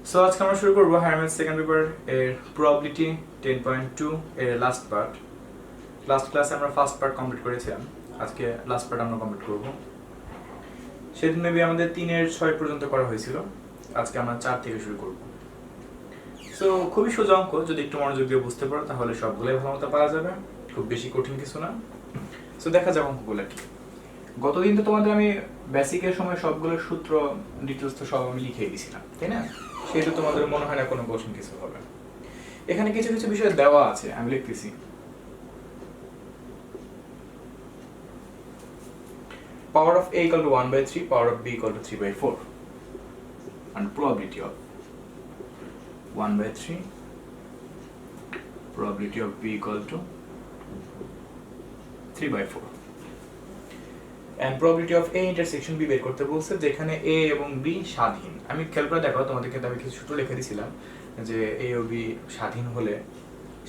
So আজকে আমরা শুরু করবো হায়ার সেকেন্ড পেপার এর প্রবাবিলিটি 10.2 এর লাস্ট পার্ট। লাস্ট ক্লাসে আমরা ফার্স্ট পার্ট কমপ্লিট করেছিলাম, আজকে লাস্ট পার্ট আমরা কমপ্লিট করব। সেদিন মেবি আমাদের 3-6 পর্যন্ত করা হয়েছিল, আজকে আমরা 4 থেকে শুরু করব। সো খুবই সোজা অঙ্ক, যদি একটু মনোযোগ দিয়ে বুঝতে পারো তাহলে সবগুলোই ভালো মতো পারা যাবে, খুব বেশি কঠিন কিছু না। সো দেখা যাক অঙ্কগুলো কি। গতদিন তো তোমাদের আমি বেসিকের সময় সবগুলোর সূত্র ডিটেলস তো সব আমি লিখে দিয়েছিলাম, তাই না? সেহেতু তোমাদের মনে হয় না কোনো কঠিন কিছু হবে। এখানে কিছু কিছু বিষয় দেওয়া আছে, আমি লিখতেছি। Power of a equal to 1/3, power of b equal to 3/4, and probability of 1/3, probability of b equal to 3/4, and probability of a intersection b বের করতে বলছে, যেখানে a এবং b স্বাধীন। আমি খেয়াল করে দেখো, তোমাদেরকে আমি কিছু সূত্র লিখে দিয়েছিলাম যে a ও b স্বাধীন হলে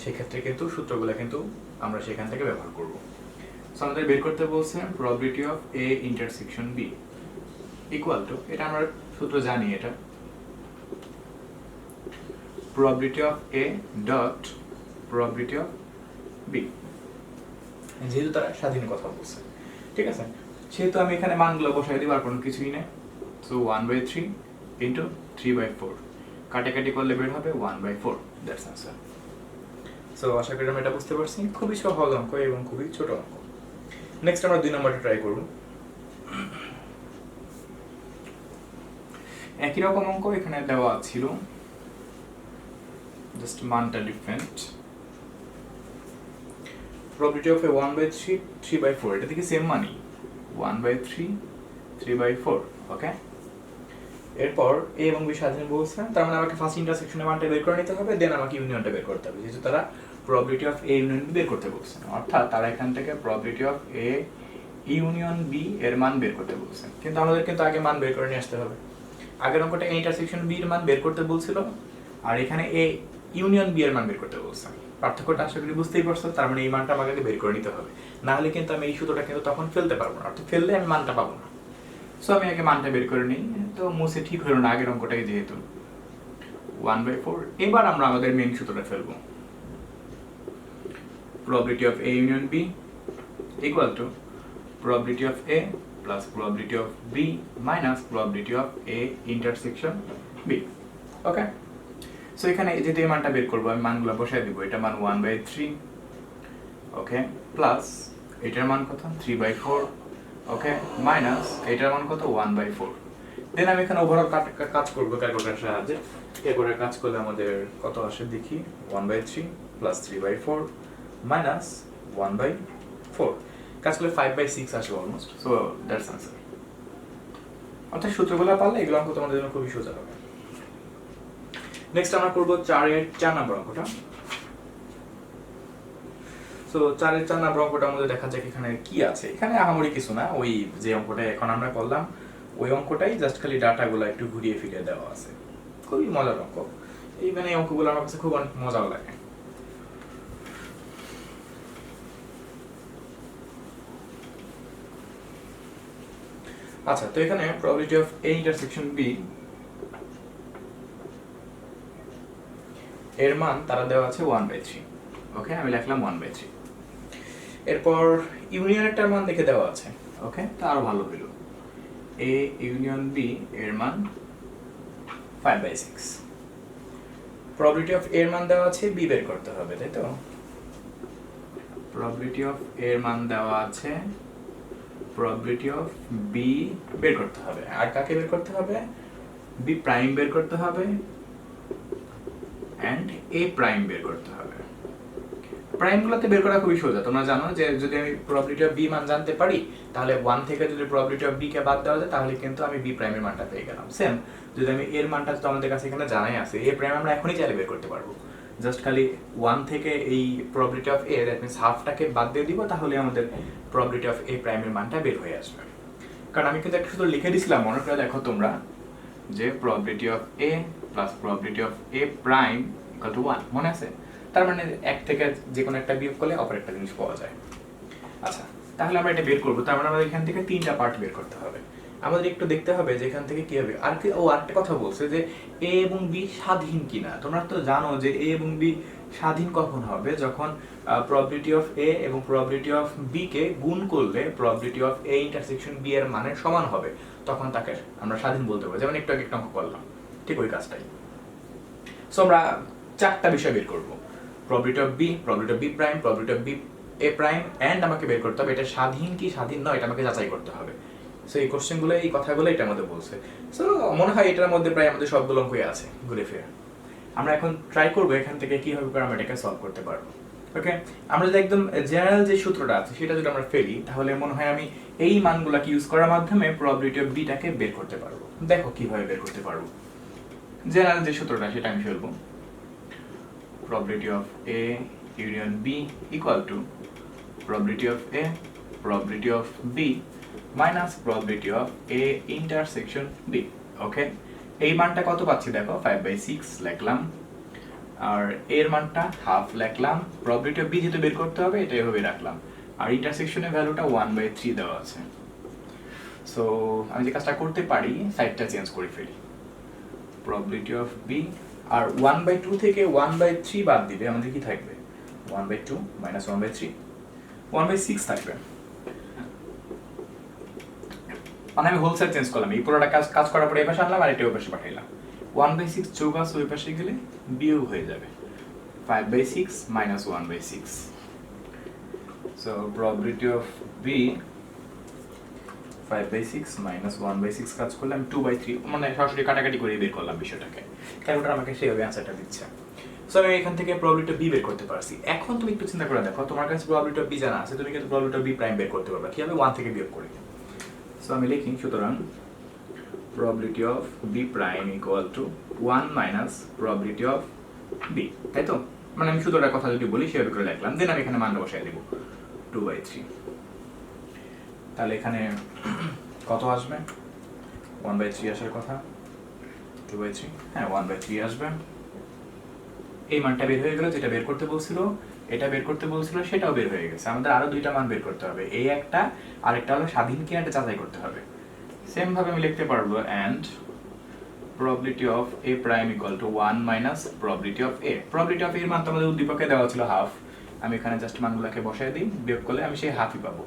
সেক্ষেত্রে কিন্তু সূত্রগুলো কিন্তু আমরা সেখান থেকে ব্যবহার করব। সো আমাদের বের করতে বলছে probability of a intersection b equal to, এটা আমরা সূত্র জানি, এটা probability of a dot probability of b, যেহেতু তারা স্বাধীন কথা বলছে, ঠিক আছে? সেহেতু আমি এখানে মানগুলো বসাই দিব, আর কোনো কিছুই নেই। সো 1/3 ইন্টু 3/4, কাটাকাটি করলে বের হবে 1/4, দ্যাটস আনসার। সো আশা করি আমরা এটা বুঝতে পারছি, খুবই সহজ অঙ্ক এবং খুবই ছোট অঙ্ক। নেক্সট আমরা 2 নম্বরটা ট্রাই করব। একই রকম অঙ্ক এখানে দেওয়া ছিল, জাস্ট মানটা ডিফারেন্ট। probability of a 1/3 3/4, এটা থেকে সেম মানই 1/3 3/4, ওকে? এরপর a এবং b স্বাধীন বলছে, তার মানে আমাকে ফার্স্ট ইন্টারসেকশনের মানটা বের করে নিতে হবে, দেন আমাকে ইউনিয়নটা বের করতে হবে, যেহেতু তারা probability of a union b বের করতে বলছে। অর্থাৎ তারা এখান থেকে probability of a union b এর মান বের করতে বলছে, কিন্তু আমাদের কিন্তু আগে মান বের করে নিয়ে আসতে হবে। আগের অঙ্কটা a ইন্টারসেকশন b এর মান বের করতে বলছিল, আর এখানে a ইউনিয়ন b এর মান বের করতে বলছে। পার্থক্যটা আশা করি বুঝতেই পারছো। তার মানে এই মানটা আমাকে বের করে নিতে হবে, না হলে কিন্তু আমি এই সূত্রটা কিন্তু তখন ফেলতে পারবো না, অর্থাৎ ফেললে আমি মানটা পাবো না। সো আমি আগে মানটা বের করে নিই, তো মুছে ঠিক হলো না আগের অঙ্কটাই যেহেতু 1/4। এবার আমরা আমাদের মেইন সূত্রটা ফেলবো, probability of a union b equal to probability of a plus probability of b minus probability of a intersection b, okay? So এখানে যেহেতু এই মানটা বের করবো, আমি মানগুলো বসাই দিব। এটা মান 1/3, ওকে, প্লাস এটার মান কত 3/4, ওকে, মাইনাস এটার মান কত 1/4। দেন আমি এখানে ওভারঅল কাজ করবো ক্যালকুলেটরের সাহায্যে। ক্যালকুলেটর কাজ করলে আমাদের কত আসে দেখি, 1/3 প্লাস 3/4 মাইনাস 1/4, কাজ করলে 5/6 আসে অলমোস্ট। So that's answer. অর্থাৎ সূত্রগুলো পারলে এগুলো অঙ্ক তোমাদের জন্য খুবই সোজা হবে। নেক্সট আমরা করবো 4 নম্বর অঙ্কটা। সো 4 নম্বর অঙ্কটার মধ্যে দেখা যাক এখানে কি আছে। এখানে আহামরি কিছু না, ওই যে অঙ্কটা এখন আমরা করলাম ওই অঙ্কটাই, জাস্ট খালি ডাটাগুলো একটু ঘুরিয়ে ফিরিয়ে দেওয়া আছে। খুবই মজার অঙ্ক, এই মানে এই অঙ্কগুলো আমার কাছে খুব অনেক মজাও লাগে। আচ্ছা, তো এখানে probability of a intersection b এর মান তারা দেওয়া আছে 1/3, ওকে? আমি লিখলাম 1/3। এরপর ইউনিয়নেরটার মান দেখে দেওয়া আছে, ওকে? তা আরো ভালো হলো, a ইউনিয়ন b এর মান 5/6। probability of a এর মান দেওয়া আছে, b বের করতে হবে, তাই তো? probability of a এর মান দেওয়া আছে, probability of b বের করতে হবে। আর কাকে বের করতে হবে? b প্রাইম বের করতে হবে and a প্রাইম বের করতে হবে। প্রাইমগুলোতে বের করা খুবই সোজা, তোমরা জানো যে যদি আমি probability of b মান জানতে পারি, তাহলে 1 থেকে যদি probability of b কে বাদ দেওয়া যায়, তাহলে কিন্তু আমি b প্রাইমের মানটা পেয়ে গেলাম। সেম যদি আমি এর মানটা তো আমাদের কাছে এখানে জানাই আছে, a প্রাইম আমরা এখনই চাইলে বের করতে পারবো। জাস্ট খালি 1 থেকে এই probability of a, that means হাফটাকে বাদ দিয়ে দিব, তাহলে আমাদের probability of a প্রাইমের মানটা বের হয়ে আসবে। কারণ আমি কিন্তু একটা সূত্র লিখে দিয়েছিলাম, মনে করে দেখো তোমরা, যে probability of a plus probability of a prime equal to 1, মনে আছে? তার মানে এক থেকে যে কোনো একটা বিয়োগ করলে অপর একটা জিনিস পাওয়া যায়। আচ্ছা, তাহলে আমরা এটা বের করব। তার মানে আমাদের এখান থেকে 3টা পার্ট বের করতে হবে। আমাদের একটু দেখতে হবে যে এখান থেকে কি হবে। আর কি আরেকটা কথা বলছে যে এ এবং বি স্বাধীন কিনা। তোমরা তো জানো যে এ এবং বি স্বাধীন কখন হবে, যখন প্রবাবিলিটি অফ এ এবং প্রবাবিলিটি অফ বি কে গুণ করলে probability of A intersection B এর মানের সমান হবে, তখন তাকে আমরা স্বাধীন বলতে পারবো। যেমন একটু আগে একটা অঙ্ক করলাম, ঠিক ওই কাজটাই। সো আমরা চারটা বিষয় বের করবো, probability of B, probability of B prime, probability of B A prime, and আমাকে বের করতে হবে এটা স্বাধীন কি স্বাধীন নয়, এটা আমাকে যাচাই করতে হবে। সো এই কোশ্চেনগুলো, এই কথাগুলো এটা আমাদের বলছে। সো মনে হয় এটার মধ্যে প্রায় আমাদের সবগুলো অঙ্কই আছে ঘুরে ফিরে। আমরা এখন ট্রাই করবো এখান থেকে কিভাবে করে আমরা এটাকে সলভ করতে পারবো। ওকে, আমরা যদি একদম জেনারেল যে সূত্রটা আছে সেটা যদি আমরা ফেলি, তাহলে মনে হয় আমি এই মানগুলোকে ইউজ করার মাধ্যমে প্রবাবিলিটি অফ বিটাকে বের করতে পারবো। দেখো কিভাবে বের করতে পারবো। জেনারেল যে সূত্রটা সেটা আমি ফেলবো। probability of A union B equal to probability of A, probability of B minus probability of A intersection B. ওকে, এই মানটা কত পাচ্ছি দেখো, 5/6 লিখলাম, আর এর মানটা হাফ লিখলাম। probability of B যেহেতু বের করতে হবে এটা এভাবে রাখলাম, আর ইন্টারসেকশনের ভ্যালুটা 1/3 দেওয়া আছে। সো আমি যে কাজটা করতে পারি, সাইডটা চেঞ্জ করে ফেলি। probability of B আর 1/2 থেকে 1/3 বাদ দিলে আমাদের কি থাকবে, 1/2 minus 1/3, 1/6 থাকবে। মানে আমি হোল সাইড চেঞ্জ করলাম, এই পুরোটা কাজ করার পরে এই পাশে আনলাম আর এটা ওই পাশে পাঠাইলাম। 1/6 যোগ আছে ওই পাশে গেলে বিয়োগ হয়ে যাবে, 5/6 minus 1/6। So probability of B 5/6 minus 1/6 কাজ করলে আমি 2/3, মানে সরাসরি কাটাকাটি করে বের করলাম বিষয়টাকে। ক্যালকুলেটর আমাকে সেইভাবে অ্যান্সারটা দিচ্ছে। সো আমি এখান থেকে প্রবাবিলিটি অফ বি বের করতে পারছি। এখন তুমি একটু চিন্তা করে দেখো, তোমার কাছে প্রবাবিলিটি অফ বি জানা আছে, তুমি কিন্তু প্রবাবিলিটি অফ বি প্রাইম বের করতে পারবে কিভাবে, 1 থেকে বিয়োগ করে। সো আমি লিখি, সুতরাং probability of B prime equal to 1 minus probability of B, তাই তো? মানে আমি সূত্রটার কথা যদি বলি সেভাবে করে লিখলাম, দেন আমি এখানে মানটা বসাই দেব 2/3। তাহলে এখানে কত আসবে, 1/3 আসার কথা, 2/3, হ্যাঁ 1/3 আসবে। এই মানটা বের হয়ে গেল, যেটা বের করতে বলছিল, এটা বের করতে বলছিল, সেটাও বের হয়ে গেছে। আমাদের আরো দুইটা মান বের করতে হবে, এই একটা আরেকটা হলো স্বাধীন কিনা এটা যাচাই করতে হবে। সেম ভাবে আমি লিখতে পারবো and probability of a prime equal to 1 minus probability of a। probability of a এর মান তো আমাদের উদ্দীপকে দেওয়া ছিল হাফ, আমি এখানে জাস্ট মানগুলোকে বসায় দিই, বিয়োগ করলে আমি সেই হাফই পাবো।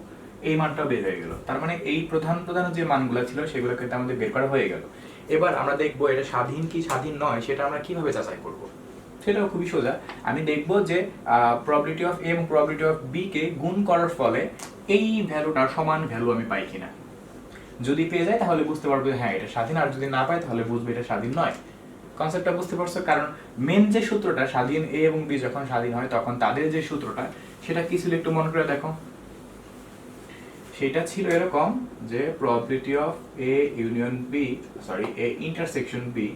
এই মানটাও বের হয়ে গেল, তার মানে এই প্রধান প্রধান যে মানগুলো ছিল সেগুলো কিন্তু আমাদের বের করা হয়ে গেল। এবার আমরা দেখবো এটা স্বাধীন কি স্বাধীন নয় সেটা আমরা কিভাবে যাচাই করব। সেটাও খুবই সোজা। আমি দেখবো যে প্রবাবিলিটি অফ এ এবং প্রবাবিলিটি অফ বি কে গুণ করার ফলে এই ভ্যালুটার সমান ভ্যালু আমি পাই কিনা। যদি পেয়ে যায় তাহলে বুঝতে পারবো হ্যাঁ এটা স্বাধীন, আর যদি না পাই তাহলে বুঝবো এটা স্বাধীন নয়। কনসেপ্টটা বুঝতে পারছো? কারণ মেন যে সূত্রটা, স্বাধীন এ এবং বি যখন স্বাধীন হয় তখন তাদের যে সূত্রটা সেটা কি ছিল একটু মনে করে দেখো। সেটা ছিল এরকম যে probability of A union B, sorry A intersection B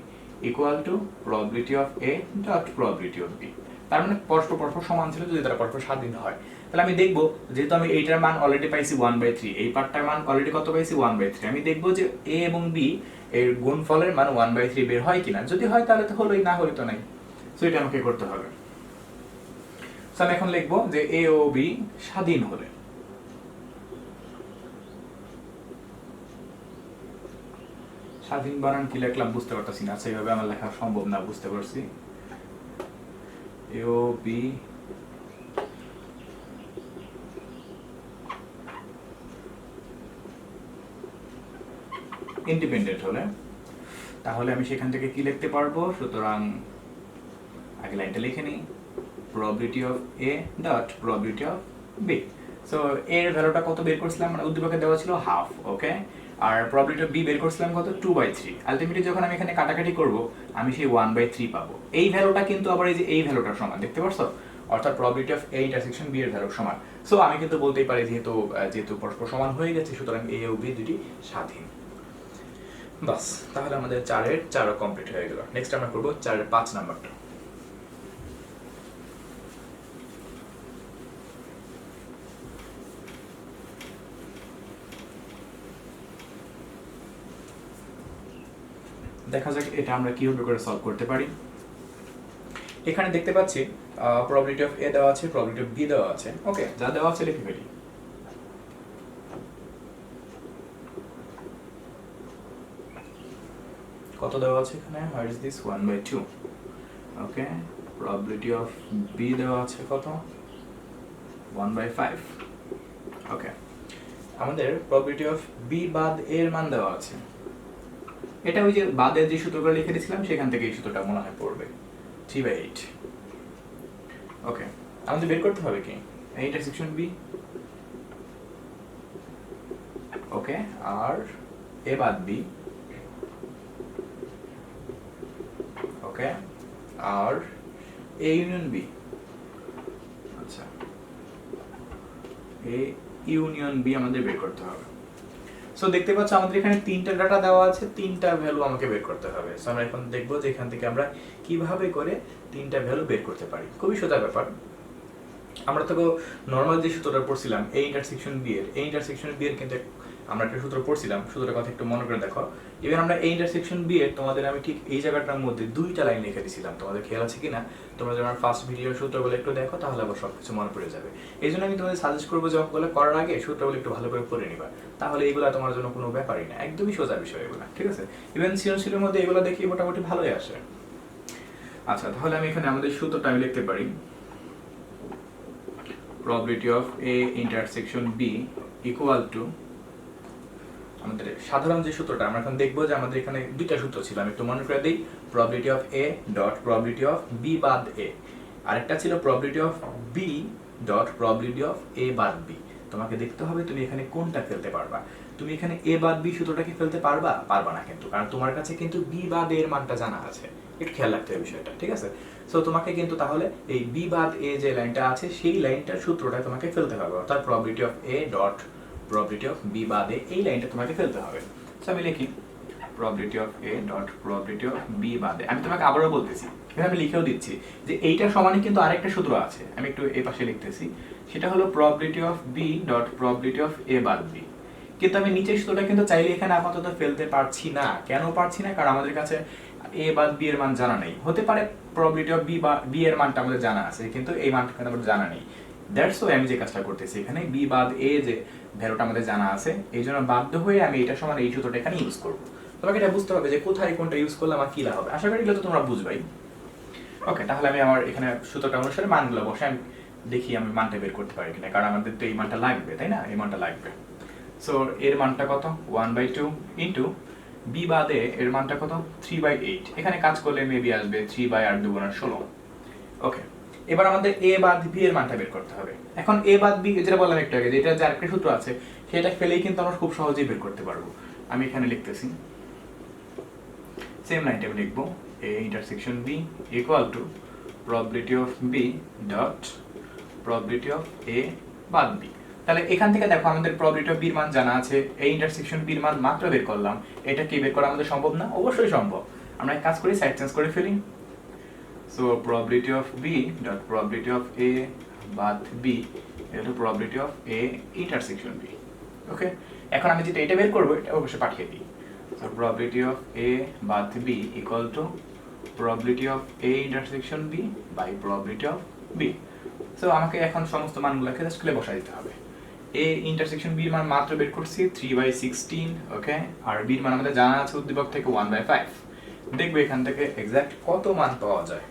equal to probability of A dot probability of B. তার মানে পরস্পর পরস্পর সমান ছিল যদি তারা পরস্পর স্বাধীন হয়। তাহলে আমি দেখবো, যেহেতু আমি এইটার মান অলরেডি পাইছি 1/3, এই পার্টটার মান অলরেডি কত পাইছি 1/3, আমি দেখবো যে এ এবং বি এর গুণফলের মান 1/3 বের হয় কিনা। যদি হয় তাহলে তো হলোই, না হলে তো নাই। সো এটা আমাকে করতে হবে। সো আমি এখন লিখবো যে এ ও বি স্বাধীন হলে, স্বাধীন বানান কি লিখলাম বুঝতে পারতেছি না, সেইভাবে আমার লেখা সম্ভব না, বুঝতে পারছি। এ ও বি ইন্ডিপেন্ডেন্ট হলে, তাহলে আমি সেখান থেকে কি লিখতে পারবো। সুতরাং আগে লাইনটা লিখে নিই, probability of A dot probability of B. So এর ভ্যালুটা কত বের করছিলাম, মানে উদ্দীপকে দেওয়া ছিল হাফ, ওকে, আর প্রবাবিলিটি অফ বি বের করছিলাম কত, 2/3। আলটিমেটলি যখন আমি এখানে কাটাকাটি করব আমি সেই 1/3 পাবো। এই ভ্যালুটা কিন্তু আবার এই যে এই ভ্যালুটার সমান, দেখতে পারছো, অর্থাৎ probability of A intersection B এর ভ্যালুর সমান। সো আমি কিন্তু বলতেই পারি যেহেতু পরস্পর সমান হয়ে গেছে, সুতরাং এ ও বি দুটি স্বাধীন। বাস, তাহলে আমাদের 4-এর 4 কমপ্লিট হয়ে গেল। নেক্সট আমরা করব 4-এর 5 নাম্বারটা। দেখা যাক এটা আমরা কিভাবে করে সলভ করতে পারি। এখানে দেখতে পাচ্ছি প্রবাবিলিটি অফ এ দেওয়া আছে, প্রবাবিলিটি অফ বি দেওয়া আছে। ওকে, যা দেওয়া আছে লিখে ফেলি। কত দেওয়া আছে এখানে, what is this 1/2। Okay, probability of B দেওয়া আছে কত 1/5। ওকে, আমাদের প্রবাবিলিটি অফ বি বাদ এর মান দেওয়া আছে, এটা ওই যে বাদের যে সূত্রটা লিখে দিয়েছিলাম সেখান থেকে এই সূত্রটা মনে হয় পড়বে 3/8। ওকে, আমাদের বের করতে হবে কি ইন্টারসেকশন বি। ওকে, আর এ বাদ বি, ওকে, আর এ ইউনিয়ন বি। আচ্ছা, এ ইউনিয়ন বি আমাদের বের করতে হবে। সো দেখতে পাচ্ছ আমাদের এখানে তিনটা ডাটা দেওয়া আছে, তিনটা ভ্যালু আমাকে বের করতে হবে। সো আমরা এখন দেখবো যে এখান থেকে আমরা কিভাবে করে তিনটা ভ্যালু বের করতে পারি। খুবই সোজা ব্যাপার। আমরা তো নর্মাল যে সূত্রটা পড়ছিলাম এ ইন্টারসেকশন বি এর, এই ইন্টারসেকশন বি এর কিন্তু আমরা একটা সূত্র পড়ছিলাম, সূত্রের কথা একটু মনে করে দেখো। ইভেন আমরা এই ইন্টারসেকশন বি এর তোমাদের আমি ঠিক এই জায়গাটার মধ্যে দুইটা লাইন লিখে দিয়েছিলাম, তোমাদের খেয়াল আছে কিনা? তোমরা যখন ফার্স্ট ভিডিওর সূত্রগুলো একটু দেখো তাহলে আবার সবকিছু মনে পড়ে যাবে। এই জন্য আমি তোমাদের সাজেস্ট করবো যে অঙ্কগুলো করার আগে সূত্রগুলো একটু ভালো করে পড়ে নিবা, তাহলে এইগুলো তোমার জন্য কোনো ব্যাপারই না, একদমই সোজা বিষয় এগুলো, ঠিক আছে? ইভেন সৃজনশীলের মধ্যে এগুলো দেখি মোটামুটি ভালোই আসে। আচ্ছা, তাহলে আমি এখানে আমাদের সূত্রটা আমি লিখতে পারি probability of A intersection B equal to, আমাদের সাধারণ যে সূত্রটা আমরা এখন দেখবো যে আমাদের এখানে দুইটা সূত্র ছিল, আমি একটু মনে করে দিই। probability of A dot probability of B বাদ A, আরেকটা ছিল probability of B dot probability of A বাদ B। তোমাকে দেখতে হবে তুমি এখানে কোনটা ফেলতে পারবা। তুমি এখানে A বাদ B সূত্রটাকে ফেলতে পারবা না কিন্তু, কারণ তোমার কাছে কিন্তু B বাদ A এর মানটা জানা আছে, একটু খেয়াল রাখতে হবে বিষয়টা, ঠিক আছে? সো তোমাকে কিন্তু তাহলে এই বি বাদ এ যে লাইনটা আছে সেই লাইনটার সূত্রটা তোমাকে ফেলতে হবে, অর্থাৎ probability of A dot probability of B বাদ এ, এই লাইনটা তোমাকে ফেলতে হবে। সো আমি লিখি probability of A dot probability of B বাদ এ। আমি তোমাকে আবারও বলতেছি, এখানে আমি লিখেও দিচ্ছি যে এইটার সমানে কিন্তু আরেকটা সূত্র আছে, আমি একটু এই পাশে লিখতেছি, সেটা হলো probability of B dot probability of A বাদ বি। কিন্তু আমি নিচের সূত্রটা কিন্তু চাইলে এখানে আপাতত ফেলতে পারছি না। কেন পারছি না? কারণ আমাদের কাছে এ বাদ বি এর মান জানা নেই। হতে পারে প্রবাবিলিটি অফ বি বা বি এর মানটা আমাদের জানা আছে, কিন্তু এই মানটা কিন্তু আমাদের জানা নেই। দ্যাটস ওয়াই আমি যে কাজটা করতেছি এখানে বি বাদ এ যে ভ্যালুটা আমাদের জানা আছে, এই জন্য বাধ্য হয়ে আমি এটা সমান এই সূত্রটা এখানে ইউজ করব। তোমাকে এটা বুঝতে হবে যে কোথায় কোনটা ইউজ করলে আমার কি লাভ হবে। আশা করি এগুলো তো তোমরা বুঝবাই। ওকে, তাহলে আমি আমার এখানে সূত্রটা অনুসারে মানগুলো বসে আমি দেখি আমি মানটা বের করতে পারি কিনা, কারণ আমাদের তো এই মানটা লাগবে, তাই না? এই মানটা লাগবে। সো এর মানটা কত 1/2 ইন্টু বি বাদে এর মানটা কত 3/8। এখানে কাজ করলে মেবি আসবে 3/8×2=16। ওকে, এবার আমাদের এ বাদ বি এর মানটা বের করতে হবে। এখন এ বাদ বি যেটা বললাম একটু আগে, যেটা যে আরেকটা সূত্র আছে সেটা ফেলেই কিন্তু আমরা খুব সহজেই বের করতে পারবো। আমি এখানে লিখতেছি, সেম লাইনটা আমি লিখবো A intersection B equal to probability of B dot probability of A বাদ বি। তাহলে এখান থেকে দেখো আমাদের প্রবাবিলিটি অফ বির মান জানা আছে, এই ইন্টারসেকশন বির মান মাত্র বের করলাম। এটা কি বের করা আমাদের সম্ভব না? অবশ্যই সম্ভব। আমরা এক কাজ করি, সাইড চেঞ্জ করে ফেলি। So probability of B dot probability of A বাদ বি এটা probability of A intersection B. Okay, এখন আমি যেটা এটা বের করবো এটা অবশ্যই পাঠিয়ে দিই। সো প্রবাবিলিটি অফ এ বাদ B equal to probability of A intersection B by probability of B. So আমাকে এখন সমস্ত মানগুলোকে জাস্ট খুলে বসাই দিতে হবে। এ ইন্টারসেকশন বির মান মাত্র বের করছি 3/16। ওকে, আর বির মান আমাদের জানা আছে উদ্দীপক থেকে 1/5। দেখবে এখান থেকে এক্সাক্ট কত মান পাওয়া যায়।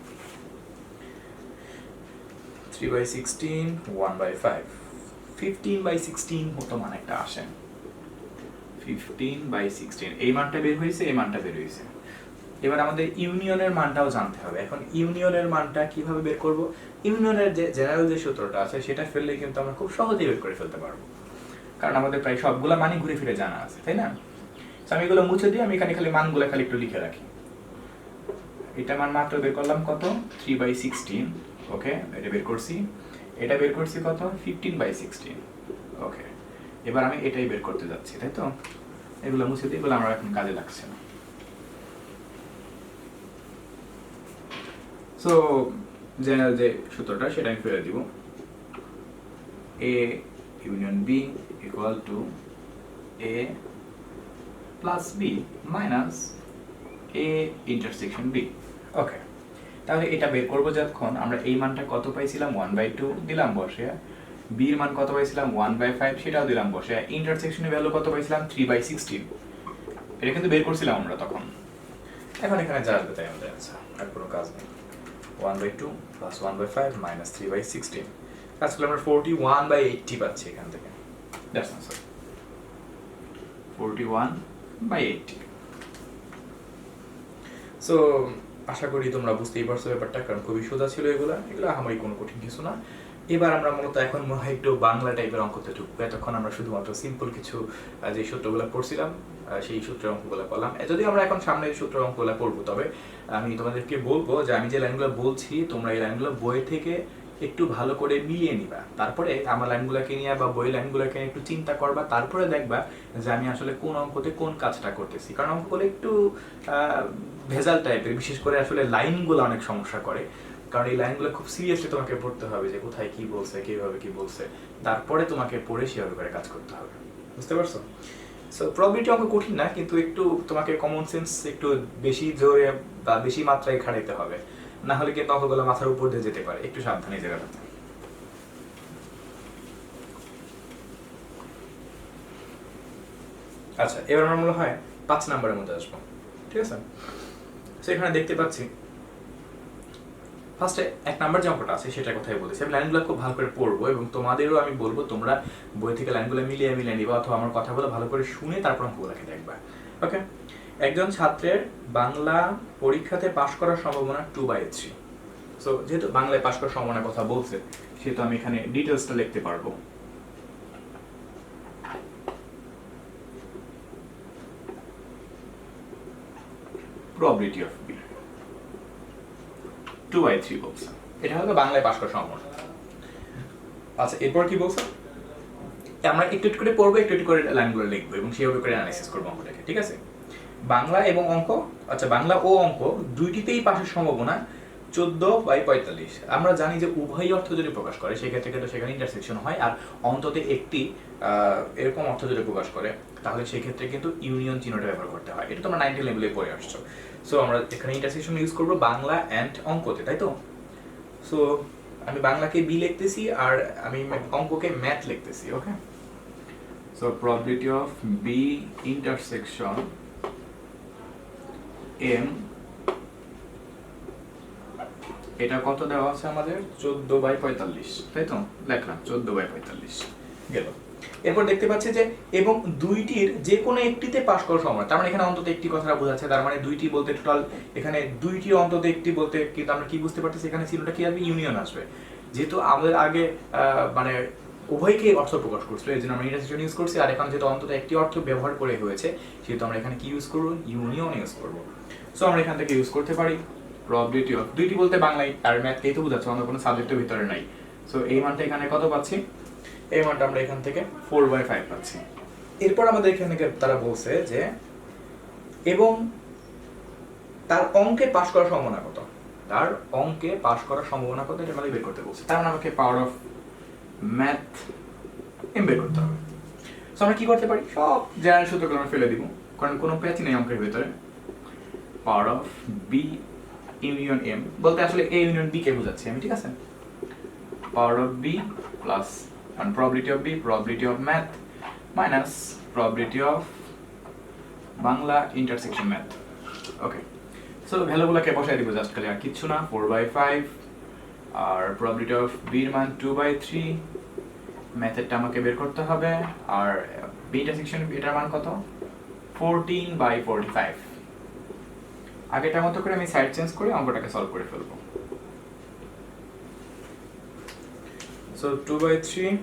3/16 1/5 15/16 মতো মান একটা আসে। 15/16 এই মানটা বের হয়েছে, এই মানটা বের হয়েছে। এবার আমাদের ইউনিয়নের মানটাও জানতে হবে। এখন ইউনিয়নের মানটা কিভাবে বের করব? ইউনিয়নের যে জেনারেল যে সূত্রটা আছে সেটা ফেললে কিন্তু আমরা খুব সহজেই বের করে ফেলতে পারবো, কারণ আমাদের প্রায় সবগুলা মানই ঘুরে ফিরে জানা আছে, তাই না? আমি এগুলো মুছে দিই, আমি এখানে খালি মানগুলো খালি একটু লিখে রাখি। এটা মান মাত্র বের করলাম কত 3/16। ওকে, এটা বের করছি। এটা বের করছি কত 15/16। ওকে, এবার আমি এটাই বের করতে যাচ্ছি, তাই তো? এগুলো মুছে দিই, এগুলো আমার এখন কাজে লাগছে না। সো জেনারেল যে সূত্রটা সেটা আমি ফেলে দিব, A union B equal to A plus B minus A intersection B. Okay, তাহলে এটা বের করবো যখন আমরা এই মানটা কত পাইছিলাম 1/2 দিলাম বসে, বির মান কত পাইছিলাম 1/5 সেটাও দিলাম বসে, ইন্টারসেকশনের ভ্যালু কত পাইছিলাম 3/16। এটা কিন্তু বের করছিলাম আমরা তখন। এখন এখানে যা আসবে তাই আমাদের অ্যান্সার, আর কোনো কাজ নেই। 1/2 প্লাস 1/5 মাইনাস 3/16, কাজ করলে আমরা 41/80 পাচ্ছি এখান থেকে। That's answer, 41/80। সো আশা করি তোমরা বুঝতেই পারছো ব্যাপারটা, কারণ খুবই সোজা ছিল এগুলো আমারই কোনো কঠিন কিছু না। এবার আমরা মূলত এখন মনে হয় একটু বাংলা টাইপের অঙ্কতে ঢুকবো। এতক্ষণ আমরা শুধুমাত্র সিম্পল কিছু যে সূত্রগুলো পড়ছিলাম সেই সূত্রের অঙ্কগুলো করলাম। যদিও আমরা এখন সামনে সূত্রের অঙ্কগুলো পড়বো, তবে আমি তোমাদেরকে বলবো যে আমি যে লাইনগুলো বলছি তোমরা এই লাইনগুলো বই থেকে একটু ভালো করে মিলিয়ে নিবা, তারপরে আমার লাইনগুলোকে নিয়ে বা বই লাইনগুলোকে একটু চিন্তা করবা, তারপরে দেখবা যে আমি আসলে কোন অঙ্কতে কোন কাজটা করতেছি। কারণ অঙ্কগুলো একটু ভেজাল টাইপের, বিশেষ করে আসলে লাইনগুলো অনেক সমস্যা করে, কারণ এই লাইনগুলো খুব সিরিয়াসলি তোমাকে পড়তে হবে যে কোথায় কি বলছে, কিভাবে কি বলছে, তারপরে তোমাকে পড়ে সেভাবে করে কাজ করতে হবে। বুঝতে পারছো? সো প্রববিলিটি অঙ্ক কঠিন না, কিন্তু একটু তোমাকে কমন সেন্স একটু বেশি জোরে বা বেশি মাত্রায় খাটাইতে হবে, না হলে কিন্তু অঙ্কগুলো মাথার উপর দিয়ে যেতে পারে। একটু সাবধানে জায়গাটাতে। আচ্ছা, এবার আমরা মনে হয় 5 নম্বরের মধ্যে আসবো, ঠিক আছে? সেখানে দেখতে পাচ্ছি ফার্স্টে 1 নাম্বার যে অঙ্কটা আছে সেটার কথাই বলেছি। আমি লাইনগুলো খুব ভালো করে পড়বো এবং তোমাদেরও আমি বলবো তোমরা বই থেকে লাইনগুলো মিলিয়ে নিবা, অথবা আমার কথাগুলো ভালো করে শুনে তারপর অঙ্কগুলোকে দেখবা। ওকে, একজন ছাত্রের বাংলা পরীক্ষাতে পাশ করার সম্ভাবনা 2/3। সো যেহেতু বাংলায় পাশ করার সম্ভাবনার কথা বলছে, সেহেতু আমি এখানে ডিটেলসটা লিখতে পারবো। প্রবাবিলিটি অফ বি 2/3 বলছে, এটা হলো বাংলায় পাশ করার সম্ভাবনা। আচ্ছা, এরপর কি বলছে? আমরা একটু একটু করে পড়বো, একটু একটু করে লাইনগুলো লিখবো এবং সেভাবে করে অ্যানালাইসিস করবো অঙ্কটাকে, ঠিক আছে? বাংলা এবং অঙ্ক, আচ্ছা বাংলা ও অঙ্ক দুইটিতেই পাশের সম্ভাবনা 14/45। আমরা জানি যে উভয় অর্থ যদি প্রকাশ করে সেক্ষেত্রে কিন্তু সেখানে ইন্টারসেকশন হয়, আর অন্তত একটি এরকম অর্থ যদি প্রকাশ করে তাহলে সেক্ষেত্রে কিন্তু ইউনিয়ন চিহ্নটা ব্যবহার করতে হয়। এটা তোমরা 9 লেভেলে পড়ে আসছো। সো আমরা এখানে ইন্টারসেকশন ইউজ করবো বাংলা অ্যান্ড অঙ্কতে, তাই তো? সো আমি বাংলাকে বি লিখতেছি আর আমি অঙ্ককে ম্যাথ লিখতেছি। Okay, so probability of B intersection M, এটা কত দেওয়া আছে আমাদের? 14/45, তাই তো? লিখলাম 14/45 গেল। এরপর দেখতে পাচ্ছি যে এবং দুইটির যে কোনো একটিতে পাশ করার সম্ভাবনা, তার মানে এখানে অন্তত একটি কথা বোঝাচ্ছে, তার মানে দুইটি বলতে টোটাল এখানে দুইটির অন্তত একটি বলতে কিন্তু আমরা কি বুঝতে পারতেছি, এখানে চিহ্নটা কি আসবে? ইউনিয়ন আসবে। যেহেতু আমাদের আগে মানে উভয়কে অর্থ প্রকাশ করছিল, এই জন্য আমরা ইন্টারসেকশন ইউজ করছি, আর এখন যেহেতু অন্তত একটি অর্থ ব্যবহার করে হয়েছে সেহেতু আমরা এখানে কি ইউজ করব? ইউনিয়ন ইউজ করব। সো আমরা এখান থেকে ইউজ করতে পারি প্রবাবিলিটি অফ, দুইটি বলতে বাংলায় আর ম্যাথকেই তো বোঝাচ্ছে, অন্য কোনো সাবজেক্টের ভিতরে নাই। সো এই মানটা এখানে কত পাচ্ছি? এই মানটা আমরা এখান থেকে 4/5 পাচ্ছি। এরপর আমাদের এখানে তারা বলছে যে এবং তার অঙ্কে পাশ করার সম্ভাবনা কত, তার অঙ্কে পাশ করার সম্ভাবনা কত এটা আমাদের বের করতে বলছে। তার মানে আমাকে পাওয়ার অফ ম্যাথ বের করতে হবে। সো আমরা কি করতে পারি? সব জেনারেল সূত্রগুলো আমরা ফেলে দিব, কারণ কোনো প্যাচই নেই অঙ্কের ভিতরে। Power of B union M বলতে আসলে এ ইউনিয়ন বি কে বোঝাচ্ছি আমি, ঠিক আছে? Power of B plus probability of B, probability of math minus probability of Bangla intersection math. Okay, so ভ্যালুগুলোকে বসাই দিব জাস্ট, খালি আর কিচ্ছু না। 4/5 আর প্রবাবিলিটি অফ বির মান 2/3, ম্যাথেরটা আমাকে বের করতে হবে, আর বি ইন্টারসেকশন এটার মান কত? 14/45। আগেটার মতো করে আমি সাইড চেঞ্জ করে অঙ্কটাকে সলভ করে ফেলবো। সো 2/3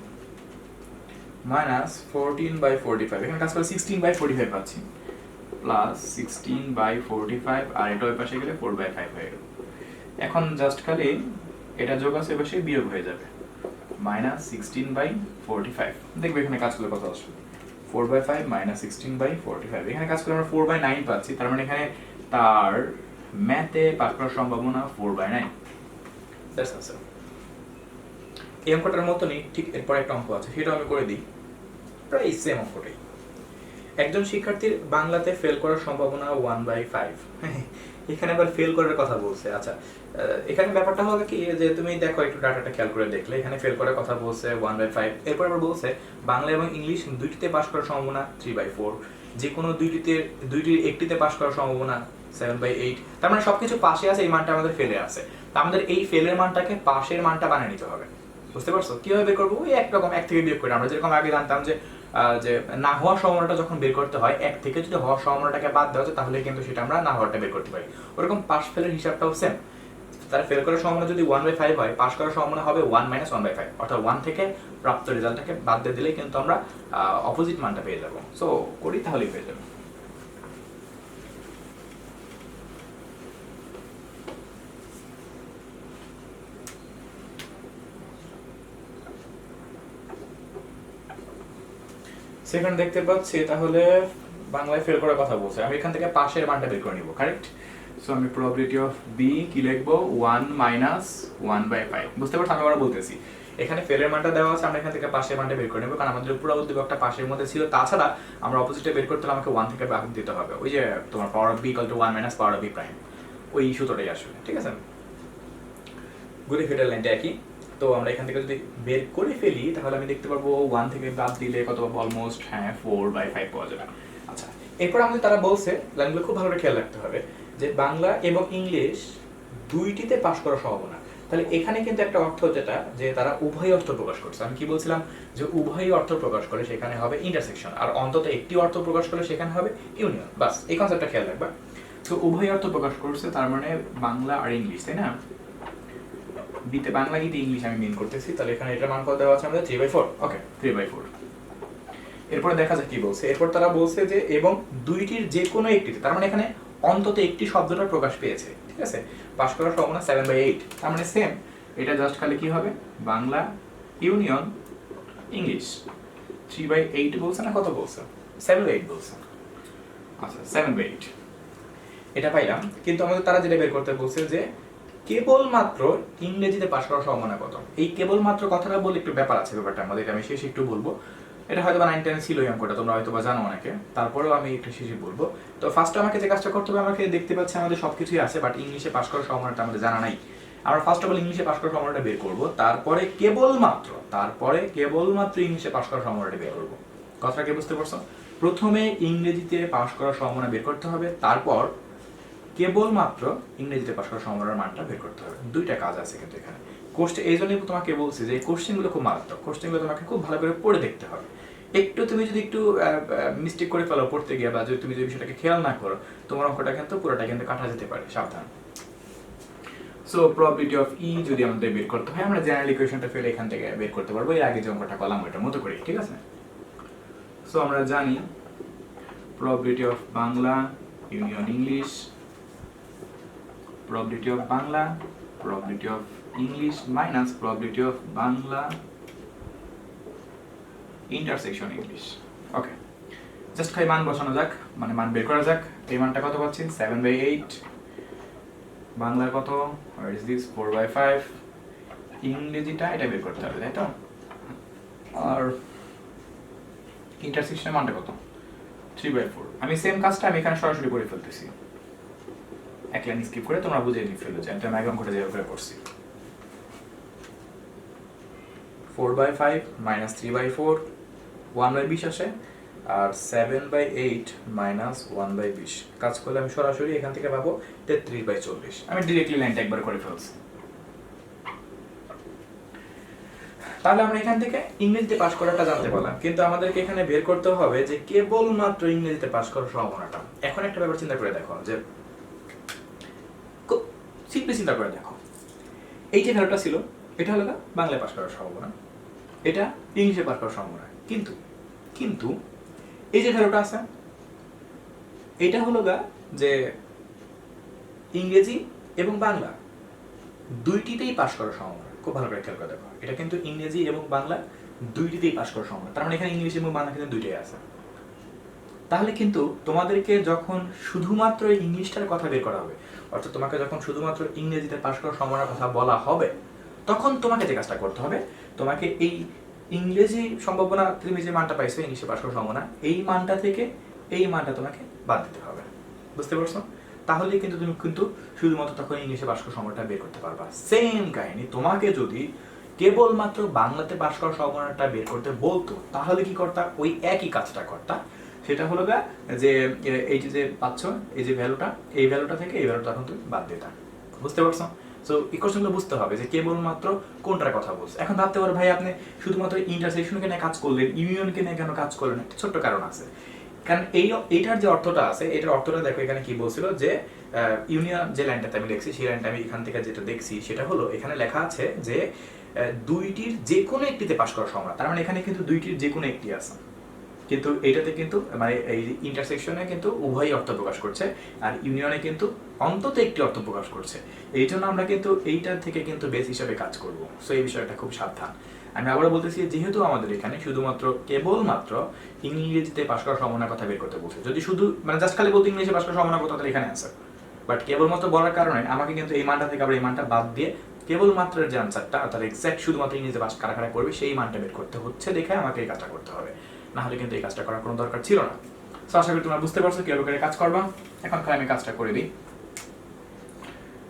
মাইনাস 14/45, এখানে কাজ করে 16/45 পাচ্ছি, প্লাস 16/45, আর এটা ওই পাশে গেলে 4/5 হয়ে গেল। এখন জাস্ট খালি এটা যোগ আছে এবার সেই বিয়োগ হয়ে যাবে, মাইনাস 16/45। দেখবে এখানে কাজ করলে কত আসবে? 4/5 মাইনাস 16/45। এখানে কাজ করলে আমরা 4/9 পাচ্ছি, তার মানে এখানে তার ম্যাথে পাস করার সম্ভাবনা 4/9। That's answer. এই অঙ্কটার মতনই ঠিক এরপর একটা অঙ্ক আছে, সেটাও আমি করে দিই, প্রায় সেম অঙ্কটাই। একজন শিক্ষার্থীর বাংলাতে ফেল করার সম্ভাবনা 1/5। এখানে আবার ফেল করার কথা বলছে। আচ্ছা, এখানে ব্যাপারটা হবে কি যে তুমি দেখো একটু ডাটাটা খেয়াল করে দেখলে এখানে ফেল করার কথা বলছে 1/5, এরপর আবার বলছে বাংলা এবং ইংলিশ দুইটিতে পাস করার সম্ভাবনা 3/4, যে কোনো দুইটির একটিতে পাস করার সম্ভাবনা 7/8, তার মানে সবকিছু পাশে আছে, এই মানটা আমাদের ফেলে আছে। তা আমাদের এই ফেলের মানটাকে পাশের মানটা বানিয়ে নিতে হবে। বুঝতে পারছো কিভাবে বের করবো? ওই একরকম 1 থেকে বিয়োগ করে, আমরা যেরকম আগে জানতাম যে যে না হওয়ার সম্ভাবনাটা যখন বের করতে হয় 1 থেকে যদি হওয়ার সম্ভাবনাটাকে বাদ দেওয়া যায় তাহলে কিন্তু সেটা আমরা না হওয়ারটা বের করতে পারি। ওরকম পাশ ফেলের হিসাবটাও সেম। তার ফেল করার সম্ভাবনা যদি 1/5 হয়, পাস করার সম্ভাবনা হবে 1 - 1/5, অর্থাৎ 1 থেকে প্রাপ্ত রেজাল্টটাকে বাদ দিয়ে দিলেই কিন্তু আমরা অপোজিট মানটা পেয়ে যাব। সো করি তাহলেই পেয়ে যাব। সেখানে দেখতে পাচ্ছি তাহলে বাংলায় ফেল করার কথা বলছে, আমি এখান থেকে পাশের মানটা বের করে নিব, কারেক্ট? সো আমি প্রবাবিলিটি অফ বি কি লিখবো 1 - 1/5। বুঝতে পারছো আমি আবার বলতেছি, এখানে ফেলের মানটা দেওয়া আছে, আমরা এখান থেকে পাশের মানটা বের করে নেব, কারণ আমাদের পুরো উদ্দীপকটা পাশের মধ্যে ছিল। তাছাড়া আমরা অপোজিটে বের করতে হলে আমাকে 1 থেকে ভাগ দিতে হবে, ওই যে তোমার power of B equal to 1 - power of B prime, ওই সূত্রটাই আসলে, ঠিক আছে? গুলি ফেটার লাইনটা একই। তো আমরা এখান থেকে যদি বের করে ফেলি তাহলে আমি দেখতে পারবো 1 থেকে বাদ দিলে কত পাবো, অলমোস্ট 4/5 পাওয়া যাবে। আচ্ছা, এরপর আমাদের তারা বলছে, লাইনগুলো খুব ভালো করে খেয়াল রাখতে হবে, যে বাংলা এবং ইংলিশ দুইটিতে পাস করার সম্ভাবনা। তাহলে এখানে কিন্তু একটা অর্থ যেটা, যে তারা উভয় অর্থ প্রকাশ করছে। আমি কি বলছিলাম, যে উভয় অর্থ প্রকাশ করে সেখানে হবে ইন্টারসেকশন, আর অন্তত একটি অর্থ প্রকাশ করলে সেখানে হবে ইউনিয়ন। বাস এই কনসেপ্টটা খেয়াল রাখবা। তো উভয় অর্থ প্রকাশ করছে, তার মানে বাংলা আর ইংলিশ, তাই না? বিতে বাংলা গীতে ইংলিশ আমি মিন করতেছি, তাহলে এখানে এটার মান কত দেওয়া আছে আমাদের 3/4। ওকে, 3/4। এরপর দেখা যাক কি বলছে। এরপর তারা বলছে যে এবং দুইটির যে কোনো একটিতে, তার মানে এখানে অন্তত একটি শব্দটা প্রকাশ পেয়েছে, ঠিক আছে? পাস করার সম্ভাবনা 7/8, তার মানে সেম, এটা জাস্ট খালি কি হবে, বাংলা ইউনিয়ন ইংলিশ। 3/8 বলছে না, কত বলছে? 7/8 বলছে। আচ্ছা 7/8 এটা পাইলাম, কিন্তু আমাদের তারা যেটা বের করতে বলছে যে কেবলমাত্র ইংরেজিতে পাস করার সম্ভাবনা কত। এই কেবলমাত্র কথাটা বলে একটু ব্যাপার আছে, ব্যাপারটা আমাদের আমি শেষে একটু বলবো। এটা হয়তো বা 9-10 ছিল এই অঙ্কটা, তোমরা হয়তো বা জানো অনেকে, তারপরেও আমি একটু শেষে বলবো। তো ফার্স্টে আমাকে যে কাজটা করতে হবে, আমাকে দেখতে পাচ্ছি আমাদের সবকিছুই আছে, বাট ইংলিশে পাস করার সম্ভাবনাটা আমাদের জানা নাই। আমরা ফার্স্ট অফ অল ইংলিশে পাস করার সম্ভাবনাটা বের করবো, তারপরে কেবলমাত্র ইংলিশে পাস করার সম্ভাবনাটা বের করবো। কথাটা কি বুঝতে পারছো? প্রথমে ইংরেজিতে পাস করার সম্ভাবনা বের করতে হবে, তারপর কেবলমাত্র ইংরেজিতে পাস করার সম্ভাবনার মানটা বের করতে হবে। দুইটা কাজ আছে কিন্তু এখানে। কোশ্চেন এই জন্যই তোমাকে বলছি যে কোশ্চেনগুলো খুব মারাত্মক, কোশ্চেনগুলো তোমাকে খুব ভালো করে পড়ে দেখতে হবে। একটু তুমি যদি একটু মিস্টেক করে ফেলো পড়তে গিয়ে, বা যদি তুমি যে বিষয়টাকে খেয়াল না করো, তোমার অঙ্কটা কিন্তু পুরোটা কিন্তু কাটা যেতে পারে, সাবধান। সো প্রবাবিলিটি অফ ই যদি আমাদের বের করতে হয়, আমরা জেনারেল ইকুয়েশনটা ফেলে এখান থেকে বের করতে পারবো, এর আগে যে অঙ্কটা করলাম ওইটার মতো করে, ঠিক আছে? সো আমরা জানি probability of Bangla union English, probability of Bangla, probability of English minus probability of Bangla intersection English. Okay, just খালি মান বসানো যাক, মানে মান বের করা যাক। এই মানটা কত পাচ্ছি? 7/8। বাংলার কত? What is this? 4/5। ইংরেজিটা এটা বের করতে হবে, তাই তো? আর ইন্টারসেকশনের মানটা কত? 3/4। আমি সেম কাজটা আমি এখানে সরাসরি করে ফেলতেছি, এক লাইন স্কিপ করে তোমরা বুঝে নিয়ে ফেলো, যে আমি আগে অঙ্কটা যেভাবে করে করছি। 4/5 - 3/4 1/20 আসে, আর 7/8 - 1/20 কাজ করলে আমি সরাসরি এখান থেকে পাবো 33/40। আমি ডিরেক্টলি লাইনটা একবার করে ফেলছি। তাহলে আমরা এখান থেকে ইংরেজিতে পাস করাটা জানতে পারলাম, কিন্তু আমাদেরকে এখানে বের করতে হবে যে কেবলমাত্র ইংরেজিতে পাস করার সম্ভাবনাটা। এখন একটা ব্যাপার চিন্তা করে দেখো, যে সিম্পলি চিন্তা করে দেখো, এই যে ভ্যালুটা ছিল এটা হলো বাংলায় পাস করার সম্ভাবনা, এটা ইংলিশে পাস করার সম্ভাবনা, কিন্তু কিন্তু এই যে ভ্যালুটা আছে এটা হলো যে ইংরেজি এবং বাংলা দুইটিতেই পাস করার সম্ভাবনা। খুব ভালো করে খেয়াল করে দেখো, এটা কিন্তু ইংরেজি এবং বাংলা দুইটিতেই পাস করার সম্ভাবনা, তার মানে এখানে ইংলিশ এবং বাংলা কিন্তু দুইটাই আছে। তাহলে কিন্তু তোমাদেরকে যখন শুধুমাত্র ইংলিশটার কথা বের করা হবে, অর্থাৎ তোমাকে যখন শুধুমাত্র ইংরেজিতে পাস করার সম্ভাবনার কথা বলা হবে, তখন তোমাকে যে কাজটা করতে হবে, তোমাকে এই ইংরেজি সম্ভাবনা, তুমি যে মানটা পাইছো ইংলিশে পাস করার সম্ভাবনা, এই মানটা থেকে এই মানটা তোমাকে বাদ দিতে হবে। বুঝতে পারছো? তাহলে কিন্তু তুমি কিন্তু শুধুমাত্র তখন ইংলিশে পাস করার সম্ভাবনাটা বের করতে পারবা। সেম কাহিনী তোমাকে যদি কেবলমাত্র বাংলাতে পাস করার সম্ভাবনাটা বের করতে বলতো, তাহলে কি করতা? ওই একই কাজটা করতা, সেটা হলো গা যে এই যে পাচ্ছ এই যে ভ্যালুটা, এই ভ্যালুটা থেকে এই ভ্যালুটা এখন তুমি বাদ দিয়ে দাও। বুঝতে পারছো? সো ইকুয়েশনগুলো বুঝতে হবে যে কেবলমাত্র কোনটার কথা বলছে। এখন ভাবতে পারো ভাই আপনি শুধুমাত্র ইন্টারসেকশনকে নিয়ে কাজ করলেন, ইউনিয়নকে নিয়ে কেন কাজ করলেন? একটা ছোট্ট কারণ আছে। কারণ এইটার যে অর্থটা আছে, এটার অর্থটা দেখো এখানে কি বলছিল যে ইউনিয়ন যে লাইনটাতে আমি লিখছি, সেই লাইনটা আমি এখান থেকে যেটা দেখছি সেটা হলো এখানে লেখা আছে যে দুইটির যে কোনো একটিতে পাশ করা সম্ভব। তার মানে এখানে কিন্তু দুইটির যে কোনো একটি আছে, কিন্তু এইটাতে কিন্তু মানে এই ইন্টারসেকশনে কিন্তু উভয়ই অর্থ প্রকাশ করছে, আর ইউনিয়নে কিন্তু অন্তত একটি অর্থ প্রকাশ করছে। এই জন্য আমরা কিন্তু এইটার থেকে কিন্তু বেস হিসাবে কাজ করব। সো এই বিষয়টা খুব সাবধান। আমি আবারও বলতেছি, যেহেতু আমাদের এখানে শুধুমাত্র কেবলমাত্র ইংরেজিতে পাশ করার সম্ভাবনার কথা বের করতে বলছে, যদি শুধু মানে জাস্ট খালি বলতে ইংরেজি পাশ করার সম্ভাবনার কথা, তাহলে এখানে অ্যান্সার। বাট কেবলমাত্র বলার কারণে আমাকে কিন্তু এই মানটা থেকে আবার এই মানটা বাদ দিয়ে কেবলমাত্র যে আনসারটা অর্থাৎ এক্সাক্ট শুধুমাত্র ইংরেজিতে পাশ কারা কারা করবে সেই মানটা বের করতে হচ্ছে দেখে আমাকে এই কাজটা করতে হবে, না হলে কিন্তু এই কাজটা করার কোনো দরকার ছিল না। তো আশা করি তোমরা বুঝতে পারছো কিভাবে করে কাজ করবা। এখন আমি কাজটা করে দিই।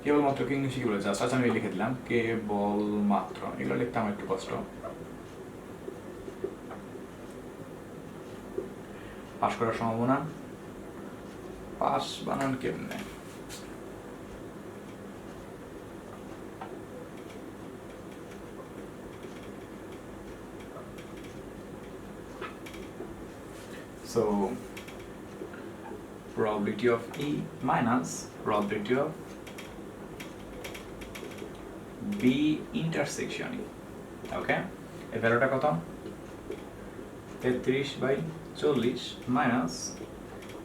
কেবলমাত্র কি ইংলিশে কি বলে জাস্ট আচ্ছা আমি লিখে দিলাম কেবলমাত্র, এগুলো লিখতে আমার একটু কষ্ট। পাস করার সম্ভাবনা, পাস বানান কেমনে? So probability of E minus probability of B intersection E. ওকে, এই ভ্যালুটা কত? 33/40 মাইনাস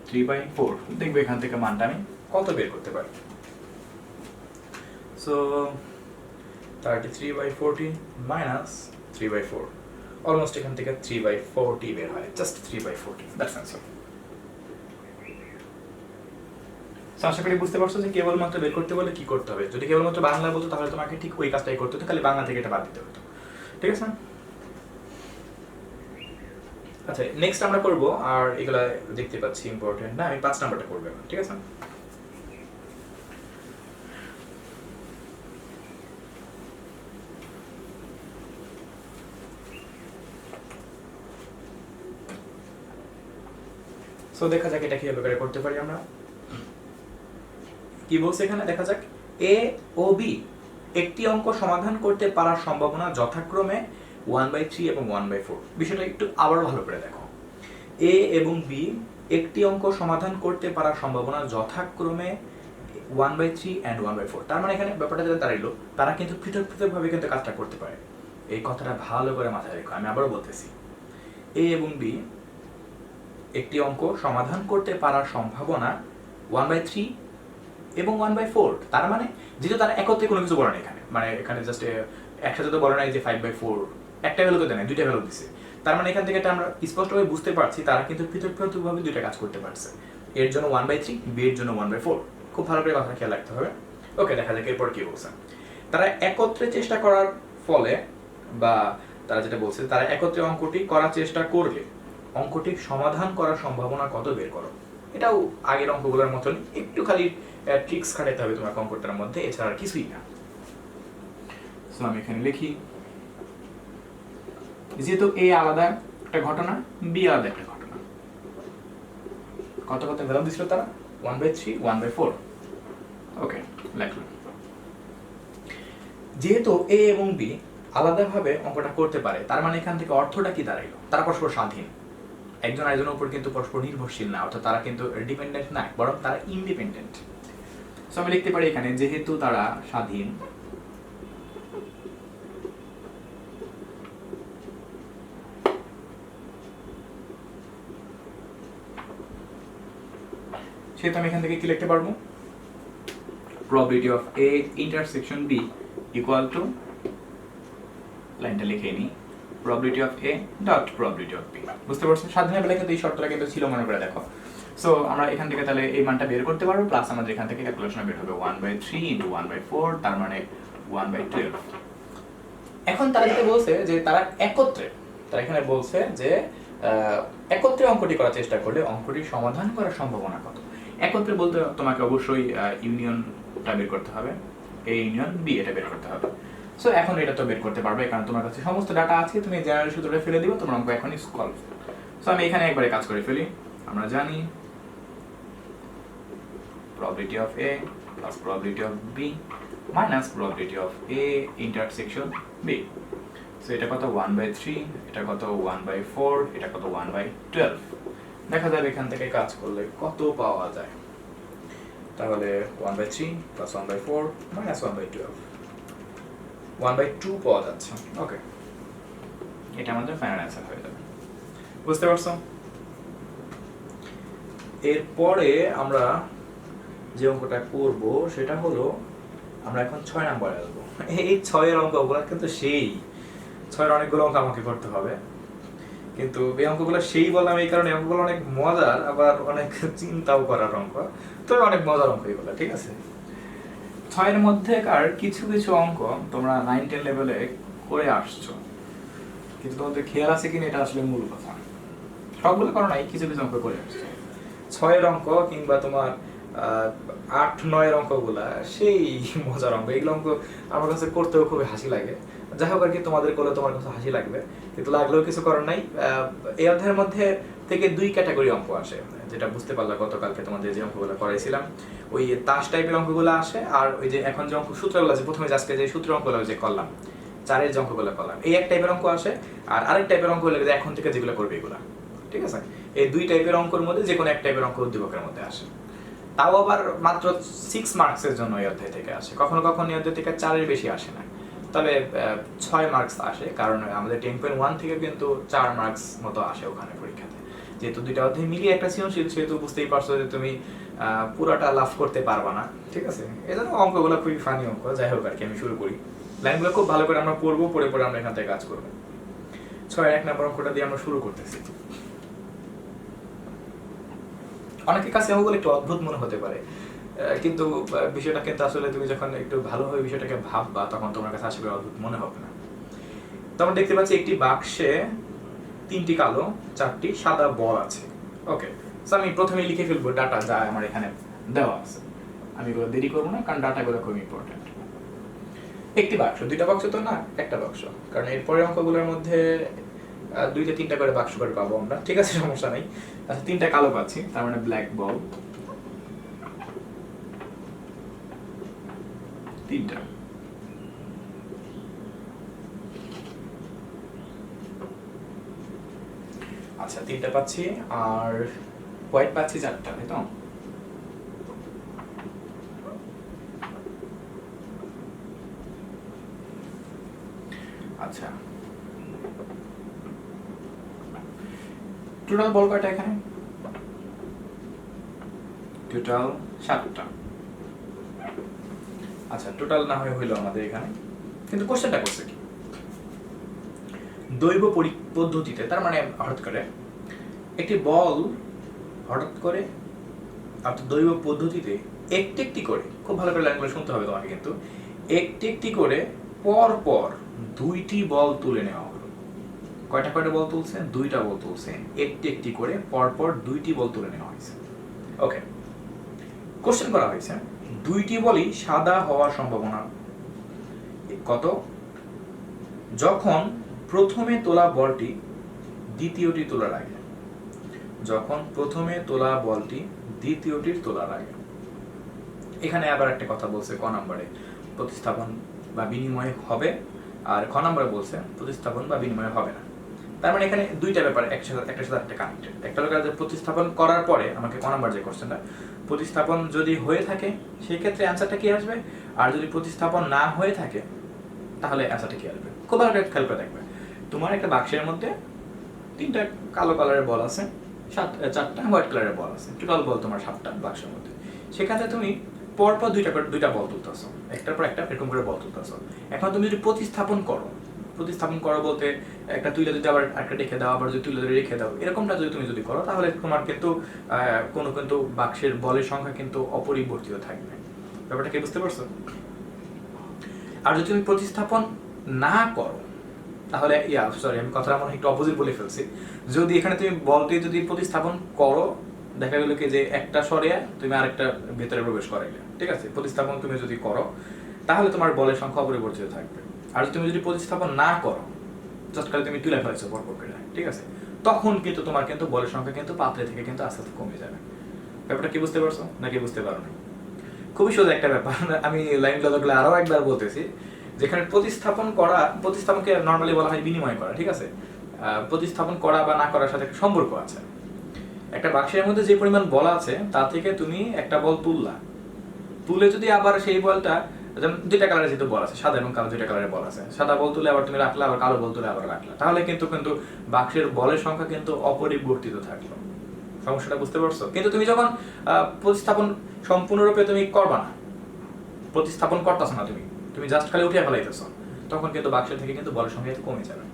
3/4। দেখবে এখান থেকে মানটা আমি কত বের করতে পারি। সো 33/40 মাইনাস 3/4, অলমোস্ট এখান থেকে 3/40 বের হয়, জাস্ট 3/40, দ্যাটস আনসার। আশা করি বুঝতে পারছো যে কেবলমাত্র বের করতে বলে কি করতে হবে। যদি কেবলমাত্র বাংলা বলতো তাহলে তোমাকে ঠিক ওই কাজটাই করতে হতো, খালি বাংলা থেকে এটা বাদ দিতে হতো। ঠিক আছে? আচ্ছা, নেক্সট আমরা করব, আর এগুলা দেখতে পাচ্ছি ইম্পর্টেন্ট না, আমি 5 নাম্বারটা করব। ঠিক আছে? সো দেখা যাক এটা কিভাবে করে করতে পারি আমরা। কি বলছে এখানে দেখা যাক, এ ও বি একটি অঙ্ক সমাধান করতে পারার সম্ভাবনা যথাক্রমে 1/3 এবং 1/4। বিষয়টা একটু আবার ভালো করে দেখো। এ এবং বি একটি অঙ্ক সমাধান করতে পারার সম্ভাবনা যথাক্রমে 1/3 and 1/4। তার মানে এখানে ব্যাপারটা যেটা দাঁড়াইলো, তারা কিন্তু পৃথক পৃথকভাবে কিন্তু কাজটা করতে পারে। এই কথাটা ভালো করে মাথায় রেখো, আমি আবারও বলতেছি। এ এবং বি একটি অঙ্ক সমাধান করতে পারার সম্ভাবনা 1/3 এবং 1/4। তার মানে যেহেতু তারা একত্রে কোনো কিছু বলে না এখানে, মানে এখানে জাস্ট একসাথে তো বলে নাই যে 5/4, একটা ভ্যালু তো দেয় না, দুইটা ভ্যালু দিছে। তার মানে এখান থেকে এটা আমরা স্পষ্টভাবে বুঝতে পারছি তারা কিন্তু পৃথক পৃথকভাবে দুইটা কাজ করতে পারছে। এর জন্য 1/3, বি এর জন্য 1/4। খুব ভালো করে কথা খেয়াল রাখতে হবে। ওকে, দেখা যাক এরপর কি বলছে। তারা একত্রে চেষ্টা করার ফলে, বা তারা যেটা বলছে তারা একত্রে অঙ্কটি করার চেষ্টা করলে অঙ্কটি সমাধান করার সম্ভাবনা কত বের করো। এটাও আগের অঙ্কগুলোর মতন একটু খালি ট্রিক্স খাটাতে হবে তোমার কম্পিউটারের মধ্যে, এছাড়া আর কিছুই না। সো আমি এখানে লিখি, যেহেতু এ আলাদা একটা ঘটনা, বি আলাদা একটা ঘটনা, কত কত ভ্যালু দিছিল তারা? 1/3, 1/4। ওকে, লিখলাম। যেহেতু এ এবং বি আলাদাভাবে অঙ্কটা করতে পারে, তার মানে এখান থেকে অর্থটা কি দাঁড়াইলো? তারা পরস্পর স্বাধীন, একজন আরেকজনের উপর কিন্তু পরস্পর নির্ভরশীল না, অর্থাৎ তারা কিন্তু ডিপেন্ডেন্ট না, বরং তারা ইন্ডিপেন্ডেন্ট। সো আমি লিখতে পারি এখানে, যেহেতু তারা স্বাধীন সেহেতু আমি এখান থেকে কি লিখতে পারবো? probability of A intersection B equal to, লাইনটা লিখে নিই, probability of A dot probability of B। বুঝতে পারছো? স্বাধীনের বেলায় কিন্তু এই শর্তটা কিন্তু ছিল, মনে করে দেখো। সো আমরা এখান থেকে তাহলে এই মানটা বের করতে পারবো, প্লাস আমাদের এখান থেকে ক্যালকুলেশন বের হবে 1/3 into 1/4, তার মানে 1/12। এখন তারা যেটা বলছে যে তারা একত্রে, তারা এখানে বলছে যে একত্রে অঙ্কটি করার চেষ্টা করলে অঙ্কটি সমাধান করার সম্ভাবনা কত। একত্রে বলতে তোমাকে অবশ্যই ইউনিয়নটা বের করতে হবে, এ ইউনিয়ন বি, এটা বের করতে হবে। সো এখন এটা তো বের করতে পারবে, কারণ তোমার কাছে সমস্ত ডাটা আছে, তুমি জেনারেল সূত্রটা ফেলে দিবে, তোমার অঙ্ক এখনই সলভ। সো আমি এখানে একবারে কাজ করে ফেলি। আমরা জানি probability of A plus probability of B minus probability of A intersection B. So এটা কত 1/3, এটা কত 1/4, এটা কত 1/12. দেখা যাবে এখান থেকে কাজ করলে কত পাওয়া যায়। তাহলে 1/3 plus 1/4 minus 1/12, 1/2 পাওয়া যাচ্ছে। ওকে, এটা আমাদের ফাইনাল অ্যান্সার হয়ে যাবে। বুঝতে পারছো? এরপরে আমরা যে অঙ্কটা করব সেটা হলো আমরা এখন 6 নম্বরে আসবো। এই 6 অঙ্কগুলো কিন্তু সেই 6 অনেকগুলো অঙ্ক আমাকে করতে হবে, কিন্তু এই অঙ্কগুলো সেই বললাম এই কারণে অঙ্কগুলো অনেক মজার, আবার অনেক চিন্তাও করার অঙ্ক, তবে অনেক মজার অঙ্ক এগুলো, ঠিক আছে? 6 মধ্যেকার কিছু কিছু অঙ্ক তোমরা 9-10 লেভেলে করে আসছো, কিন্তু তোমাদের খেয়াল আছে কিনা এটা আসলে মূল কথা। সবগুলো করো নাই, কিছু কিছু অঙ্ক করে আসছো। 6 অঙ্ক কিংবা তোমার 8-9 অঙ্কগুলা সেই মজার অঙ্ক। এগুলো অঙ্ক আমার কাছে করতেও খুবই হাসি লাগে। যাই হোক আর কি, তোমাদের করলে তোমার কাছে হাসি লাগবে, কিন্তু লাগলেও কিছু করার নাই। এই অধ্যায়ের মধ্যে থেকে 2 ক্যাটাগরি অঙ্ক আসে, যেটা বুঝতে পারলাম গতকালকে তোমাদের যে অঙ্কগুলো করাইছিলাম, ওই তাস টাইপের অঙ্কগুলো আসে। আর ওই যে এখন যে অঙ্ক সূত্রগুলো আছে, প্রথমে আজকে যে সূত্র অঙ্কগুলো যে করলাম, 4-এর যে অঙ্কগুলো করলাম, এই এক টাইপের অঙ্ক আসে। আর আরেক টাইপের অঙ্ক হলে এখন থেকে যেগুলো করবে এগুলা, ঠিক আছে? এই 2 টাইপের অঙ্কের মধ্যে যে কোনো এক টাইপের অঙ্ক উদ্দীপকের মধ্যে আসে, তাও আবার মাত্র 6 মার্কসের জন্য এই অধ্যায় থেকে আসে। কখনো কখনো এই অধ্যায় থেকে 4-এর বেশি আসে না, তবে 6 মার্কস আসে, কারণ আমাদের 10.1 থেকে কিন্তু 4 মার্কস মতো আসে ওখানে পরীক্ষাতে। যেহেতু 2টা অধ্যায় মিলিয়ে একটা সৃজনশীল, সেহেতু বুঝতেই পারছো যে তুমি পুরোটা লাভ করতে পারবা না, ঠিক আছে? এই জন্য অঙ্কগুলো খুবই ফানি অঙ্ক। যাই হোক আর কি, আমি শুরু করি। লাইনগুলো খুব ভালো করে আমরা পড়বো, পড়ে পড়ে আমরা এখান থেকে কাজ করবো। 6-1 নম্বর অঙ্কটা দিয়ে আমরা শুরু করতেছি। অনেকের কাছে অঙ্কগুলো একটু অদ্ভুত মনে হতে পারে, কিন্তু বিষয়টা কিন্তু আসলে তুমি যখন একটু ভালোভাবে বিষয়টাকে ভাববা, তখন তোমার কাছে আসলে অদ্ভুত মনে হবে না। তো আমরা দেখতে পাচ্ছি একটি বাক্সে 3টি কালো 4টি সাদা বল আছে। ওকে, সো আমি প্রথমে লিখে ফেলবো ডাটা যা আমার এখানে দেওয়া আছে। আমি এগুলো দেরি করবো না, কারণ ডাটাগুলো খুব ইম্পর্টেন্ট। একটি বাক্স, 2টা বাক্স তো না, একটা বাক্স, কারণ এরপরে অঙ্কগুলোর মধ্যে 2-3টা করে বাক্স করে পাবো আমরা, ঠিক আছে? সমস্যা নেই। আচ্ছা, 3টা কালো পাচ্ছি, তার মানে ব্ল্যাক বল 3টা। আচ্ছা, 3টা পাচ্ছি, আর হোয়াইট পাচ্ছি 4টা, তাই তো? আচ্ছা, টোটাল বল কয়টা এখানে? টোটাল 7টা। আচ্ছা, টোটাল না হইলো আমাদের এখানে, কিন্তু কোশ্চেনটা করছে কি দৈব পদ্ধতিতে, তার মানে হঠাৎ করে একটি বল হঠাৎ করে অর্থাৎ দৈব পদ্ধতিতে একটি একটি করে, খুব ভালো করে লাইনগুলো শুনতে হবে তোমাকে, কিন্তু একটি একটি করে পর পর 2টি বল তুলে নেওয়া হলো। কয়টা বল তুলছে? 2টা বল তুলছে। একটি একটি করে পর পর 2টি বল তুলে নেওয়া হয়েছে। ওকে, কোশ্চেন করা হয়েছে 2টি বলই সাদা হওয়ার সম্ভাবনা কত যখন প্রথমে তোলা বলটি দ্বিতীয়টি তোলার আগে। যখন প্রথমে তোলা বলটি দ্বিতীয়টির তোলার আগে। এখানে আবার একটা কথা বলছে, ক নম্বরে প্রতিস্থাপন বা বিনিময় হবে, আর খ নম্বরে বলছে প্রতিস্থাপন বা বিনিময় হবে না। তার মানে এখানে 2টা ব্যাপার একটার সাথে একটা কানেক্টেড। একটা হলো যে প্রতিস্থাপন করার পরে আমাকে ক নম্বর যে কোশ্চেনটা, প্রতিস্থাপন যদি হয়ে থাকে সেই ক্ষেত্রে অ্যান্সারটা কি আসবে, আর যদি প্রতিস্থাপন না হয়ে থাকে তাহলে অ্যান্সারটা কি আসবে। খুব ভালো করে খেয়াল করে দেখবে, তোমার একটা বাক্সের মধ্যে 3টা কালো কালারের বল আছে, 4টা হোয়াইট কালারের বল আছে, টোটাল বল তোমার 7টা বাক্সের মধ্যে। সেখানে তুমি পরপর 2টা বল তুলতেছো, একটার পর একটা এরকম করে বল তুলতেছো। এখন তুমি যদি প্রতিস্থাপন করো বলতে একটা তুলে যদি আবার একটা রেখে দাও, আবার যদি তুলে ধরে রেখে দাও, এরকমটা যদি তুমি করো, তাহলে তোমার কিন্তু কিন্তু বাক্সের বলের সংখ্যা কিন্তু অপরিবর্তিত থাকবে। ব্যাপারটা কি বুঝতে পারছো? আর যদি তুমি প্রতিস্থাপন না করো তাহলে আমি কথাটা মনে একটু অপোজিট বলে ফেলছি। যদি এখানে তুমি বলটি যদি প্রতিস্থাপন করো, দেখা গেল কি যে একটা সরিয়ে তুমি আরেকটা ভেতরে প্রবেশ করাইলে, ঠিক আছে? প্রতিস্থাপন তুমি যদি করো তাহলে তোমার বলের সংখ্যা অপরিবর্তিত থাকবে। আর তুমি যদি প্রতিস্থাপন না করো, জাস্ট খালি তুমি তুলে ফেলেছো পরপর করে, ঠিক আছে? তখন কিন্তু তোমার কিন্তু বলের সংখ্যা কিন্তু পাতলে থেকে কিন্তু আস্তে আস্তে কমে যাবে। ব্যাপারটা কি বুঝতে পারছো নাকি বুঝতে পারো না? খুবই সোজা একটা ব্যাপার। আমি লাইন গুলো আরো একবার বলতেছি, যেখানে প্রতিস্থাপনকে নর্মালি বলা হয় বিনিময় করা, ঠিক আছে? প্রতিস্থাপন করা বা না করার সাথে একটা সম্পর্ক আছে। একটা বাক্সের মধ্যে যে পরিমাণ বল আছে তা থেকে তুমি একটা বল তুলে যদি আবার সেই বলটা, যেমন দুইটা কালারের যেহেতু বল আছে, সাদা এবং কালো দুইটা কালারের বল আছে, সাদা বল তুলে আবার তুমি রাখলা, আবার কালো বল তুলে আবার রাখলা, তাহলে কিন্তু বাক্সের বলের সংখ্যা কিন্তু অপরিবর্তিত থাকলো। সমস্যাটা বুঝতে পারছো? কিন্তু তুমি যখন প্রতিস্থাপন সম্পূর্ণরূপে তুমি করবা না, প্রতিস্থাপন করতেছো না, তুমি জাস্ট খালি উঠিয়ে ফেলাইতেছো, তখন কিন্তু বাক্সের থেকে কিন্তু বলের সংখ্যা কমে যাবে।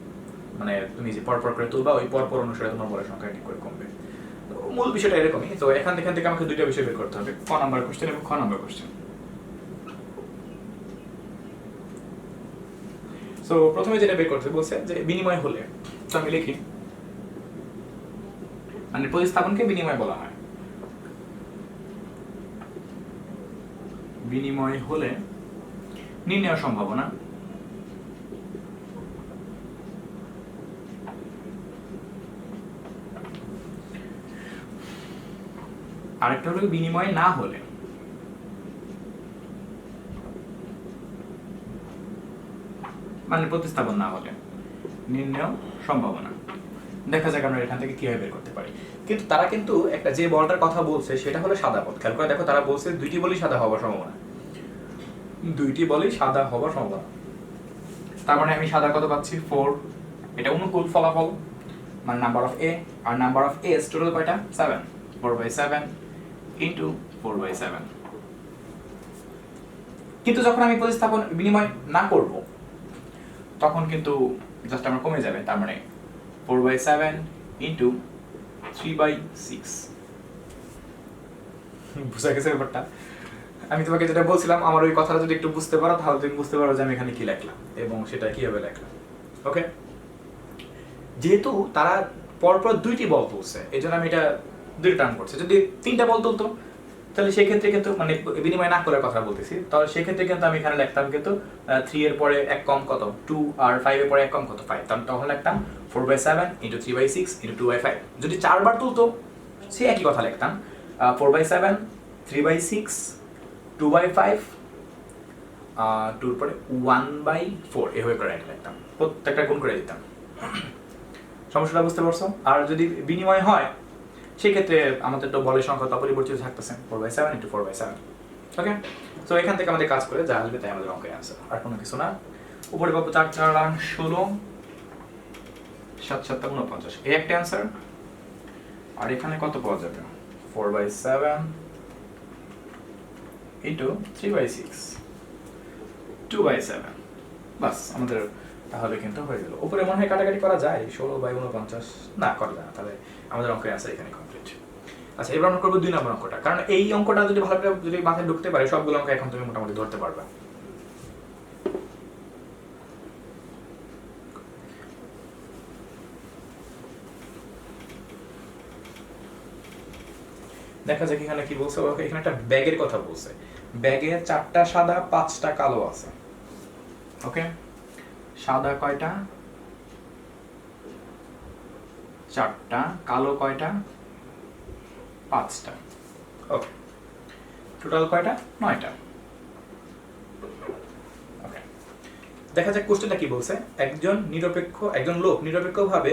মানে তুমি যে পরপর করে তুলবা, ওই পরপর অনুসারে তোমার বলের সংখ্যা কি করে কমবে। মূল বিষয়টা এরকমই। তো এখান থেকে আমাকে দুইটা বিষয় বের করতে হবে, ক নাম্বার কোশ্চেন এবং খ নাম্বার কোশ্চেন। তো প্রথমে যেটা বের করতে বলছে যে বিনিময় হলে, তো আমি লিখি, মানে প্রতিস্থাপনকে বিনিময় বলা হয়। বিনিময় হলে নির্ণয় সম্ভাবনা আরেকটা হলো বিনিময় না হলে। মানে প্রতিস্থাপন না হলে নির্ণয় সম্ভাবনা। দেখা যাক আমরা এখান থেকে কিভাবে বের করতে পারি। কিন্তু তারা কিন্তু একটা যে বলটার কথা বলছে সেটা হলো সাদা বল। খেয়াল করে দেখো, তারা বলছে দুইটি বলই সাদা হওয়ার সম্ভাবনা, দুইটি বলই সাদা হওয়ার সম্ভাবনা। তার মানে আমি সাদা কত পাচ্ছি? 4। এটা অনুকূল ফলাফল, মানে নাম্বার অফ এ, আর নাম্বার অফ এস টোটাল কয়টা? 7। 4/7 ইন্টু 4/7। কিন্তু যখন আমি প্রতিস্থাপন বিনিময় না করব, তখন কিন্তু জাস্ট আমার কমে যাবে। তার মানে 4/7 ইন্টু 3/6। বুঝা গেছে ব্যাপারটা? আমি তোমাকে যেটা বলছিলাম, আমার ওই কথাটা যদি একটু বুঝতে পারো, তাহলে তুমি বুঝতে পারো যে আমি এখানে কি লিখলাম এবং সেটা কিভাবে লিখলাম। ওকে, যেহেতু তারা পরপর দুইটি বল তুলছে, এই জন্য আমি এটা দুই টার্ম করছি। যদি তিনটা বল তুলতো, তাহলে সেক্ষেত্রে কিন্তু মানে বিনিময় না করার কথা বলতেছি, তাহলে সেক্ষেত্রে কিন্তু আমি এখানে লিখতাম কিন্তু 3 এর পরে এক কম কত? 2, আর 5 এর পরে এক কম কত? 5। তখন লিখতাম 4/7 ইন্টু 3/6 ইন্টু 2/5। যদি 4 বার তুলতো, সে একই কথা লিখতাম 4/7, 3/6, 2/5, 2 এর পরে 1/4, এভাবে করে লিখতাম, প্রত্যেকটা গুণ করে দিতাম। সমস্যাটা বুঝতে পারছো? আর যদি বিনিময় হয়, সেক্ষেত্রে আমাদের তো বলের সংখ্যা তো অপরিবর্তিত থাকতেছে, 4/7 ইন্টু 4/7। ওকে, তো এখান থেকে আমাদের কাজ করে যা আসবে তাই আমাদের অঙ্কের অ্যান্সার, আর কোনো কিছু না। উপরে পাবো 4 4 16, 7 7 49, এই একটা অ্যান্সার। আর এখানে কত পাওয়া যাবে? 4/7 ইন্টু 3/6, 2/7। বাস, আমাদের তাহলে কিন্তু হয়ে গেল। উপরে মনে হয় কাটাকাটি করা যায়, 16/49 না করা যায় না, তাহলে আমাদের অঙ্কের অ্যান্সার এখানে কমপ্লিট। আচ্ছা, এবার আমরা করবো 2 নম্বর অঙ্কটা, কারণ এই অঙ্কটা যদি ভালো করে যদি মাথায় ঢুকতে পারে, সবগুলো অঙ্ক এখন তুমি মোটামুটি ধরতে পারবে। দেখা যাক এখানে কি বলছে। এখানে একটা ব্যাগের কথা বলছে, ব্যাগে 4টা সাদা 5টা কালো আছে। ওকে, সাদা কয়টা? 4টা, কালো কয়টা? 5টা। ওকে, টোটাল কয়টা? 9টা। ওকে, দেখা যাক কোশ্চেনটা কি বলছে। একজন লোক নিরপেক্ষভাবে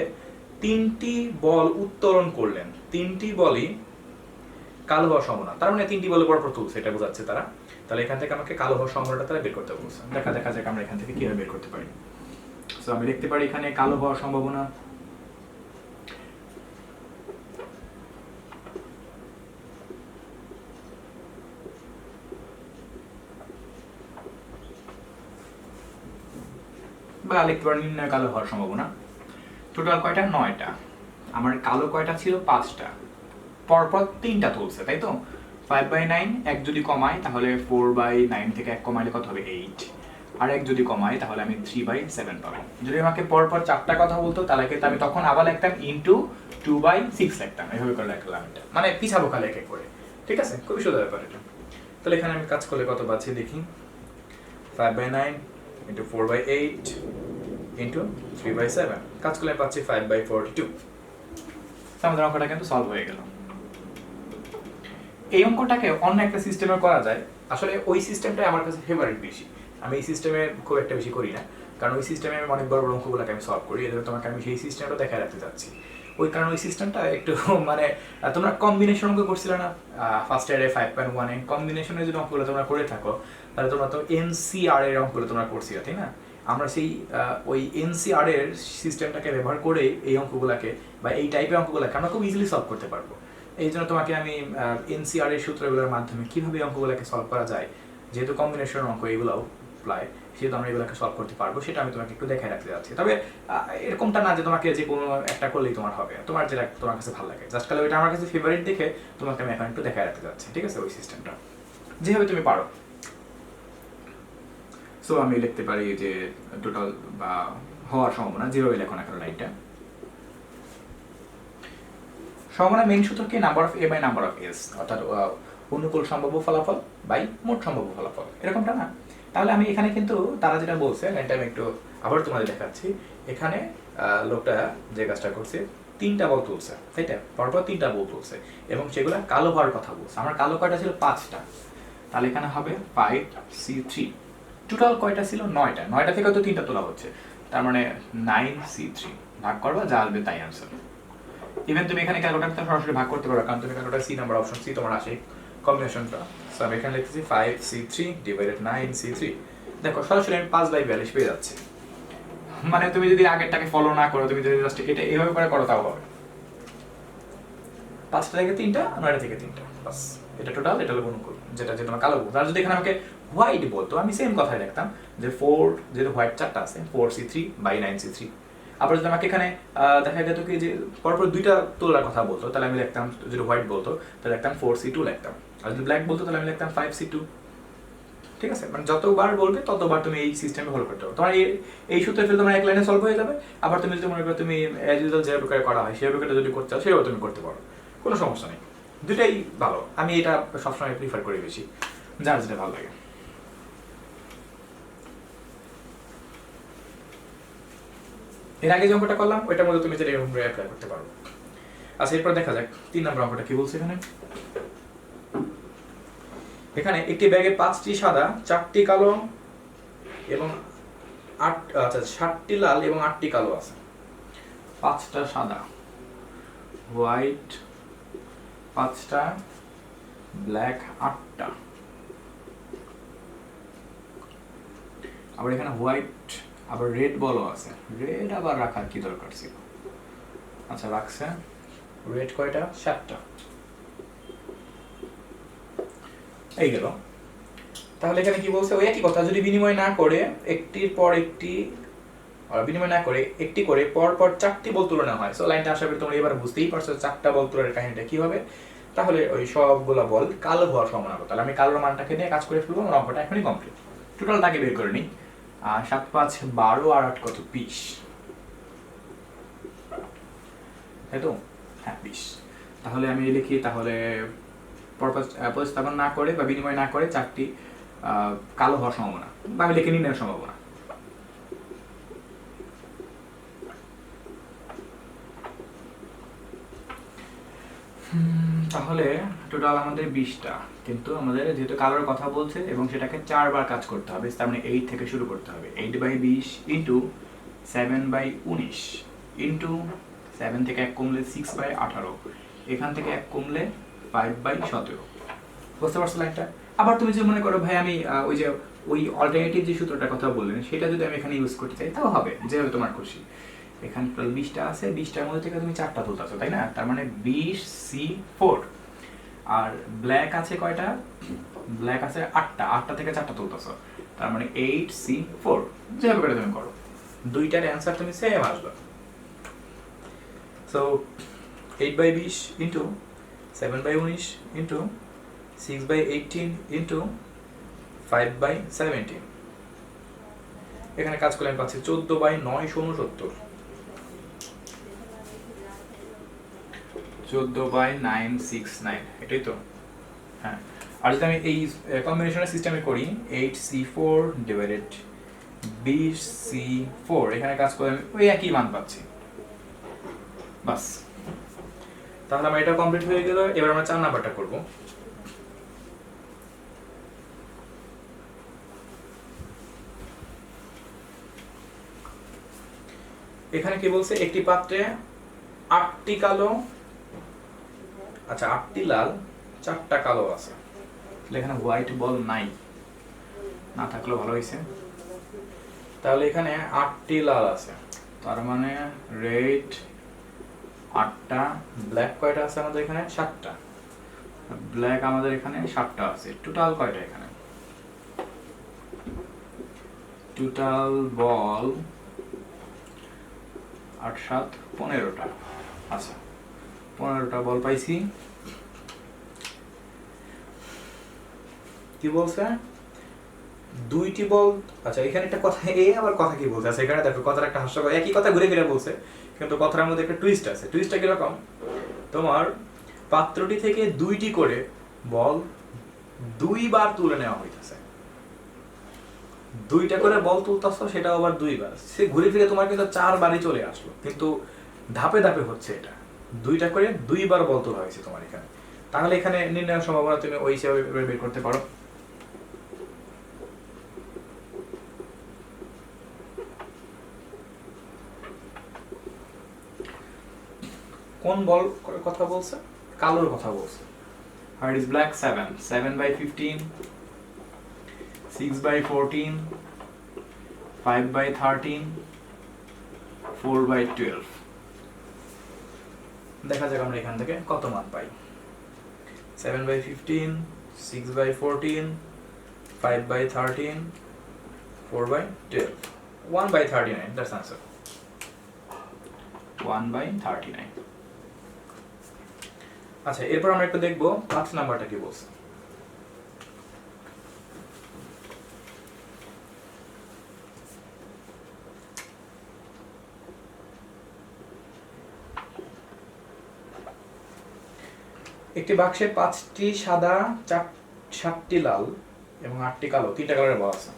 3টি বল উত্তোলন করলেন, 3টি বলই কালো হওয়ার সম্ভাবনা। তার মানে 3টি বল পরপর তুলছে, এটা বোঝাচ্ছে তারা। তাহলে এখান থেকে আমাকে কালো হওয়ার সম্ভাবনাটা তারা বের করতে বলছে। দেখা যাক আমরা এখান থেকে কিভাবে বের করতে পারি। সো আমি লিখতে পারি এখানে কালো হওয়ার সম্ভাবনা বা লিখতে পারি নির্ণয় কালো হওয়ার সম্ভাবনা। টোটাল কয়টা? 9টা। আমার কালো কয়টা ছিল? 5টা। পরপর 3টা তুলছে, তাই তো? 5/9, এক যদি কমাই তাহলে 4/9 থেকে এক কমাইলে কত হবে? 8। আর এক যদি কমাই তাহলে আমি 3/7 পাবো। যদি আমাকে পরপর 4টা কথা বলতো, তাহলে কিন্তু আমি তখন আবার লিখতাম ইন্টু 2/6 লিখতাম, এভাবে করে লিখলাম এটা, মানে পিছাবো খালি এক এক করে। ঠিক আছে, খুবই সোজা ব্যাপার এটা। তাহলে এখানে আমি কাজ করলে কত পাচ্ছি দেখি, 5/9 ইন্টু 4/8 ইন্টু 3/7, কাজ করলে পাচ্ছি 5/42। আমাদের অঙ্কটা কিন্তু সলভ হয়ে গেল। এই অঙ্কটাকে অন্য একটা সিস্টেমে করা যায়। আসলে ওই সিস্টেমটাই আমার কাছে ফেভারিট বেশি। আমি এই সিস্টেমে খুব একটা বেশি করি না, কারণ ওই সিস্টেমে আমি অনেক বড় বড় অঙ্কগুলোকে আমি সলভ করি। এদের তোমাকে আমি সেই সিস্টেমটা দেখায় রাখতে চাচ্ছি। ওই কারণ ওই সিস্টেমটা একটু মানে তোমরা কম্বিনেশন অঙ্ক করছিলে না ফার্স্ট ইয়ারে 5.1 এ, কম্বিনেশনের যদি অঙ্কগুলো তোমরা করে থাকো তাহলে তোমরা তো এনসিআর এর অঙ্কগুলো তোমরা করছিলে, তাই না? আমরা সেই ওই এনসিআর এর সিস্টেমটাকে ব্যবহার করে এই অঙ্কগুলোকে বা এই টাইপের অঙ্কগুলোকে আমরা খুব ইজিলি সলভ করতে পারবো। এই জন্য তোমাকে আমি এনসিআর এর সূত্রগুলোর মাধ্যমে কিভাবে অঙ্কগুলোকে সলভ করা যায়, যেহেতু কম্বিনেশন অঙ্ক এগুলো প্রায়, সেহেতু আমরা এগুলোকে সলভ করতে পারবো, সেটা আমি তোমাকে একটু দেখাই রাখতে যাচ্ছি। তবে এরকমটা না যে তোমাকে যে কোনো একটা করলেই তোমার হবে, তোমার যেটা তোমার কাছে ভালো লাগে। জাস্ট কালে ওইটা আমার কাছে ফেভারিট দেখে তোমাকে আমি এখন একটু দেখাই রাখতে যাচ্ছি, ঠিক আছে? ওই সিস্টেমটা যেভাবে তুমি পারো। সো আমি লিখতে পারি যে টোটাল বা হওয়ার সম্ভাবনা, যেভাবে লেখো না কেন লাইনটা, সম্ভাবনা মেইন সূত্র কি? Number of A by number of S, অর্থাৎ অনুকূল সম্ভাব্য ফলাফল বাই মোট সম্ভাব্য ফলাফল, এরকমটা না? তাহলে আমি এখানে কিন্তু তারা যেটা বলছে লাইনটা আমি একটু আবার তোমাদের দেখাচ্ছি। এখানে লোকটা যে কাজটা করছে, 3টা বল তুলছে, তাই না? পরপর 3টা বল তুলছে এবং সেগুলো কালো হওয়ার কথা বলছে। আমার কালো কয়টা ছিল? 5টা। তাহলে এখানে হবে 5C3। টোটাল কয়টা ছিল? 9টা। 9টা থেকে তো 3টা তোলা হচ্ছে, তার মানে 9C3 ভাগ করবা, যা আসবে তাই আনসার। ইভেন তুমি এখানে ক্যালকুলেটরটা সরাসরি ভাগ করতে পারো, কারণ তুমি calculator C number option C তোমার আসে কম্বিনেশনটা। সো আমি এখানে লিখতেছি 5C3 ডিভাইডেড 9C3। দেখো সরাসরি আমি 5/42 পেয়ে যাচ্ছি। মানে তুমি যদি আগেরটাকে ফলো না করো, তুমি যদি জাস্ট এটা এইভাবে করে করো তাও হবে। 5টা থেকে 3টা, 9টা থেকে 3টা, বাস। এটা টোটাল, এটা হলো অনুকূল, যেটা যে তোমার কালো বলতো। আর যদি এখানে আমাকে হোয়াইট বলতো, আমি সেম কথাই লিখতাম যে 4, যেহেতু হোয়াইট 4টা আছে, 4C3 বাই 9C3। আবার যদি আমাকে এখানে দেখা যেত কি যে পরপর 2টা তোলার কথা বলতো, তাহলে আমি লিখতাম, যদি হোয়াইট বলতো তাহলে লিখতাম 4C2 লিখতাম, আর যদি ব্ল্যাক বলতো তাহলে আমি লিখতাম 5C2। ঠিক আছে? মানে যতবার বলবে ততবার তুমি এই সিস্টেমে ফলো করতে পারো। তোমার এই সূত্রে ফেলে তোমার এক লাইনে সলভ হয়ে যাবে। আবার তুমি যদি মনে করো তুমি অ্যাজ ইউজুয়াল যে প্রকারে করা হয় সেই প্রকারে যদি করতে চাও, সেভাবে তুমি করতে পারো, কোনো সমস্যা নেই। দুটাই ভালো, আমি এটা সবসময় প্রিফার করি বেশি, যার যেটা ভালো লাগে। এর আগে যে অঙ্কটা করলাম ওইটার মধ্যে তুমি যেটা এরকম অ্যাপ্লাই করতে পারো। আচ্ছা, এরপর দেখা যাক 3 নম্বর অঙ্কটা কি বলছে এখানে। এখানে একটি ব্যাগে 5টি সাদা, 4টি কালো এবং 7টি লাল এবং 8টি কালো আছে। 5টা সাদা, হোয়াইট 5টা, ব্ল্যাক 8টা। আবার এখানে হোয়াইট, আবার রেড বলও আছে। রেড আবার রাখার কি দরকার ছিল? আচ্ছা, রাখছে। রেড কয়টা? 7টা। এই গেল। তাহলে এখানে কি বলছে? ওই একই কথা, যদি বিনিময় না করে একটির পর একটি, বিনিময় না করে একটি করে পর পর 4টি বল তুলনা হয়। সো লাইনটা আশা করি তোমরা এবার বুঝতেই পারছো 4টা বল তোলার কাহিনীটা কি হবে। তাহলে ওই সবগুলা বল কালো হওয়ার সম্ভাবনা। তাহলে আমি কালোর মানটাকে নিয়ে কাজ করে ফেলবো, আমার অঙ্কটা এখনই কমপ্লিট। টোটালটাকে বের করে নিই। 7 5 12 আর 8 কত? 20, তাই তো? হ্যাঁ, 20। তাহলে আমি লিখি, তাহলে প্রতিস্থাপন না করে বা বিনিময় না করে 4টি কালো হওয়ার সম্ভাবনা, বা আমি লিখে নির্ণয়ের সম্ভাবনা। তাহলে টোটাল আমাদের 20টা, কিন্তু আমাদের যেহেতু কালোর কথা বলছে এবং সেটাকে 4 বার কাজ করতে হবে, তার মানে 8 থেকে শুরু করতে হবে। 8/20 ইন্টু 7/19 ইন্টু 7 থেকে 1 কমলে 6/18, এখান থেকে 1 কমলে 5/17। বুঝতে পারছো লাইনটা? আবার তুমি যদি মনে করো ভাই আমি ওই অল্টারনেটিভ যে সূত্রটার কথা বললেন সেটা যদি আমি এখানে ইউজ করতে চাই, তাও হবে, যেভাবে তোমার খুশি। এখানে টোটাল 20টা আছে, 20টার মধ্যে থেকে তুমি 4টা তুলতেছো, তাই না? তার মানে 20C4। আর ব্ল্যাক আছে কয়টা? ব্ল্যাক আছে 8টা, 8টা থেকে 4টা তুলতেছো, তার মানে 8C4। যেভাবে করে তুমি করো, দুইটার অ্যান্সার তুমি সেম আসবে। সো 8/20 ইন্টু 7/19 ইন্টু 6/18 ইন্টু 5/17, এখানে কাজ করলে আমি পাচ্ছি 14/969। 14/969, এটাই তো? হ্যাঁ। আর যদি আমি এই কম্বিনেশনের সিস্টেমে করি 8C4 ডিভাইডেড 20C4, এখানে কাজ করে আমি ওই একই মান পাচ্ছি, বাস। তাহলে আমার এটা কমপ্লিট হয়ে গেল। এবার আমরা 4 নাম্বারটা করব। এখানে কি বলছে, একটি পাত্রে 8টি কালো, আচ্ছা 8টি লাল, 4টা কালো আছে। এখানে হোয়াইট বল নাই, না থাকলেও ভালো হয়েছে। তাহলে এখানে 8টি লাল আছে, তার মানে রেড 8টা, ব্ল্যাক কয়টা আছে আমাদের এখানে? 7টা। ব্ল্যাক আমাদের এখানে 7টা আছে। টোটাল কয়টা এখানে? টোটাল বল 8 7 15টা। আচ্ছা 15টা বল পাইছি। কি বলছে? 2টি বল, আচ্ছা এখানে একটা কথা, আবার কথা কি বলছে? আচ্ছা এখানে দেখো কথার একটা হাস্যকর, একই কথা ঘুরে ফিরে বলছে, কিন্তু কথার মধ্যে একটা টুইস্ট আছে। টুইস্টটা কিরকম? তোমার পাত্রটি থেকে 2টি করে বল 2বার তুলে নেওয়া হইতেছে। 2টা করে বল তুলতেছ, সেটা আবার 2বার, সে ঘুরে ফিরে তোমার কিন্তু 4বারই চলে আসলো, কিন্তু ধাপে ধাপে হচ্ছে এটা। 2টা করে 2বার বল তোলা হয়েছে তোমার এখানে। তাহলে এখানে নির্ণয়ের সম্ভাবনা তুমি ওই হিসাবে বের করতে পারো। কোন বল কথা বলছে? কালোর কথা বলছে। White is black 7, 7 by 15, 6 by 14, 5 by 13, 4 by 12. দেখা যাক আমরা এখান থেকে কত মান পাই। 7 by 15, 6 by 14, 5 by 13, 4 by 12, 1 by 39. That's answer. 1 by 39. আচ্ছা এরপর আমরা একটু দেখবো 5 নাম্বারটা কি বলছে। একটি বাক্সে 5টি সাদা, 7টি লাল এবং 8টি কালো, 3টা কালারের বল আছে।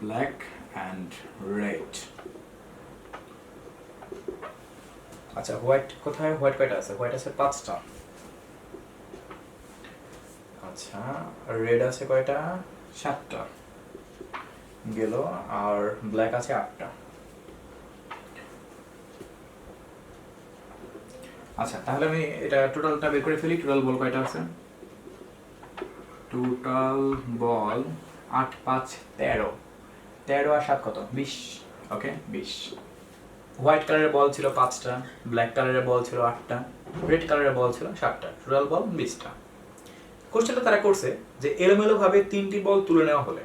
Black and red. আচ্ছা হোয়াইট কোথায়? হোয়াইট কয়টা আছে? হোয়াইট আছে 5টা। আচ্ছা রেড আছে কয়টা? 7টা গেল, আর ব্ল্যাক আছে 8টা। আচ্ছা তাহলে আমি এটা টোটালটা বের করে ফেলি। টোটাল বল কয়টা আছে? টোটাল বল 8 5 13, 13 আর 7 কত? 20। ওকে 20। হোয়াইট কালারের বল ছিল 5টা, ব্ল্যাক কালারের বল ছিল 8টা, রেড কালারের বল ছিল 7টা, টোটাল বল 20টা। কোশ্চেনটা তারা করছে যে এলোমেলো ভাবে 3টি বল তুলে নেওয়া হলে,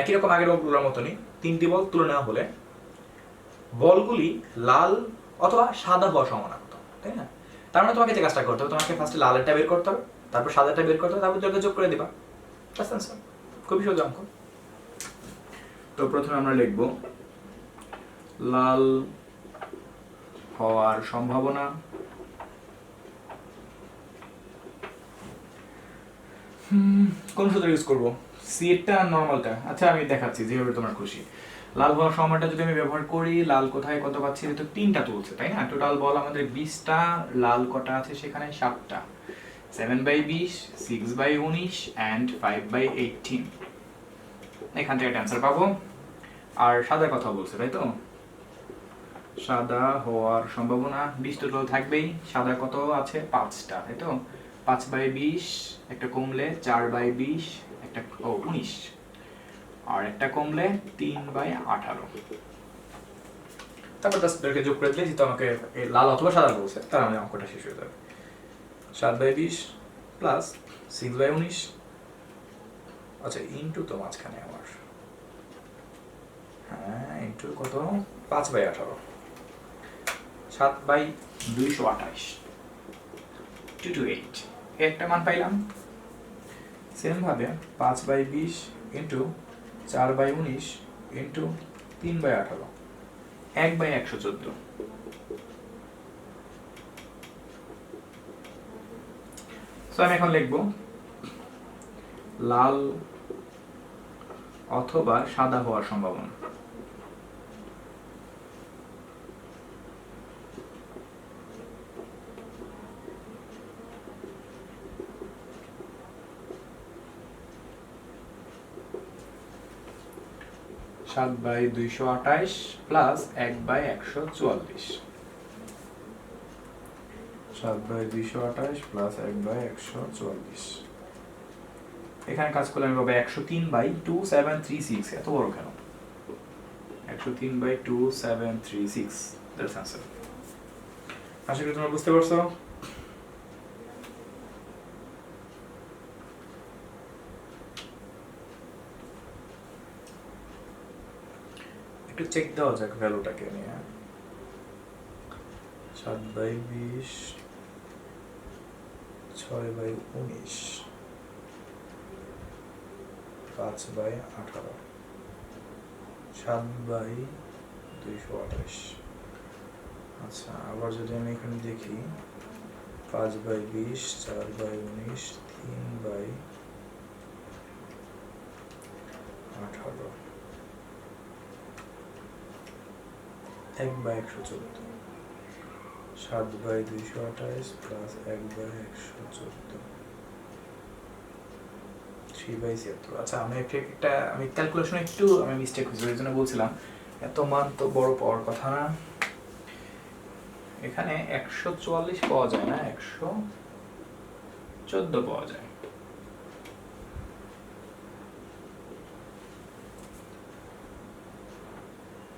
একই রকম আগের বলগুলোর মতনই 3টি বল তুলে নেওয়া হলে বলগুলি লাল অথবা সাদা হওয়া সমানান্ত, তাই না? তার মানে তোমাকে যে কাজটা করতে হবে, তোমাকে ফার্স্টে লালেরটা বের করতে হবে, তারপর সাদাটা বের করতে হবে, তারপর দুটোকে যোগ করে দিবা। খুবই সোজা অঙ্ক। তো প্রথমে আমরা লিখব লাল হওয়ার সম্ভাবনা কোন সূত্র ইউজ করব? সি এরটা নরমালটা? আচ্ছা আমি দেখাচ্ছি যেভাবে তোমার খুশি। লাল হওয়ার সময়টা যদি আমি ব্যবহার করি, লাল কোথায় কত পাচ্ছি? তো 3টা তুলছে, তাই না? টোটাল বল আমাদের 20টা, লাল কটা আছে সেখানে? 7টা। 7 by 20, 6 by 19 and 5 by 18। এখান থেকে অ্যান্সার পাবো। আর সাদা কথা বলছে, তাই তো? সাদা হওয়ার সম্ভাবনা 20 টোটাল থাকবেই। সাদা কত আছে? 5টা, তাই তো? 5 by 20, একটা কমলে 4 by 20, একটা 19, আর একটা কমলে 3 by 18। তারপর 10 বেরকে যোগ করে দিলে যেহেতু আমাকে লাল অথবা সাদা বলছে, তার মানে অঙ্কটা শেষ হয়ে যাবে। 7 by 20 প্লাস 6 by 19, আচ্ছা ইন্টু তো মাঝখানে আমার, হ্যাঁ ইন্টু কত? 5 by 18, 7 by 228, 228 একটা মান পাইলাম। সেম ভাবে 5 by 20 into 4 by 19 into 3 by 18, 1 by 114। So আমি এখন লিখব লাল অথবা সাদা হওয়ার সম্ভাবনা। সাত বাই 228 প্লাস 1/144। 7/228 প্লাস 1/144। এখানে কাজ করলে আমি পাবো 103/2736। এত বড় কেন? 103/2736। That's answer. আশা করি তোমরা বুঝতে পারছো। একটু চেক দেওয়া যাক ভ্যালুটাকে নিয়ে। 7/20, 6/19, 5/18, 7/228। আচ্ছা, আবার যদি আমি এখানে দেখি 5/20, 4/19, 3/18, 1/114, 7/228 প্লাস 1/114, 3/76। আচ্ছা, আমি ক্যালকুলেশন একটু মিস্টেক হয়েছে, ওই জন্য বলছিলাম এত মান তো বড় পাওয়ার কথা না। এখানে 144 পাওয়া যায় না, 114 পাওয়া যায়।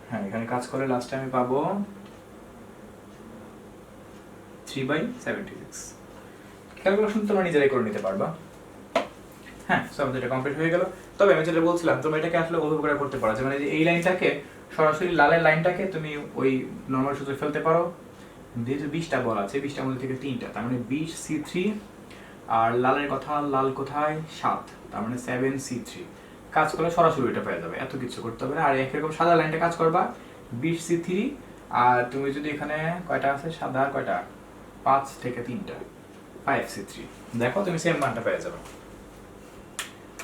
হ্যাঁ, এখানে কাজ করে লাস্টে আমি পাবো 3/76। ক্যালকুলেশন তোমরা নিজেরাই করে নিতে পারবা। হ্যাঁ, সব এটা কমপ্লিট হয়ে গেল। তবে আমি যেটা বলছিলাম, তোমরা এটাকে আসলে অভিপ্রায় করতে পারো, যে মানে এই লাইনটাকে সরাসরি লালের লাইনটাকে তুমি ওই নরমাল সূত্রে ফেলতে পারো। যেহেতু 20টা বল আছে, 20টার মধ্যে থেকে 3টা, তার মানে 20C3, আর লালের কথা লাল কোথায় 7, তার মানে 7C3। কাজ করলে সরাসরি এটা পেয়ে যাবে, এত কিছু করতে হবে না। আর একই রকম সাদা লাইনটা কাজ করবা 20C3, আর তুমি যদি এখানে কয়টা আছে সাদা, কয়টা 5 থেকে 3টা 5C3, দেখো তুমি সেম মানটা পেয়ে যাবে।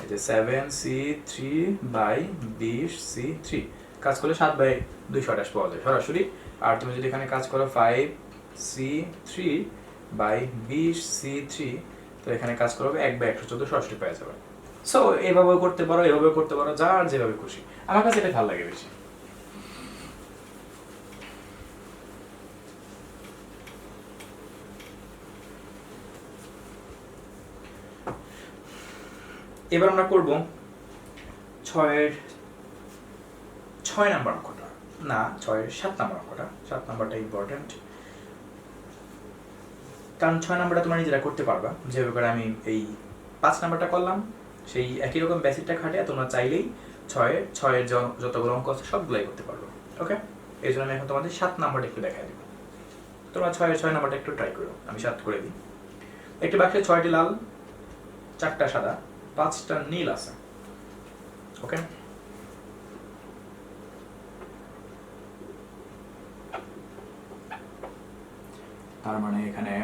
এই যে 7C3/20C3 কাজ করলে 7/228 পাওয়া যায় সরাসরি। আর তুমি যদি এখানে কাজ করো 5C3/20C3, তো এখানে কাজ করবে 1/114 সরাসরি পেয়ে যাবে। সো এভাবেও করতে পারো, এভাবেও করতে পারো, যার যেভাবে খুশি। আমার কাছে এটা ভালো লাগে বেশি। এবার আমরা করব 6 নাম্বার অঙ্কটা, না 7 নাম্বার অঙ্কটা। 7 নাম্বারটা ইম্পর্টেন্ট, কারণ 6 নাম্বারটা তোমরা নিজেরা করতে পারবা। যেভাবে করে আমি এই 5 নাম্বারটা করলাম, সেই একই রকম বেসিকটা খাটিয়ে তোমরা চাইলেই 6 যতগুলো অঙ্ক আছে সবগুলাই করতে পারবে। ওকে, এই জন্য আমি এখন তোমাদের 7 নাম্বারটা একটু দেখাই দেবো। তোমরা 6 নাম্বারটা একটু ট্রাই করো, আমি 7 করে দিই। একটি বাক্সে 6টি লাল, 4টা সাদা, 5টা নীল আছে। ওকে, তার মানে এখানে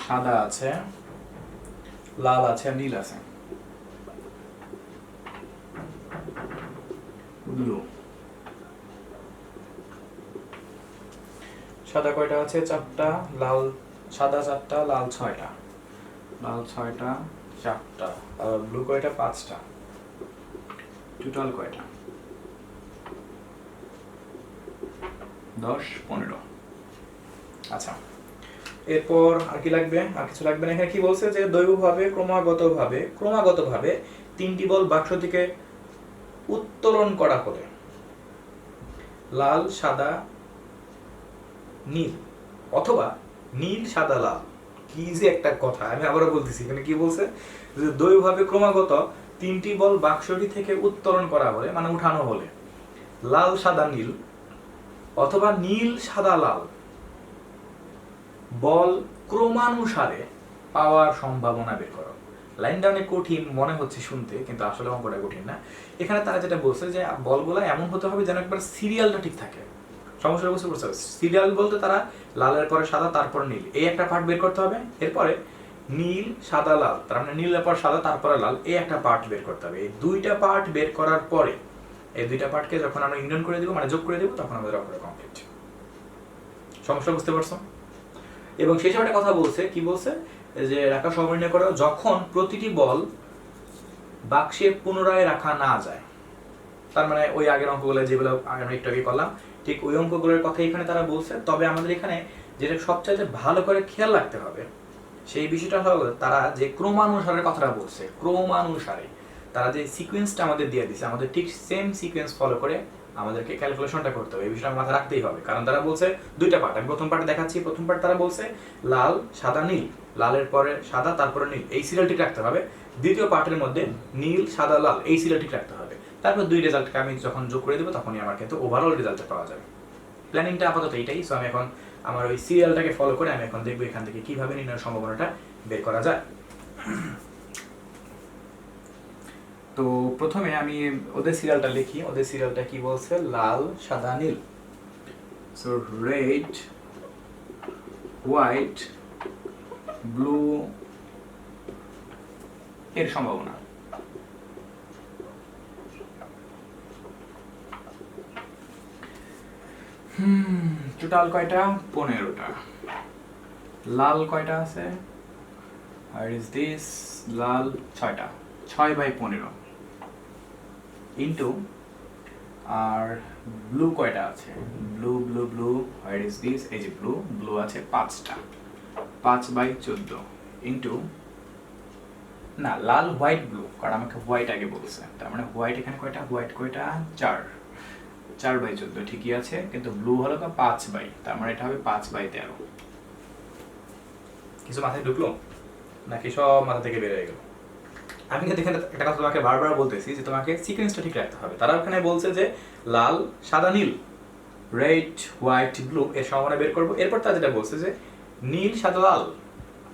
সাদা আছে, লাল আছে, আর নীল আছে। ব্লু। সাদা কয়টা আছে? 4টা, লাল সাদা 4টা, লাল 6টা, লাল 6টা, 4টা, আর ব্লু কয়টা? 5টা। টোটাল কয়টা? 10, 15। আচ্ছা, এরপর আর কি লাগবে? আর কিছু লাগবে না। এখানে কি বলছে যে দৈবভাবে ক্রমাগতভাবে 3টি বল বাক্স থেকে উত্তোলন করা হলে লাল সাদা নীল অথবা নীল সাদা লাল। কি যে একটা কথা, আমি আবারও বলতেছি, এখানে কি বলছে যে দৈবভাবে ক্রমাগত 3টি বল বাক্সটি থেকে উত্তোলন করা হলে, মানে উঠানো হলে, লাল সাদা নীল অথবা নীল সাদা লাল বল ক্রমানুসারে পাওয়ার সম্ভাবনা বের করো। লাইনটা অনেক কঠিন মনে হচ্ছে শুনতে, কিন্তু আসলে অঙ্কটা কঠিন না। এখানে তারা যেটা বলছে যে বলগুলো এমন হতে হবে যেন একবার সিরিয়ালটা ঠিক থাকে। সমস্যাটা বুঝতে পারছো? সিরিয়াল বলতে তারা লালের পরে সাদা, তারপর নীল, এই একটা পার্ট বের করতে হবে। এরপরে নীল সাদা লাল, তার মানে নীলের পর সাদা তারপরে লাল, এই একটা পার্ট বের করতে হবে। এই দুইটা পার্ট বের করার পরে এই দুইটা পার্টকে যখন আমরা ইউনিয়ন করে দিব, মানে যোগ করে দিব, তখন আমাদের অঙ্কটা কমপ্লিট। সমস্যা বুঝতে পারছো? এবং সেই সময় একটা কথা বলছে, কি বলছে, যে রাখা সমন্বয় করো যখন প্রতিটি বল বাক্সে পুনরায় রাখা না যায়। তার মানে ওই আগের অঙ্কগুলো যেগুলো আমরা একটু আগে করলাম, ঠিক ওই অঙ্কগুলোর কথা এখানে তারা বলছে। তবে আমাদের এখানে যেটা সবচাইতে ভালো করে খেয়াল রাখতে হবে সেই বিষয়টা হলো তারা যে ক্রমানুসারের কথাটা বলছে, ক্রমানুসারে তারা যে সিকোয়েন্সটা আমাদের দিয়ে দিছে, আমাদের ঠিক সেম সিকোয়েন্স ফলো করে আমাদেরকে ক্যালকুলেশনটা করতে হবে। এই বিষয়টা মাথায় রাখতেই হবে, কারণ তারা বলছে দুইটা পার্ট। আমি প্রথম পার্ট দেখাচ্ছি। প্রথম পার্ট তারা বলছে লাল সাদা নীল, লালের পরে সাদা তারপরে নীল, এই সিরিয়াল ঠিক রাখতে হবে। দ্বিতীয় পার্টের মধ্যে নীল সাদা লাল, এই সিরিয়াল ঠিক রাখতে হবে। তারপর দুই রেজাল্টকে আমি যখন যোগ করে দেবো তখনই আমার কিন্তু ওভারঅল রেজাল্টটা পাওয়া যাবে। প্ল্যানিংটা আপাতত এইটাই। সো আমি এখন আমার ওই সিরিয়ালটাকে ফলো করে আমি এখন দেখবো এখান থেকে কিভাবে নির্ণয়ের সম্ভাবনাটা বের করা যায়। তো প্রথমে আমি ওদের সিরিয়ালটা লিখি। ওদের সিরিয়ালটা কি বলছে, লাল সাদা নীল। সো রেড হোয়াইট ব্লু এর সম্ভাবনা। টোটাল কয়টা? 15টা। লাল কয়টা আছে? আর ইজ দিস লাল 6টা, 6/15 ইন্টু, আর ব্লু কয়টা আছে? Blue blue blue where is this, এই যে ব্লু, ব্লু আছে 5টা, 5/14 ইন্টু, না লাল হোয়াইট ব্লু, কারণ আমাকে হোয়াইট আগে বলছে, তার মানে হোয়াইট এখানে কয়টা? হোয়াইট কয়টা? 4/14 ঠিকই আছে, কিন্তু ব্লু হলো 5/, তার মানে এটা হবে 5/13। কিছু মাথায় ঢুকলো নাকি সব মাথা থেকে বের হয়ে গেল? আমি কিন্তু এখানে একটা কথা তোমাকে বারবার বলতেছি যে তোমাকে সিকোয়েন্সটা ঠিক রাখতে হবে। তারা ওখানে বলছে যে লাল সাদা নীল, রেড হোয়াইট ব্লু এর সম্ভাবনা বের করবো। এরপর তারা যেটা বলছে যে নীল সাদা লাল,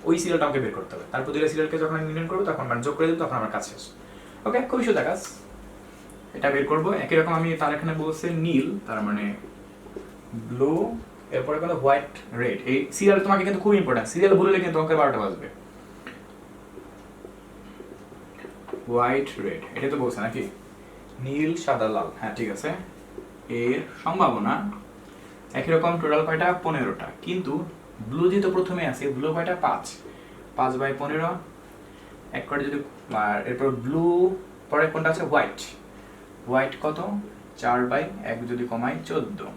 ওই সিরিয়ালটা আমাকে বের করতে হবে। তারপর দুইটা সিরিয়ালকে যখন আমি ইউনিয়ন করবো তখন মানে যোগ করে দেবো, তখন আমার কাজ শেষ। ওকে, খুবই সোজা কাজ। এটা বের করবো। একই রকম আমি তার এখানে বলছে নীল, তার মানে ব্লু, এরপরে কিন্তু হোয়াইট রেড। এই সিরিয়াল তোমাকে কিন্তু খুব ইম্পর্টেন্ট, সিরিয়াল ভুললে কিন্তু তোমাকে 12টা বাজবে। হোয়াইট রেড এটা তো বলছে নাকি? নীল সাদা লাল, হ্যাঁ ঠিক আছে। এর সম্ভাবনা একই রকম। টোটাল কয়টা? 15টা, কিন্তু ব্লু যেহেতু প্রথমে আছে, ব্লু কয়টা? 5/15 এক করে যদি, এরপর ব্লু পরে কোনটা আছে? হোয়াইট, হোয়াইট কত? 4/1 যদি কমাই 14।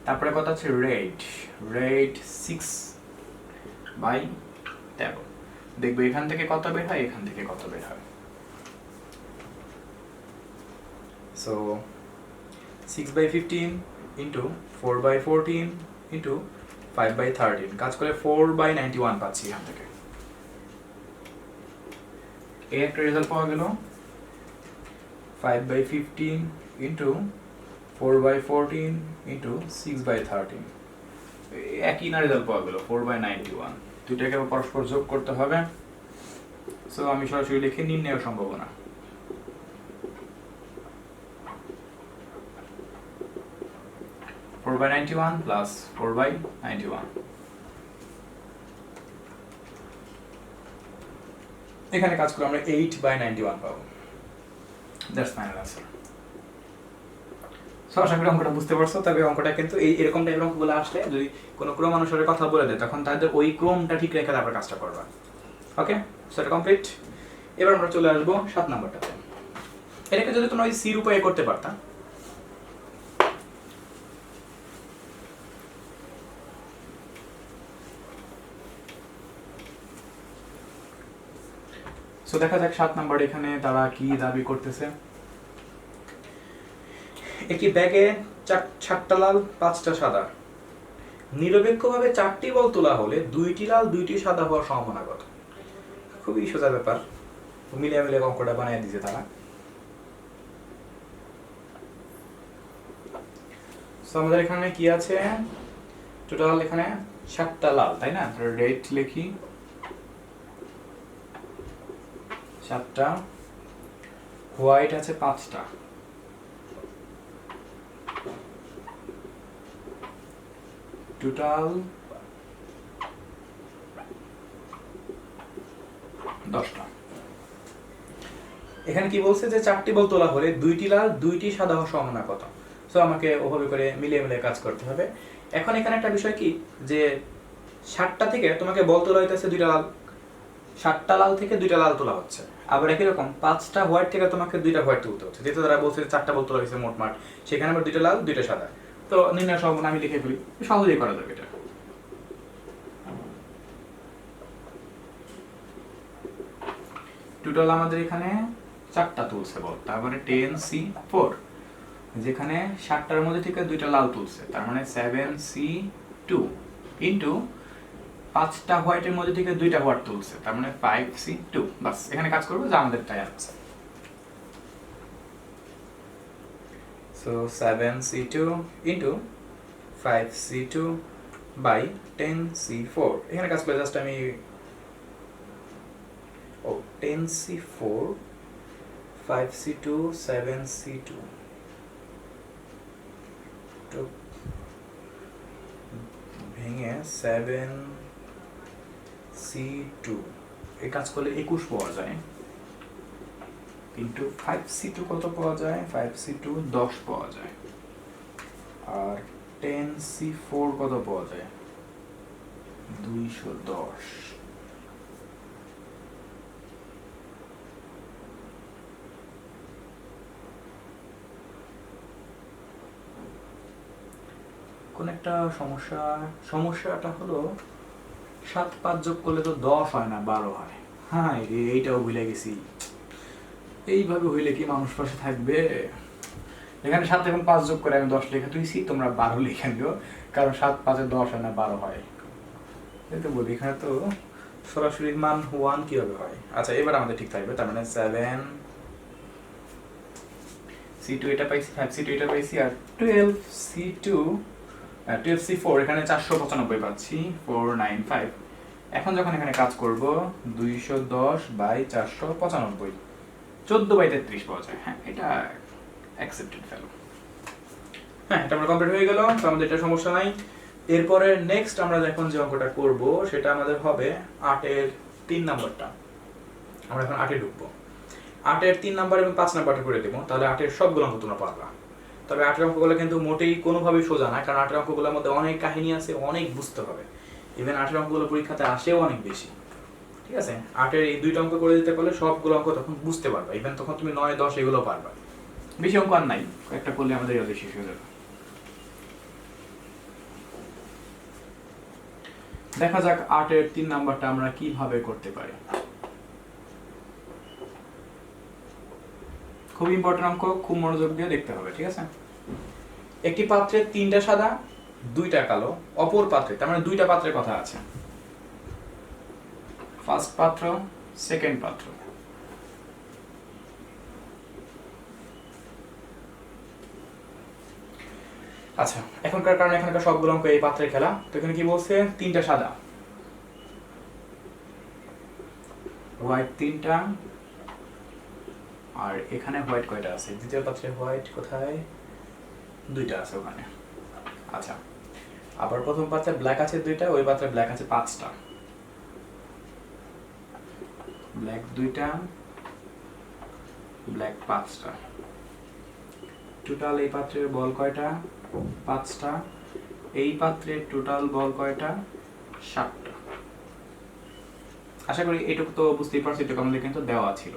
তারপরে কত আছে? Red, red 6/13। দেখবো এখান থেকে কত বের হয়, এখান থেকে কত বের হয়। সো 6/15 ইন্টু 4/14 ইন্টু 5/13, কাজ করে 4/91 পাচ্ছি এখান থেকে। এই একটা রেজাল্ট পাওয়া গেল। 5/15 ইন্টু 4/14 ইন্টু 6/13, একই না রেজাল্ট পাওয়া গেল 4/91। দুইটাকে পরস্পর যোগ করতে হবে। সো আমি সরাসরি লিখে নির্ণয়ের সম্ভাবনা। ফোর বাই 91 প্লাস 4/91, এখানে কাজ করে আমরা 8/91 পাবো। That's final answer. সো আশা করি অঙ্কটা বুঝতে পারছো। তবে অঙ্কটা কিন্তু এরকম টাইপের অঙ্কগুলো আসলে যদি কোনো ক্রমানুসারের কথা বলে দেয় তখন তাদের ওই ক্রমটা ঠিক রেখে তারপর কাজটা করবা। ওকে, সেটা কমপ্লিট। এবার আমরা চলে আসবো 7 নাম্বারটাতে। এটাকে যদি তোমরা ওই সির উপায়ে করতে পারতা, সো দেখা যাক 7 নাম্বার এখানে তারা কি দাবি করতেছে। একটি ব্যাগে 4টা লাল 5টা সাদা, নিরপেক্ষভাবে 4টি বল তোলা হলে 2টি লাল 2টি সাদা হওয়ার সম্ভাবনা কত? খুবই সোজা ব্যাপার, মিলিয়ে মিলিয়ে অঙ্কটা বানিয়ে দিয়েছে তারা। সো আমাদের এখানে কি আছে? টোটাল এখানে 7টা লাল, তাই না? রেড লিখি 7টা, হোয়াইট আছে 5টা, টোটাল এখানে কি বলছে যে 4টি বল তোলা হলে 2টি লাল 2টি সাদা হওয়ার সম্ভাবনা কত। সো আমাকে ওভাবে করে মিলিয়ে মিলিয়ে কাজ করতে হবে। এখন এখানে একটা বিষয় কি যে 7টা থেকে তোমাকে বল তোলা হইতেছে 2টা লাল, 7টা লাল থেকে 2টা লাল তোলা হচ্ছে। আবার একই রকম 5টা হোয়াইট থেকে তোমাকে 2টা হোয়াইট তুলতে হচ্ছে, যেহেতু তারা বলছে 4টা বল তোলা হয়েছে মোটমাট, সেখানে আবার 2টা লাল 2টা সাদা। তো নির্ণয় সম্ভাবনা আমি লিখে ফেলি, সহজেই করা যাবে এটা। টোটাল আমাদের এখানে 4টা তুলছে বল, তারপরে 10C4, যেখানে 7টার মধ্যে থেকে 2টা লাল তুলছে, তার মানে 7C2 ইন্টু 5টা হোয়াইটের মধ্যে থেকে 2টা হোয়াইট তুলছে, তার মানে 5C2। বাস এখানে কাজ করবো যে আমাদের তাই আছে। So 7C2 into 5C2 by 10C4, এখানে কাজ করে জাস্ট আমি 10C4 5C2 7C2 তো ভেঙে 7C2, এই কাজ করলে 21 পাওয়া যায়, কিন্তু 5C2 কত পাওয়া যায়, 5C2 10 পাওয়া যায়, আর 10C4 কত পাওয়া যায়, 210। কোন একটা সমস্যাটা হলো 7 5 যোগ করলে তো 10 হয় না 12 হয়। হ্যাঁ এইটাও ভুলে গেছি, এইভাবে হইলে কি মানুষ পাশে থাকবে। এখানে 7 এবং 5 যোগ করে আমি 10 লিখে তুইছি, তোমরা 12 লিখে দিও, কারণ 7 5 10 হয় না 12 হয়। এই তো বলি এখানে তো সরাসরি মান 1 কিভাবে হয়। আচ্ছা এবার আমাদের ঠিক থাকবে, তার মানে 7C2 এটা পাইছি, 5C2 এটা পাইছি, আর 12C4 এখানে 495 পাচ্ছি, 495। এখন যখন এখানে কাজ করব 210 বাই 495, 14 বাই 33 পাওয়া যায়। হ্যাঁ এটা অ্যাকসেপ্টেড ভ্যালু। হ্যাঁ এটা আমরা কমপ্লিট হয়ে গেল, তো আমাদের এটা সমস্যা নাই। এরপরে নেক্সট আমরা এখন যে অঙ্কটা করব সেটা আমাদের হবে 8 এর 3 নাম্বারটা। আমরা এখন 8 এ ঢুকবো। 8 এর 3 নাম্বার এবং 5 নাম্বারটা করে দেবো, তাহলে 8 এর সবগুলো অঙ্ক তোমরা পারবা। তবে 8 এর অঙ্কগুলো কিন্তু মোটেই কোনোভাবেই সোজা না, কারণ 8 এর অঙ্কগুলোর মধ্যে অনেক কাহিনী আছে, অনেক বুঝতে হবে। ইভেন 8 এর অঙ্কগুলো পরীক্ষাতে আসেও অনেক বেশি। ঠিক আছে, 8 এর এই 2টা অঙ্ক করে দিতে পারলে সবগুলো অঙ্ক তখন বুঝতে পারবা, ইভেন তখন তুমি 9 10 এগুলো পারবা। বেশি অঙ্ক আর নাই, একটা করলে আমাদের ইয়াদের শেষ হয়ে যাবে। দেখা যাক 8 এর 3 নাম্বারটা আমরা কিভাবে করতে পারি। খুব ইম্পর্টেন্ট অঙ্ক, খুব মনোযোগ দিয়ে দেখতে হবে, ঠিক আছে। একটি পাত্রে 3টা সাদা 2টা কালো, অপর পাত্রে, তার মানে 2টা পাত্রের কথা আছে, ফার্স্ট পাত্র সেকেন্ড পাত্র। আচ্ছা এখনকার কারণে এখানকার সবগুলো অঙ্ক এই পাত্রের খেলা। তো এখানে কি বলছে, 3টা সাদা, হোয়াইট 3টা, আর এখানে হোয়াইট কয়টা আছে, দ্বিতীয় পাত্রে হোয়াইট কোথায়, 2টা আছে ওখানে। আচ্ছা আবার প্রথম পাত্রে ব্ল্যাক আছে 2টা, ওই পাত্রে ব্ল্যাক আছে 5টা, ব্ল্যাক 2টা, ব্ল্যাক 5টা। টোটাল এই পাত্রের বল কয়টা, 5টা। এই পাত্রের টোটাল বল কয়টা, 7টা। আশা করি এটুকু তো বুঝতেই পারছি, এটুকু আমাদের কিন্তু দেওয়া ছিল।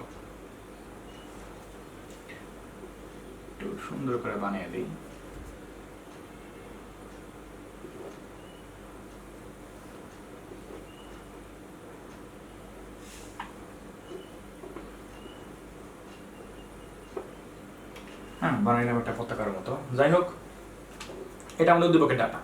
একটু সুন্দর করে বানিয়ে দিই। হ্যাঁ বানাইলাম একটা পতাকার মতো। যাই হোক এটা আমাদের দুপক্ষের ডাটা,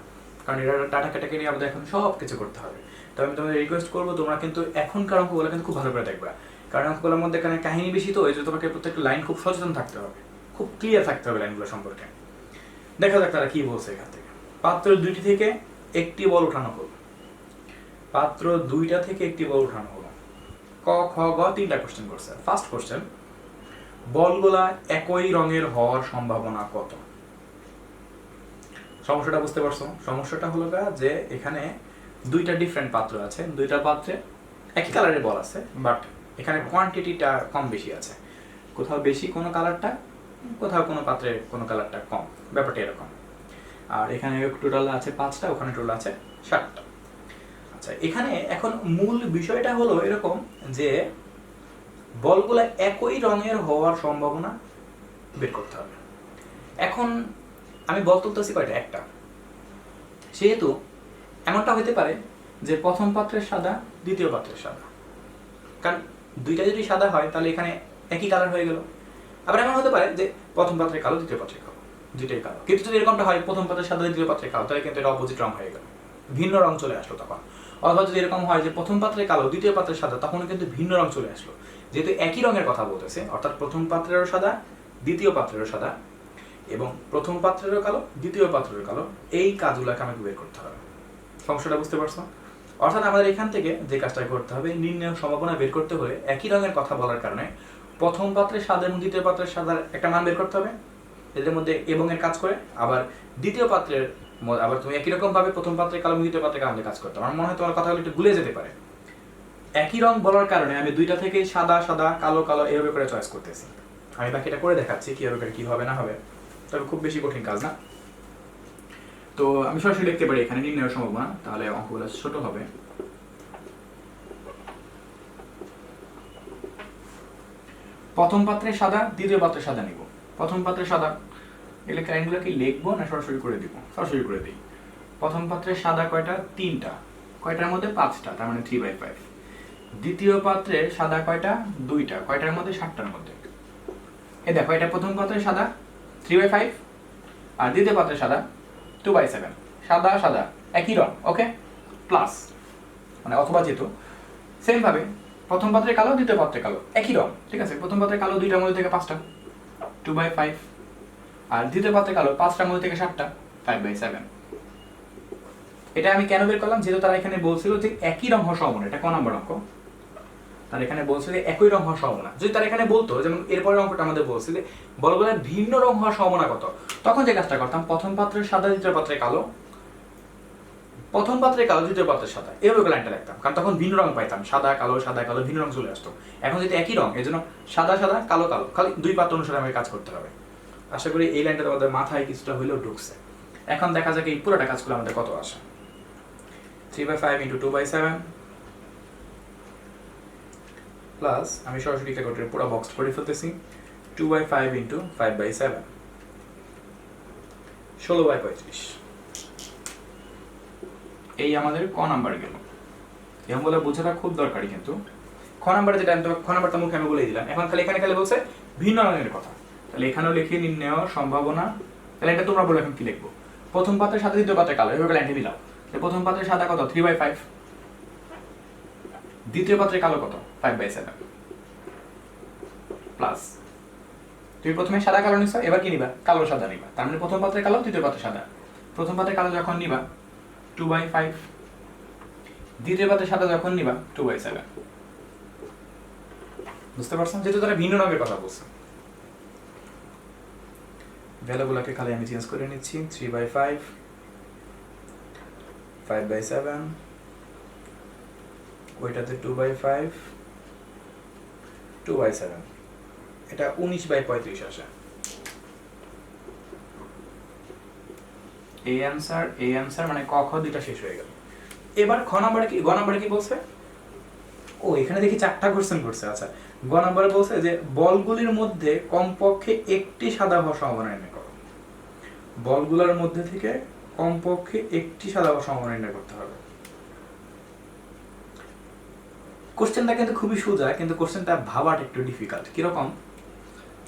কারণ এটা ডাটা কেটে নিয়ে আমাদের এখন সব কিছু করতে হবে। তো আমি তোমাদের রিকোয়েস্ট করবো তোমরা কিন্তু এখনকার অঙ্কগুলো কিন্তু খুব ভালো করে দেখবা, কারণ অঙ্কগুলোর মধ্যে এখানে কাহিনী বেশি, তো এই যে তোমাকে প্রত্যেকটা লাইন খুব সচেতন থাকতে হবে, খুব ক্লিয়ার থাকতে হবে লাইনগুলো সম্পর্কে। দেখা যাক তারা কি বলছে এখান থেকে। পাত্র 2টি থেকে একটি বল উঠানো হলো, পাত্র 2টা থেকে একটি বল উঠানো হলো। ক খ গ 3টা কোশ্চেন করছে। ফার্স্ট কোশ্চেন, বলগুলা একই রঙের হওয়ার সম্ভাবনা কত। সমস্যাটা বুঝতে পারছো? সমস্যাটা হলো যে এখানে 2টা ডিফারেন্ট পাত্র আছে, 2টা পাত্রে একই কালারের বল আছে, বাট এখানে কোয়ান্টিটিটা কম বেশি আছে। কোথাও বেশি কোনো কালারটা, কোথাও কোনো পাত্রে কোনো কালারটা কম, ব্যাপারটা এরকম। আর এখানে টোটাল আছে 5টা, ওখানে টোটাল আছে 7টা। আচ্ছা, এখানে এখন মূল বিষয়টা হলো এরকম যে বলগুলো একই রঙের হওয়ার সম্ভাবনা বের করতে হবে। এখন আমি বল তুলতেছি কয়টা? একটা। সেহেতু এমনটা হতে পারে যে প্রথম পাত্রের সাদা, দ্বিতীয় পাত্রের সাদা, কারণ দুইটা যদি সাদা হয় তাহলে এখানে একই কালার হয়ে গেল। আবার এমন হতে পারে যে প্রথম পাত্রে কালো, দ্বিতীয় পাত্রে কালো, দুইটাই কালো। কিন্তু যদি এরকমটা হয় প্রথম পাত্রের সাদা, দ্বিতীয় পাত্রে কালো, তাহলে কিন্তু এটা অপোজিট রং হয়ে গেল, ভিন্ন রং চলে আসলো তখন। অথবা যদি এরকম হয় যে প্রথম পাত্রে কালো, দ্বিতীয় পাত্রে সাদা, তখন কিন্তু ভিন্ন রং চলে আসলো। যেহেতু একই রঙের কথা বলতেছে, অর্থাৎ প্রথম পাত্রেরও সাদা, দ্বিতীয় পাত্রেরও সাদা, এবং প্রথম পাত্রেরও কালো, দ্বিতীয় পাত্রেরও কালো, এই কাজগুলোকে আমাকে বের করতে হবে। সমস্যাটা বুঝতে পারছো? অর্থাৎ আমাদের এখান থেকে যে কাজটা করতে হবে, নির্ণয় সম্ভাবনা বের করতে হলে একই রঙের কথা বলার কারণে প্রথম পাত্রের সাদা এবং দ্বিতীয় পাত্রের সাদার একটা মান বের করতে হবে, এদের মধ্যে এবং এর কাজ করে। আবার দ্বিতীয় পাত্রের আবার তুমি একই রকম ভাবে প্রথম পাত্রে কালো, দ্বিতীয় পাত্রে কালো কাজ করতে হবে। আমার মনে হয় তোমার কথাগুলো একটু গুলে যেতে পারে। একই রং বলার কারণে আমি দুইটা থেকে সাদা সাদা, কালো কালো এইভাবে করে চয়েস করতেছি। আমি বাকিটা করে দেখাচ্ছি কিভাবে করে কি হবে না হবে, তবে খুব বেশি কঠিন কাজ না। তো আমি সরাসরি লিখতে পারি এখানে নির্ণয়ের সম্ভাবনা, তাহলে অঙ্কগুলো ছোট হবে। প্রথম পাত্রে সাদা, দ্বিতীয় পাত্রে সাদা নিব। প্রথম পাত্রে সাদা, এগুলো লাইনগুলো কি লিখবো না সরাসরি করে দিব? সরাসরি করে দিই। প্রথম পাত্রে সাদা কয়টা? 3টা। কয়টার মধ্যে? 5টা, তার মানে 3/5। দ্বিতীয় পাত্রে সাদা কয়টা? 2টা। কয়টার মধ্যে? 7টার মধ্যে। এই দেখো, এটা প্রথম পাত্রে সাদা 3/5, আর দ্বিতীয় পাত্রে সাদা 2/7। সাদা সাদা একই রং, ওকে, প্লাস মানে অথবা যেহেতু সেম ভাবে প্রথম পাত্রে কালো, দ্বিতীয় পাত্রে কালো, একই রং, ঠিক আছে। প্রথম পাত্রে কালো 2টার মধ্যে থেকে 5টা, 2/5, আর দ্বিতীয় পাত্রে কালো 5টার মধ্যে থেকে 7টা, 5/7। এটা আমি কেন বের করলাম? যেহেতু তারা এখানে বলছিল যে একই রং হওয়ার সম্ভাবনা, এটা ক নম্বর অঙ্ক, তারা এখানে বলছে যে একই রং হওয়ার সম্ভাবনা। যদি তারা এখানে বলতো, যেমন এরপরের অঙ্কটা আমাদের বলছে যে বলগুলো ভিন্ন রং হওয়ার সম্ভাবনা কত, তখন যে কাজটা করতাম, প্রথম পাত্রের সাদা, দ্বিতীয় পাত্রে কালো, প্রথম পাত্রে কালো, দ্বিতীয় পাত্রে সাদা, এইভাবে লাইনটা লিখতাম, কারণ তখন ভিন্ন রং পাইতাম, সাদা কালো, সাদা কালো, ভিন্ন রং চলে আসতো। এখন যদি একই রং, এই জন্য সাদা সাদা, কালো কালো, খালি দুই পাত্র অনুসারে আমাকে কাজ করতে হবে। আশা করি এই লাইনটা তোমাদের মাথায় কিছুটা হইলেও ঢুকছে। এখন দেখা যাক এই পুরোটা কাজগুলো আমাদের কত আসে। 3/5 × 2/7 প্লাস, আমি সরাসরি ক্যালকুলেটরে পুরো বক্স করে ফেলতেছি, 2/5 × 5/7, 16/35। এই আমাদের ক নাম্বার গেল। এগুলো বোঝাটা খুব দরকারি, কিন্তু খ নাম্বারে যেটা খ নাম্বারটা মুখে আমি বলে দিলাম। এখন খালি এখানে খালি বলছে ভিন্ন রঙের কথা, তাহলে এখানেও লিখে নির্ণয় সম্ভাবনা। তাহলে এটা তোমরা বলে এখন কি লিখবো? প্রথম পাত্রের সাথে দ্বিতীয় পাত্রে কালো, এভাবে লাইনটা দিলাম। প্রথম পাত্রের সাদা কত? 3/5। দ্বিতীয় পাত্রে কালো কত? 5/7 প্লাস, তুমি প্রথমে সাদা কালো নিছো, এবার কি নিবা? কালো সাদা নিবা। তার মানে প্রথম পাত্রে কালো, দ্বিতীয় পাত্রে সাদা। প্রথম পাত্রে কালো যখন নিবা 2/5, দ্বিতীয় পাত্রে সাদা যখন নিবা 2/7। বুঝতে পারছো? যেহেতু তারা ভিন্ন রঙের কথা বলছে, ভ্যালুগুলোকে খালি আমি চেঞ্জ করে নিচ্ছি। 3/5, 5/7, ওইটাতে 2/5, 2/7, এটা 19/35 আসে। এই অ্যানসার মানে ক খ দুইটা শেষ হয়ে গেল। এবার খ নাম্বারে কি, গ নাম্বারে কি বলছে? ও, এখানে দেখি 4টা কোশ্চেন করছে। আচ্ছা, গ নাম্বারে বলছে যে বলগুলির মধ্যে কমপক্ষে একটি সাদা হওয়ার সম্ভাবনা নির্ণয় করো। বলগুলোর মধ্যে থেকে কমপক্ষে একটি সাদা হওয়ার সম্ভাবনা নির্ণয় করতে হবে। কোশ্চেনটা কিন্তু খুবই সোজা, কিন্তু কোশ্চেনটা ভাবাটা একটু ডিফিকাল্ট। কিরকম?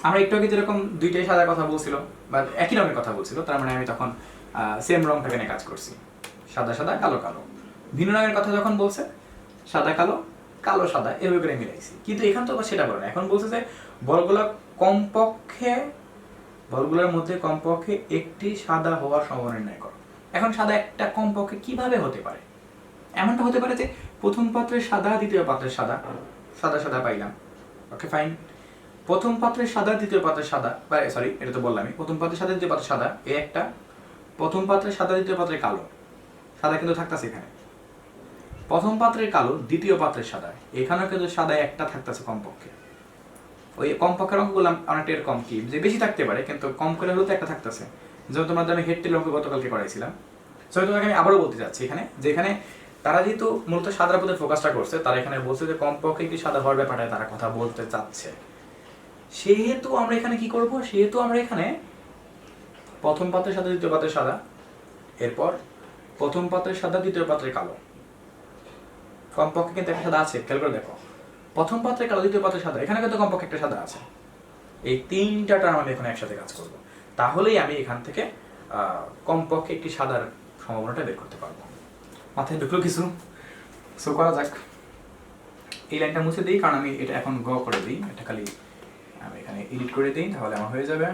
আমরা একটু আগে যেরকম দুইটাই সাদা কথা বলছিল বা একই রঙের কথা বলছিল, তার মানে আমি তখন সেম রংটাকে নিয়ে কাজ করছি, সাদা সাদা, কালো কালো। ভিন্ন রঙের কথা যখন বলছে, সাদা কালো, কালো সাদা, এভাবে করে মিলাইছি। কিন্তু এখান তো সেটা বলে না, এখন বলছে যে বলগুলোর মধ্যে কমপক্ষে একটি সাদা হওয়ার সম্ভাবনা নির্ণয় করো। এখন সাদা একটা কমপক্ষে কিভাবে হতে পারে? এমনটা হতে পারে যে প্রথম পাত্রের সাদা, দ্বিতীয় পাত্রের সাদা, সাদা সাদা পাইলাম, ওকে ফাইন। প্রথম পাত্রের সাদা, দ্বিতীয় পাত্রের সাদা, সরি এটা তো বললামই, প্রথম পাত্রের সাদা, দ্বিতীয় পাত্রের সাদা, এই একটা। প্রথম পাত্রের সাদা, দ্বিতীয় পাত্রের কালো, সাদা কিন্তু থাকতেছে এখানে। প্রথম পাত্রের কালো, দ্বিতীয় পাত্রের সাদা, এখানেও কিন্তু সাদা একটা থাকতেছে কমপক্ষে, ওই কমপক্ষের অঙ্ক বললাম অনেকটা এরকম কি যে বেশি থাকতে পারে, কিন্তু কম করে হলেও তো একটা থাকতেছে। যেমন তোমাদের আমি হেড টেল অঙ্ক গতকালকে করাইছিলাম। সো তোমাকে আমি আবারও বলতে চাচ্ছি এখানে, যেখানে তারা যেহেতু মূলত সাদার প্রতি ফোকাসটা করছে, তারা এখানে বলছে যে কমপক্ষে একটি সাদা হওয়ার ব্যাপারটায় তারা কথা বলতে চাচ্ছে। সেহেতু আমরা এখানে কি করব, সেহেতু আমরা এখানে প্রথম পাত্রের সাথে দ্বিতীয় পাত্রের সাদা, এরপর প্রথম পাত্রের সাদা দ্বিতীয় পাত্রের কালো, কমপক্ষে কিন্তু একটা সাদা আছে, খেয়াল করে দেখো, প্রথম পাত্রে কালো দ্বিতীয় পাত্রে সাদা, এখানে কিন্তু কমপক্ষে একটা সাদা আছে। এই তিনটা টার্ম আমি এখানে একসাথে কাজ করব, তাহলেই আমি এখান থেকে কমপক্ষে একটি সাদার সম্ভাবনাটা বের করতে পারবো। মাথায় ঢুকলো কিছু? সো করা যাক। এই লাইনটা মুছে দিই, কারণ আমি এটা এখন গ করে দিই, এটা খালি আমি এখানে এডিট করে দিই, তাহলে আমার হয়ে যাবে।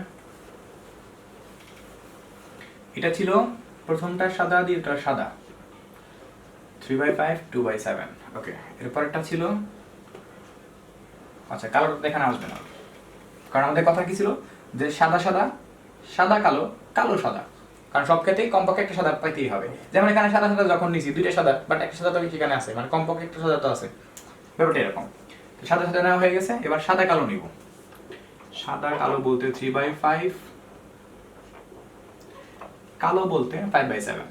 এটা ছিল প্রথমটা সাদা, দ্বিতীয়টা সাদা, 3/5 2/7। ওকে, এরপরটা ছিল, আচ্ছা কালোটা এখানে আসবে না, কারণ আমাদের কথা কি ছিল যে সাদা সাদা, সাদা কালো, কালো সাদা, কারণ সব ক্ষেত্রেই কমপক্ষে একটা সাদা পাইতেই হবে। যেমন এখানে সাদা সাদা যখন নিছি, দুইটা সাদা, বাট একটা সাদা তো সেখানে আছে, মানে কমপক্ষে একটা সাদা তো আছে, ব্যাপারটা এরকম। সাদা সাদা নেওয়া হয়ে গেছে, এবার সাদা কালো নিব। সাদা কালো বলতে 3/5, কালো বলতে 5/7।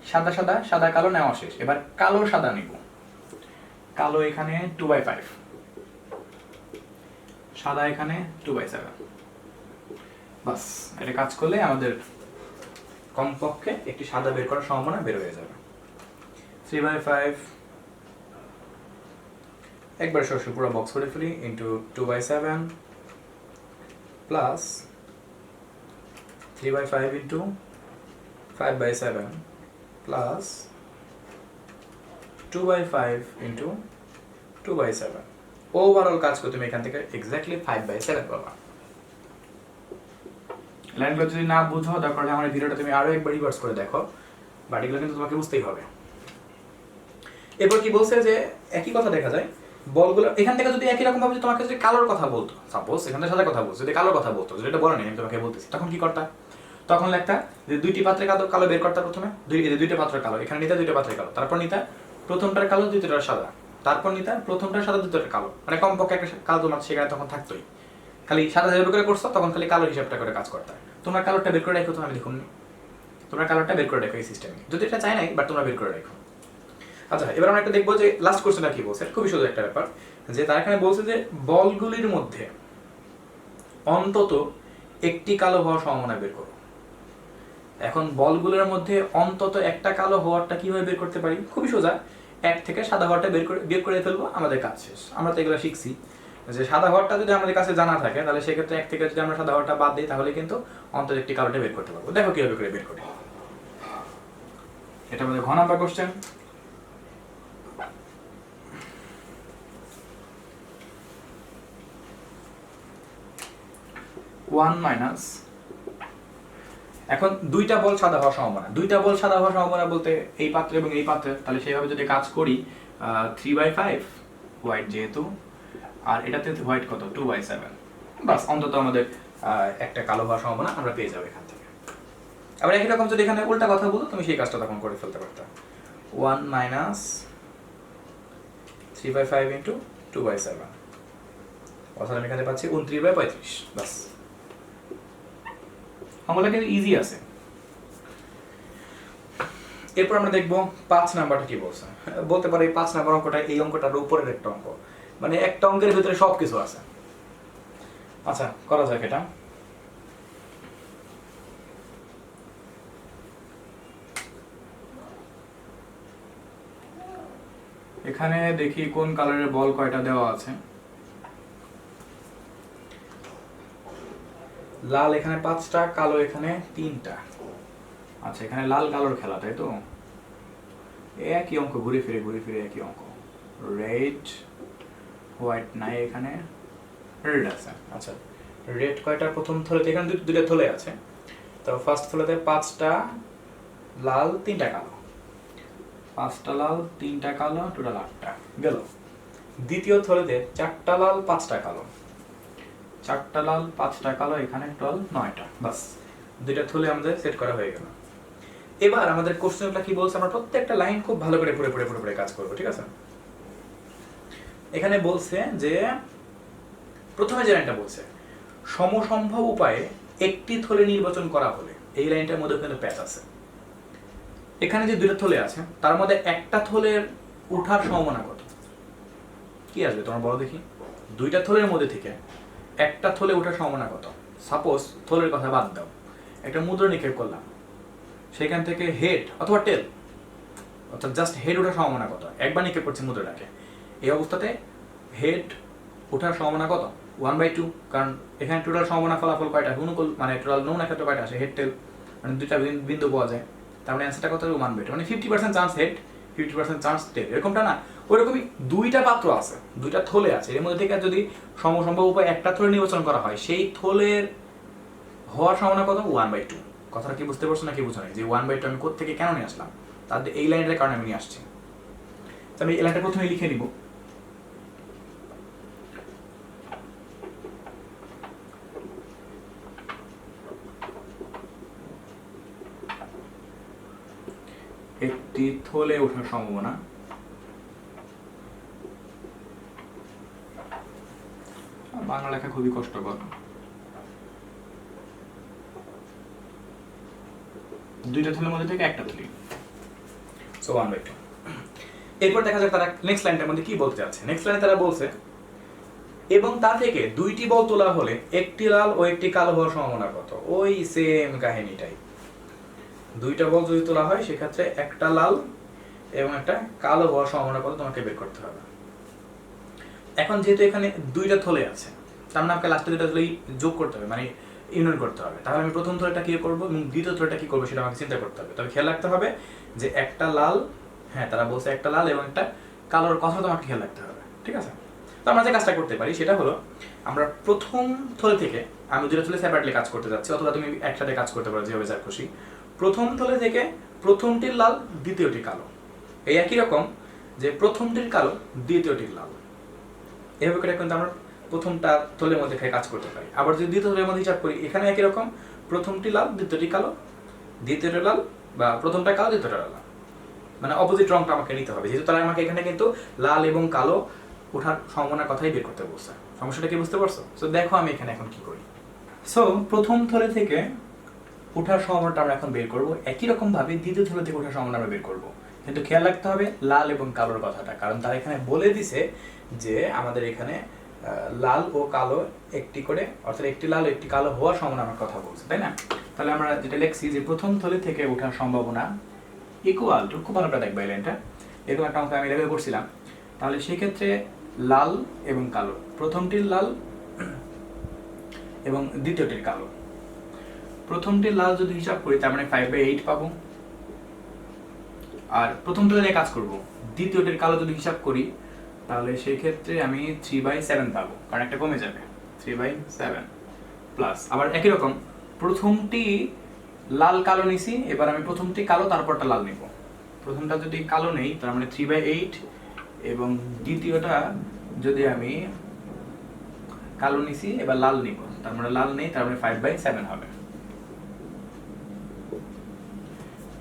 সাদা সাদা, সাদা কালো নেওয়া শেষ, এবার কালো সাদা নিব। কালো এখানে 2/5, সাদা এখানে 2/7। বাস, এটা কাজ করলে আমাদের কমপক্ষে একটি সাদা বের করার সম্ভাবনা বের হয়ে যাবে। 3/5 একবার সরাসরি পুরো বক্স করে ফেলি, into 2/7 plus 3/5 into 5/7 plus 2/5 into 2/7। Overall কাজ করতে তুমি এখান থেকে এক্স্যাক্টলি 5/7 পাবা। লাইনগুলো যদি না বুঝো, দরকার হলে আমার ভিডিওটা তুমি আরো একবার রিভার্স করে দেখো, বাট এগুলো কিন্তু তোমাকে বুঝতেই হবে। এরপর কি বলছে যে একই কথা দেখা যায় বলগুলো এখান থেকে যদি একই রকম ভাবে তোমাকে যদি কালোর কথা বলতো, সাপোজ এখান থেকে সাদা কথা বলতো, যদি কালোর কথা বলতো, যেটা বলো না আমি তোমাকে বলতেছি, তখন কি করতা? তখন লেখতা যে দুইটি পাত্রে কালো বের করতা, প্রথমে দুইটা পাত্র কালো, এখানে নিতা দুইটা পাত্রে কালো, তারপর নিতা প্রথমটার কালো দ্বিতীয়টার সাদা, তারপর নিতা প্রথমটার সাদা দ্বিতীয়টার কালো, মানে কমপক্ষে একটা কালো তোমার সেখানে তখন থাকতোই। খালি সাদা যেভাবে করে করছো তখন খালি কালো হিসাবটা করে কাজ করতে। তোমরা কালোরটা বের করে রাখো, তো আমি দেখুন তোমরা কালোরটা বের করে রাখো এই সিস্টেমে, যদি এটা চাই নাই, বাট তোমরা বের করে রাখো। আচ্ছা, এবার আমরা একটা দেখবো যে লাস্ট কোশ্চেনটা কি বলছে। খুবই সুন্দর একটা ব্যাপার, যে তার এখানে বলছে যে বলগুলির মধ্যে অন্তত একটি কালো হওয়ার সম্ভাবনা বের করো। এখন বলগুলোর মধ্যে অন্তত একটা কালো হওয়ারটা কিভাবে বের করতে পারি? খুবই সোজা, এক থেকে সাদা হওয়ারটা বের করে ফেলবো, আমাদের কাজ শেষ। আমরা তো এগুলো শিখছি যে সাদা হওয়ারটা যদি আমাদের কাছে জানা থাকে, তাহলে সেক্ষেত্রে এক থেকে যদি আমরা সাদা হওয়ারটা বাদ দিই, তাহলে কিন্তু অন্তত একটি কালোটা বের করতে পারবো। দেখো কিভাবে করে বের করি। এটা আমাদের ঘ নাম্বার কোশ্চেন। এখন দুইটা বল সাদা হওয়ার সম্ভাবনা, দুইটা বল সাদা হওয়ার সম্ভাবনা বলতে এই পাত্রে এবং এই পাত্রে, তাহলে সেইভাবে যদি কাজ করি 3/5 হোয়াইট যেহেতু, আর এটাতে হোয়াইট কত 2/7, বাস অন্তত আমাদের একটা কালো হওয়ার সম্ভাবনা আমরা পেয়ে যাবো এখান থেকে। আবার একই রকম যদি এখানে উল্টা কথা বলো, তুমি সেই কাজটা তখন করে ফেলতে পারতা। 1 - 3/5 ইন্টু 2/7, অর্থাৎ আমি এখানে পাচ্ছি 29/35। বাস, অঙ্কটা কিন্তু ইজি আছে। এরপর আমরা দেখবো 5 নাম্বারটা কি বলছে। বলতে পারি 5 নাম্বার অঙ্কটা এই অঙ্কটার উপরের একটা অঙ্ক, মানে একটা অঙ্কের ভিতরে সবকিছু আছে। আচ্ছা, করা যাক এটা। এখানে দেখি কোন কালারের বল কয়টা দেওয়া আছে। লাল এখানে 5টা, কালো এখানে 3টা। আচ্ছা, এখানে লাল কালোর খেলা, তাই তো? একই অঙ্ক, ঘুরে ফিরে একই অঙ্ক। রেড হোয়াইট নাই, এখানে রেড আছে। আচ্ছা, রেড কয়টা প্রথম থলেতে? এখানে দুইটা থলে আছে, তো ফার্স্ট থলেতে 5টা লাল 3টা কালো, 5টা লাল 3টা কালো, টোটাল 8টা গেল। দ্বিতীয় থলেতে 4টা লাল 5টা কালো, 4টা লাল 5টা কালো, এখানে টোটাল 9টা। বাস, দুইটা থলে আমাদের সেট করা হয়ে গেল। এবার আমাদের কোশ্চেনটা কি বলছে, আমরা প্রত্যেকটা লাইন খুব ভালো করে পড়ে কাজ করবো, ঠিক আছে? এখানে বলছে যে প্রথমে যে লাইনটা বলছে সমসম্ভব উপায়ে একটি থলে নির্বাচন করা হলে, এই লাইনটার মধ্যে কিন্তু প্যাচ আছে। এখানে যে দুইটা থলে আছে তার মধ্যে একটা থলের ওঠার সম্ভাবনা কত? কি আসবে তোমার বলো দেখি। দুইটা থলের মধ্যে থেকে একটা থলে ওঠার সম্ভাবনা কত? সাপোজ থলের কথা বাদ দাও, একটা মুদ্রা নিক্ষেপ করলাম, সেখান থেকে হেড অথবা টেল, অর্থাৎ জাস্ট হেড ওঠার সম্ভাবনা কত? একবার নিক্ষেপ করছি মুদ্রাটাকে, এই অবস্থাতে হেড ওঠার সম্ভাবনা কত? 1/2, কারণ এখানে টোটাল সম্ভাবনা ফলাফল কয়টা? অনুকূল মানে টোটাল নমুনা ক্ষেত্রে কয়টা আসে? হেড টেল, মানে দুইটা বিন্দু পাওয়া যায়, তার মানে অ্যান্সারটা কত? 1/2, মানে 50% চান্স হেড, 50% চান্স টেল, এরকমটা না। ওইরকমই দুইটা পাত্র আছে, দুইটা থলে আছে, এর মধ্যে থেকে যদি সমসম্ভব উপায় একটা থলে নির্বাচন করা হয়, সেই থলের হওয়ার সম্ভাবনা কত? 1/2। কথাটা কি বুঝতে পারছো না কি বুঝো না? যে 1/2 আমি কোত্থেকে কেন নিয়ে আসলাম? তাদের এই লাইনের কারণে আমি নিয়ে আসছি। আমি এই লাইনটা প্রথমে লিখে নিব। একটি থলে ওঠার সম্ভাবনা বাংলা লেখা খুবই কষ্টকর। দুইটা থলের মধ্যে থেকে একটা থলি, সো 1/2। এরপর দেখা যাক তারা নেক্সট লাইনটার মধ্যে কি বলতে যাচ্ছে। নেক্সট লাইনে তারা বলছে এবং তা থেকে দুইটি বল তোলা হলে একটি লাল ও একটি কালো হওয়ার সম্ভাবনা কত? ওই সেম কাহিনীটাই, দুইটা বল যদি তোলা হয় সেক্ষেত্রে একটা লাল এবং একটা কালো হওয়ার সম্ভাবনা কত তোমাকে বের করতে হবে। এখন যেহেতু এখানে দুইটা থলে আছে, তার মানে আমাকে লাস্টে দুইটা থলে যোগ করতে হবে, মানে ইউনিয়ন করতে হবে। তাহলে আমি প্রথম থলেটা কি করবো এবং দ্বিতীয় থলেটা কি করবো সেটা আমাকে চিন্তা করতে হবে। তবে খেয়াল রাখতে হবে যে একটা লাল, হ্যাঁ তারা বলছে একটা লাল এবং একটা কালোর কথা তোমাকে খেয়াল রাখতে হবে, ঠিক আছে? তো আমরা যে কাজটা করতে পারি সেটা হলো, আমরা প্রথম থলে থেকে, আমি দুটো থলে সেপারেটলি কাজ করতে যাচ্ছি, অথবা তুমি একসাথে কাজ করতে পারো যেভাবে যার খুশি। প্রথম থলে থেকে প্রথমটির লাল দ্বিতীয়টি কালো, এই একই রকম যে প্রথমটির কালো দ্বিতীয়টির লাল, এভাবে করে কিন্তু আমরা প্রথমটা থলের মধ্যে কাজ করতে পারি। আবার যদি দ্বিতীয় থলের মধ্যে হিসাব করি, এখানে একই রকম প্রথমটি লাল দ্বিতীয়টি কালো, দ্বিতীয়টি লাল বা প্রথমটা কালো দ্বিতীয়টা লাল, মানে অপোজিট রংটা আমাকে নিতে হবে, যেহেতু তারা আমাকে এখানে কিন্তু লাল এবং কালো ওঠার সম্ভাবনার কথাই বের করতে বলছে। সমস্যাটা কি বুঝতে পারছো? সো দেখো আমি এখানে এখন কি করি। সো প্রথম থলে থেকে ওঠার সম্ভাবনাটা আমরা এখন বের করব, একই রকম ভাবে দ্বিতীয় থলে থেকে ওঠার সম্ভাবনা আমরা বের করব, কিন্তু খেয়াল রাখতে হবে লাল এবং কালোর কথাটা, কারণ তারা এখানে বলে দিছে যে আমাদের এখানে লাল ও কালো একটি করে, অর্থাৎ একটি লাল ও একটি কালো হওয়ার সম্ভাবনা আমার কথা বলছে, তাই না? তাহলে আমরা যেটা লিখছি যে প্রথম থলে থেকে ওঠার সম্ভাবনা ইকুয়াল টু, খুব ভালো করে দেখবা এই লাইনটা, এরকম একটা অঙ্ক আমি লেগে করছিলাম। তাহলে সেক্ষেত্রে লাল এবং কালো, প্রথমটির লাল এবং দ্বিতীয়টির কালো, প্রথমটির লাল যদি হিসাব করি তার মানে 5/8 পাবো, আর প্রথমটা নিয়ে কাজ করব। দ্বিতীয়টির কালো যদি হিসাব করি তাহলে সেই ক্ষেত্রে আমি 3/7 পাবো, কারণ একটা কমে যাবে, 3/7 প্লাস আবার একই রকম প্রথমটি লাল কালো নিছি, এবার আমি প্রথমটি কালো তারপরটা লাল নিব। প্রথমটা যদি কালো নেই তার মানে 3/8, এবং দ্বিতীয়টা যদি আমি কালো নিছি এবার লাল নিব, তার মানে লাল নেই, তার মানে 5/7 হবে।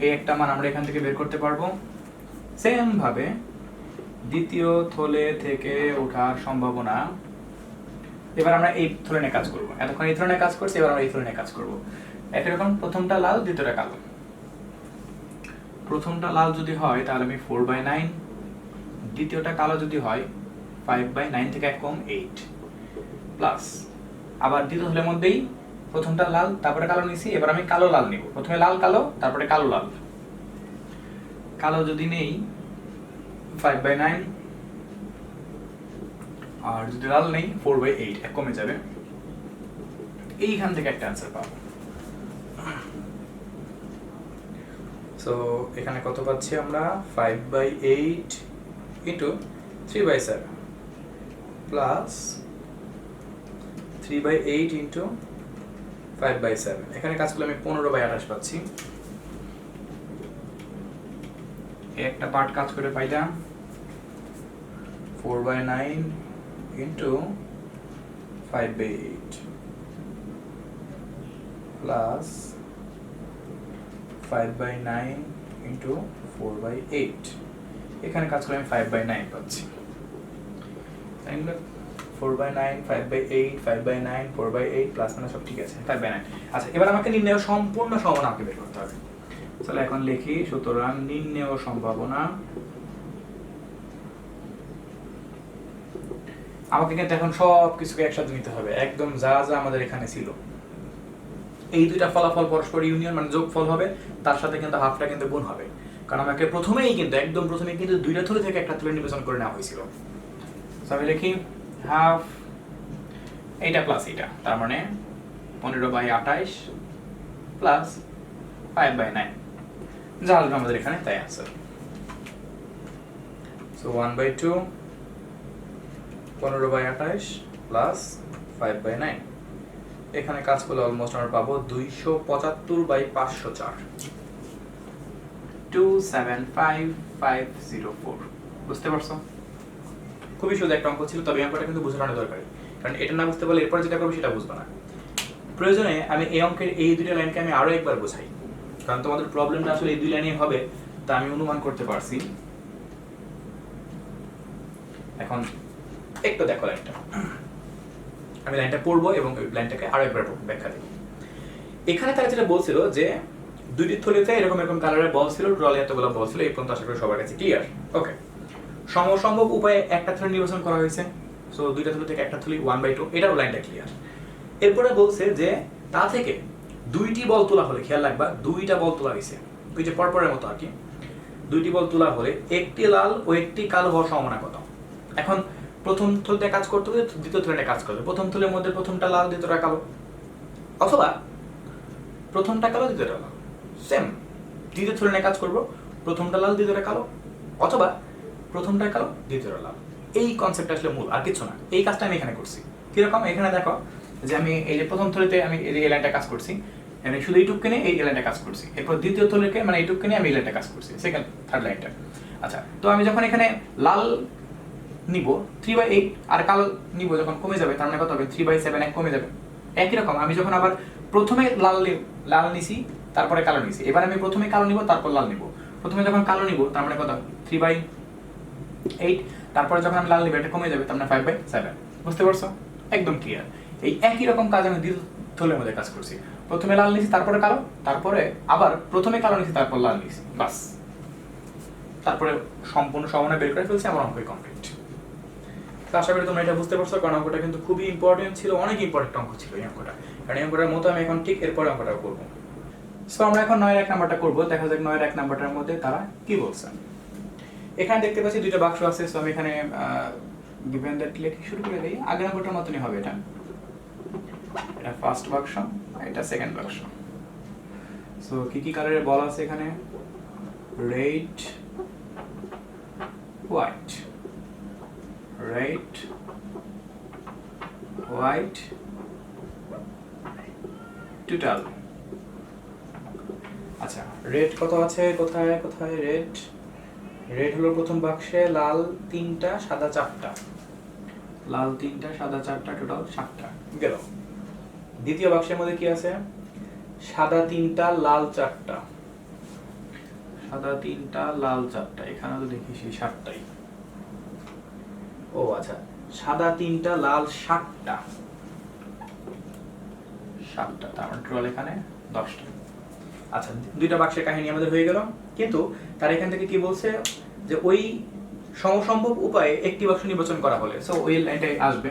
এই একটা মান আমরা এখান থেকে বের করতে পারবো। সেম ভাবে দ্বিতীয় থলে থেকে ওঠার সম্ভাবনা, এবার আমরা এই থলে নিয়ে কাজ করব, এতক্ষণ এই থলে নিয়ে কাজ করছি, এবার আমরা এই থলে নিয়ে কাজ করব। একই রকম প্রথমটা লাল দ্বিতীয়টা কালো, প্রথমটা লাল যদি হয় তাহলে আমি 4/9, দ্বিতীয়টা কালো যদি হয় 5/9 থেকে এক কম 8 প্লাস আবার দ্বিতীয় থলের মধ্যেই প্রথমটা লাল তারপরে কালো নিছি, এবার আমি কালো লাল নিব, প্রথমে লাল কালো তারপরে কালো লাল, কালো যদি নেই 5/9, আর যদি লাল নেই 4/8, এক কমে যাবে। এইখান থেকে একটা অ্যান্সার পাবো। সো এখানে কত পাচ্ছি আমরা? 5/8 ইন্টু 3/7 প্লাস 3/8 ইন্টু 5/7, এখানে কাজ করলে আমি 15/28 পাচ্ছি। একটা পার্ট কাজ করে পাইলাম 4/9 ইন্টু 5/8 প্লাস 5/9 ইন্টু 4/8, এখানে কাজ করে আমি 5/9 পাচ্ছি। সাইনগুলো 4/9, 5/8, 5/9, 4/8 প্লাস মানে সব ঠিক আছে, 5/9। আচ্ছা, এবার আমাকে নির্ণয় সম্পূর্ণ সম্ভাবনা আমাকে বের করতে হবে। চলো এখন লিখি, সুতরাং নির্ণয় সম্ভাবনা। আমাকে কিন্তু এখন সব কিছুকে একসাথে নিতে হবে, একদম যা যা আমাদের এখানে ছিল। এই দুইটা ফলাফল পরস্পর ইউনিয়ন মানে যোগফল হবে, তার সাথে কিন্তু হাফটা কিন্তু গুণ হবে, কারণ আমাকে প্রথমেই কিন্তু একদম প্রথমে কিন্তু দুইটা থলি থেকে একটা থলি নির্বাচন করে নেওয়া হয়েছিল। আমি লিখি হাফ এইটা প্লাস এইটা, তার মানে 15/28 প্লাস 5/9, যা আসবে আমাদের এখানে তাই আনসার। সো 1/2 15/28 প্লাস 5/9, এখানে কাজ করলে অলমোস্ট আমরা পাবো 275/504, 275504। বুঝতে পারছো? খুবই সোজা একটা অঙ্ক ছিল, তবে অঙ্কটা কিন্তু বোঝানো দরকারি, কারণ এটা না বুঝতে পারলে এরপর যেটা করবো সেটা বুঝবো না। প্রয়োজনে আমি এই অঙ্কের এই দুইটা লাইনকে আমি আরো একবার বোঝাই, কারণ তোমাদের প্রবলেমটা আসলে এই দুই লাইনে হবে তা আমি অনুমান করতে পারছি। এখন একটু দেখো লাইনটা, আমি লাইনটা পড়বো এবং লাইনটাকে আরো একবার ব্যাখ্যা দেব। এখানে তারা যেটা বলছিল যে দুইটি থলিতে এরকম এরকম কালারের বল ছিল, টোটালি এতগুলো বল ছিল, এই পর্যন্ত আশা করি সবার কাছে ক্লিয়ার। ওকে, সমসম্ভব উপায়ে একটা থলি নির্বাচন করা হয়েছে, সো দুইটা থলি থেকে একটা থলি 1/2, এটাও লাইনটা ক্লিয়ার। এরপরে বলছে যে তা থেকে দুইটি বল তোলা হলে, খেয়াল রাখবা দুইটা বল তোলা হয়েছে, ওই যে পরপরের মতো আর কি, দুইটি বল তোলা হলে একটি লাল ও একটি কালো হওয়ার সম্ভাবনা কত। এখন প্রথম থলিতে কাজ করতে হবে, দ্বিতীয় থলিতে কাজ করবে, প্রথম থলির মধ্যে প্রথমটা লাল দ্বিতীয়টা কালো, অথবা প্রথমটা কালো দ্বিতীয়টা লাল, সেম দ্বিতীয় থলিতে কাজ করব, প্রথমটা লাল দ্বিতীয়টা কালো, অথবা প্রথমটা কালো দ্বিতীয়টা লাল। এই কনসেপ্ট আসলে মূল, আর কিছু না। এই কাজটা আমি এখানে করছি কিরকম, এখানে দেখো যে আমি এই যে প্রথম থলিতে আমি এই লাইনটা কাজ করছি, মানে শুধু এইটুকু নিয়ে এই লাইনটা কাজ করছি, এরপর দ্বিতীয় থলিকে মানে এইটুকু নিয়ে আমি এই লাইনটা কাজ করছি, সেকেন্ড থার্ড লাইনটা। আচ্ছা, তো আমি যখন এখানে লাল নিব 3/8 আর কালো নিব যখন কমে যাবে, তার মানে কত হবে 3/7 এক কমে যাবে। একই রকম আমি যখন আবার প্রথমে লাল নিছি তারপরে কালো নিছি, এবার আমি প্রথমে কালো নিব তারপর লাল নিব, প্রথমে যখন কালো নিব তার মানে কত 3/8, তারপরে যখন আমি লাল নিব এটা কমে যাবে, তার মানে 5/7। বুঝতে পারছো? একদম ক্লিয়ার। এই একই রকম কাজ আমি দ্বিতীয় থলের মধ্যে কাজ করছি, প্রথমে লাল নিছি তারপরে কালো, তারপরে আবার প্রথমে কালো নিছি তারপর লাল নিছি, বাস তারপরে সম্পূর্ণ সম্ভাবনা বের করে ফেলছি, আমার অঙ্কই কমপ্লিট। আশা করি তোমরা এটা বুঝতে পারছো, কারণ অঙ্কটা কিন্তু খুবই ইম্পর্টেন্ট ছিল, অনেক ইম্পর্টেন্ট অঙ্ক ছিল এই অঙ্কটা, কারণ এই অঙ্কটার মতো আমি এখন ঠিক এরপরে অঙ্কটা করবো। সো আমরা এখন 9-1 নাম্বারটা করবো, দেখা যাক 9-1 নাম্বারটার মধ্যে তারা কি বলছে। এখানে দেখতে পাচ্ছি দুইটা বাক্স আছে, সো আমি এখানে গিভেন দ্যাট লিখে শুরু করে দেই। আগের নাম্বারটার মতনই হবে, এটা ফার্স্ট বাক্স, এটা সেকেন্ড বাক্স। সো কি কি কালারের বল আছে এখানে, red white, red white total. আচ্ছা, রেড কত আছে, কোথায় কোথায় রেড, রেড হলো প্রথম বাক্সে, লাল 3টা সাদা 4টা, লাল 3টা সাদা 4টা, টোটাল 7টা গেল। দ্বিতীয় বাক্সের মধ্যে কি আছে, সাদা 3টা লাল 4টা, সাদা 3টা লাল 4টা, এখানে তো দেখি সেই 7টাই। ও আচ্ছা, সাদা 3টা লাল 7টা, 7টা, তার মানে টোটাল এখানে 10টা। আচ্ছা, দুইটা বাক্সের কাহিনী আমাদের হয়ে গেল, কিন্তু তার এখান থেকে কি বলছে যে ওই সমসম্ভব উপায়ে একটি বাক্স নির্বাচন করা হলে, সো ওই লাইনটাই আসবে,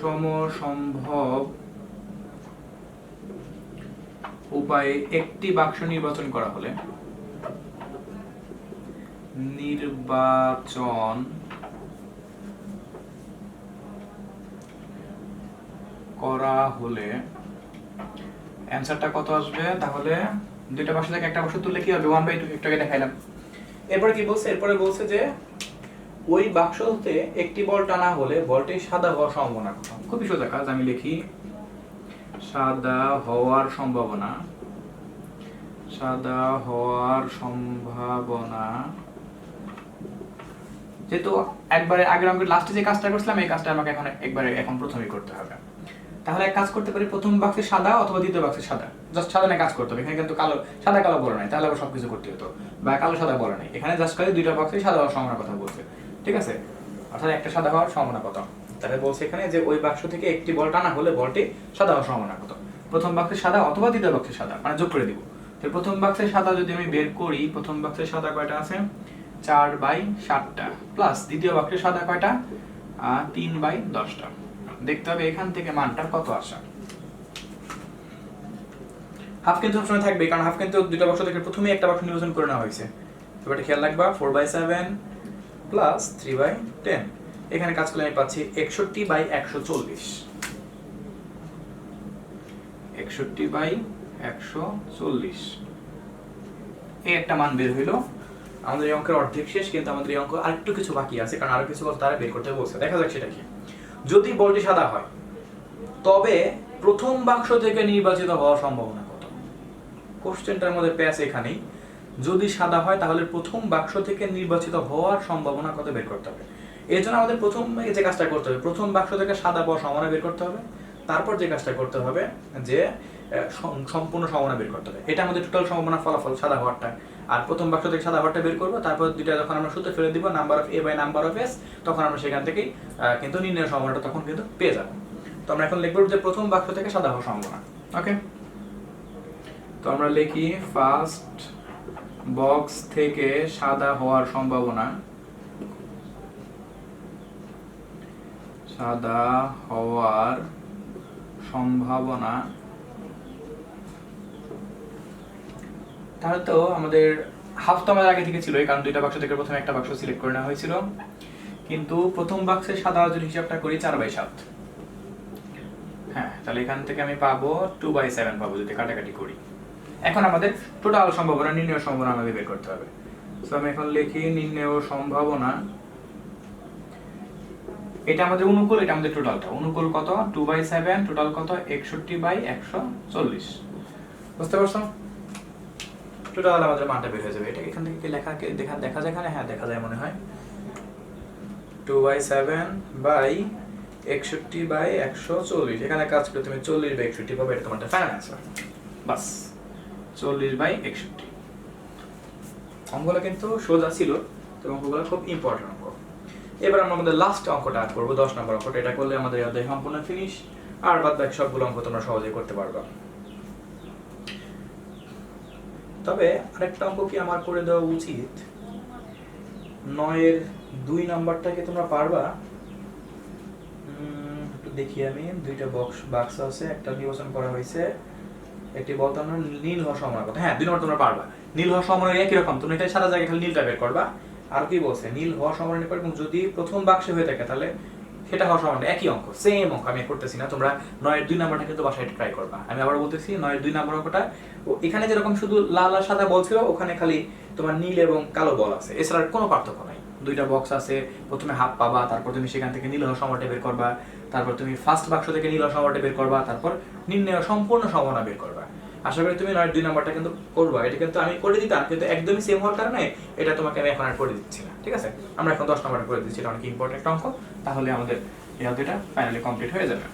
সমসম্ভব উপায়ে একটি বাক্স নির্বাচন করা হলে, নির্বাচন করা হলে অ্যানসারটা কত আসবে, তাহলে দুইটা বাক্স থেকে একটা বাক্স তুললে কি হবে 1/2, একটু আগে দেখাইলাম। এরপরে কি বলছে, এরপরে বলছে যে ওই বাক্স হতে একটি বল টানা হলে বলটি সাদা হওয়ার সম্ভাবনা কত। খুবই সোজা কাজ, আমি লিখি সাদা হওয়ার সম্ভাবনা, সাদা হওয়ার সম্ভাবনা, যেহেতু একবারে আগের অঙ্কের লাস্টে যে কাজটা করছিলাম এই কাজটা আমাকে এখন প্রথমেই করতে হবে। তাহলে এক কাজ করতে পারি, প্রথম বাক্সে সাদা অথবা দ্বিতীয় বাক্সে সাদা, জাস্ট সাদা নিয়ে কাজ করতে হবে। এখানে কিন্তু কালো সাদা কালো বলে নাই, তাহলে আবার সবকিছু করতে হতো, বা কালো সাদা বলে নাই, এখানে জাস্ট খালি দুইটা বাক্সে সাদা হওয়ার সম্ভাবনার কথা বলছে, ঠিক আছে। অর্থাৎ একটা সাদা হওয়ার সম্ভাবনা কত। তাহলে বলছে এখানে যে ওই বাক্স থেকে একটি বল টানা হলে বলটি সাদা হওয়ার সম্ভাবনা কত। প্রথম বাক্সে সাদা অথবা দ্বিতীয় বাক্সে সাদা, মানে যোগ করে দিব। তো প্রথম বাক্সে সাদা যদি আমি বের করি, প্রথম বাক্সে সাদা কয়টা আছে, 4/7টা, প্লাস দ্বিতীয় বাক্সে সাদা কয়টা, 3/10টা। দেখতে হবে এখান থেকে মানটা কত আসে। হাফ কিন্তু সবসময় থাকবে, কারণ হাফ কিন্তু দুইটা বাক্স থেকে প্রথমেই একটা বাক্স নির্বাচন করে নেওয়া হয়েছে। এবারে খেয়াল রাখবা 4/7 প্লাস 3/10, এখানে কাজ করলে আমি পাচ্ছি 61/140। 61/140 এই একটা মান বের হইলো। আমাদের এই অঙ্কের অর্ধেক শেষ, কিন্তু আমাদের এই অঙ্ক আরেকটু কিছু বাকি আছে, কারণ আরো কিছু কথা তারা বের করতে বলছে। দেখা যাক সেটা কি। যদি বলটি সাদা হয় তবে প্রথম বাক্স থেকে নির্বাচিত হওয়ার সম্ভাবনা কত। কোশ্চেনটার মধ্যে প্যাচ এখানেই, যদি সাদা হয় তাহলে প্রথম বাক্স থেকে নির্বাচিত হওয়ার সম্ভাবনা কত বের করতে হবে। এর জন্য আমাদের প্রথম যে কাজটা করতে হবে, প্রথম বাক্স থেকে সাদা পাওয়ার সম্ভাবনা বের করতে হবে। তারপর যে কাজটা করতে হবে যে সম্পূর্ণ সম্ভাবনা বের করতে হবে। এটা আমাদের টোটাল সম্ভাবনা, ফলাফল সাদা হওয়ারটা। আর প্রথম বাক্স থেকে সাদা হওয়ারটা বের করবো, তারপর দুইটা যখন আমরা সূত্রে ফেলে দিব number of A by number of S, তখন আমরা সেখান থেকেই কিন্তু নির্ণয়ের সম্ভাবনাটা তখন কিন্তু পেয়ে যাবো। তো আমরা এখন লিখবো যে প্রথম বাক্স থেকে সাদা হওয়ার সম্ভাবনা। ওকে, তো আমরা লিখি ফার্স্ট বক্স থেকে সাদা হওয়ার সম্ভাবনা, সাদা হওয়ার সম্ভাবনা। তাহলে তো আমাদের হাফ তো আমাদের আগে থেকে ছিল, কারণ দুইটা বাক্স থেকে প্রথমে একটা বাক্স সিলেক্ট করে নেওয়া হয়েছিল। কিন্তু প্রথম বাক্সে সাদা যদি হিসাবটা করি 4/7, হ্যাঁ, তাহলে এখান থেকে আমি পাবো 2/7 পাবো যদি কাটাকাটি করি। এখন আমাদের টোটাল সম্ভাবনা, নির্ণয় সম্ভাবনা আমাদের বের করতে হবে। তো আমি এখন লিখি নির্ণয় সম্ভাবনা, এটা আমাদের অনুকূল, এটা আমাদের টোটালটা। অনুকূল কত, 2/7, টোটাল কত, 61/140। বুঝতে পারছো? টোটাল আমাদের মানটা বের হয়ে যাবে। এটা এখান থেকে কি লেখা দেখা যায় এখানে? হ্যাঁ, দেখা যায় মনে হয়। 2/7/61/140, এখানে কাজ করে তুমি 40/61 পাবে, এটা তোমার ফাইনাল অ্যান্সার। বাস 40/61। অঙ্কগুলো কিন্তু সোজা ছিল, তো অঙ্কগুলো খুব ইম্পর্টেন্ট অঙ্ক। এবার আমরা আমাদের লাস্ট অঙ্কটা করবো, 10 নম্বর অঙ্কটা। এটা করলে আমাদের অধ্যায় সম্পূর্ণ ফিনিশ, আর বাদ বাকি সবগুলো অঙ্ক তোমরা সহজেই করতে পারবা। তবে আরেকটা অঙ্ক কি আমার করে দেওয়া উচিত, 9-এর 2 নাম্বারটাকে তোমরা পারবা? একটু দেখি আমি, দুইটা বাক্স আছে, একটা নির্বাচন করা হয়েছে, একটি বলতো না নীল হওয়ার সম্ভাবনা কত। হ্যাঁ, 2 নম্বর তোমরা পারবা। নীল হওয়ার সম্ভাবনা একই রকম, তুমি এটা সারা জায়গায় খালি নীলটা বের করবা। আর কি বলছে, নীল হওয়ার সম্ভাবনা বের করবে, এবং যদি প্রথম বাক্সে হয়ে থাকে তাহলে সেটা হওয়ার সম্ভাবনা একই অঙ্ক, সেম অঙ্ক। আমি করতেছি না, তোমরা 9-এর 2 নাম্বারটা কিন্তু বাসায় ট্রাই করবা। আমি আবার বলতেছি 9-এর 2 নাম্বার অঙ্কটা, এখানে যেরকম শুধু লাল আর সাদা বল ছিল, ওখানে খালি তোমার নীল এবং কালো বল আছে, এছাড়া কোনো পার্থক্য নাই। দুইটা বক্স আছে, প্রথমে হাফ পাবা, তারপর তুমি সেখান থেকে নীল হওয়ার সম্ভাবনাটা বের করবা, তারপর তুমি ফার্স্ট বাক্স থেকে নীল হওয়ার সম্ভাবনাটা বের করবা, তারপর নির্ণয় সম্পূর্ণ সম্ভাবনা বের করবা। আশা করি তুমি 9-এর 2 নাম্বারটা কিন্তু করবা। এটা কিন্তু আমি করে দিতাম, কিন্তু একদমই সেম হওয়ার কারণে এটা তোমাকে আমি এখন আর করে দিচ্ছি না। ঠিক আছে, আমরা এখন 10 নাম্বারটা করে দিচ্ছি, এটা অনেক ইম্পর্টেন্ট অঙ্ক। তাহলে আমাদের এই অধ্যায়টা ফাইনালি কমপ্লিট হয়ে যাবে।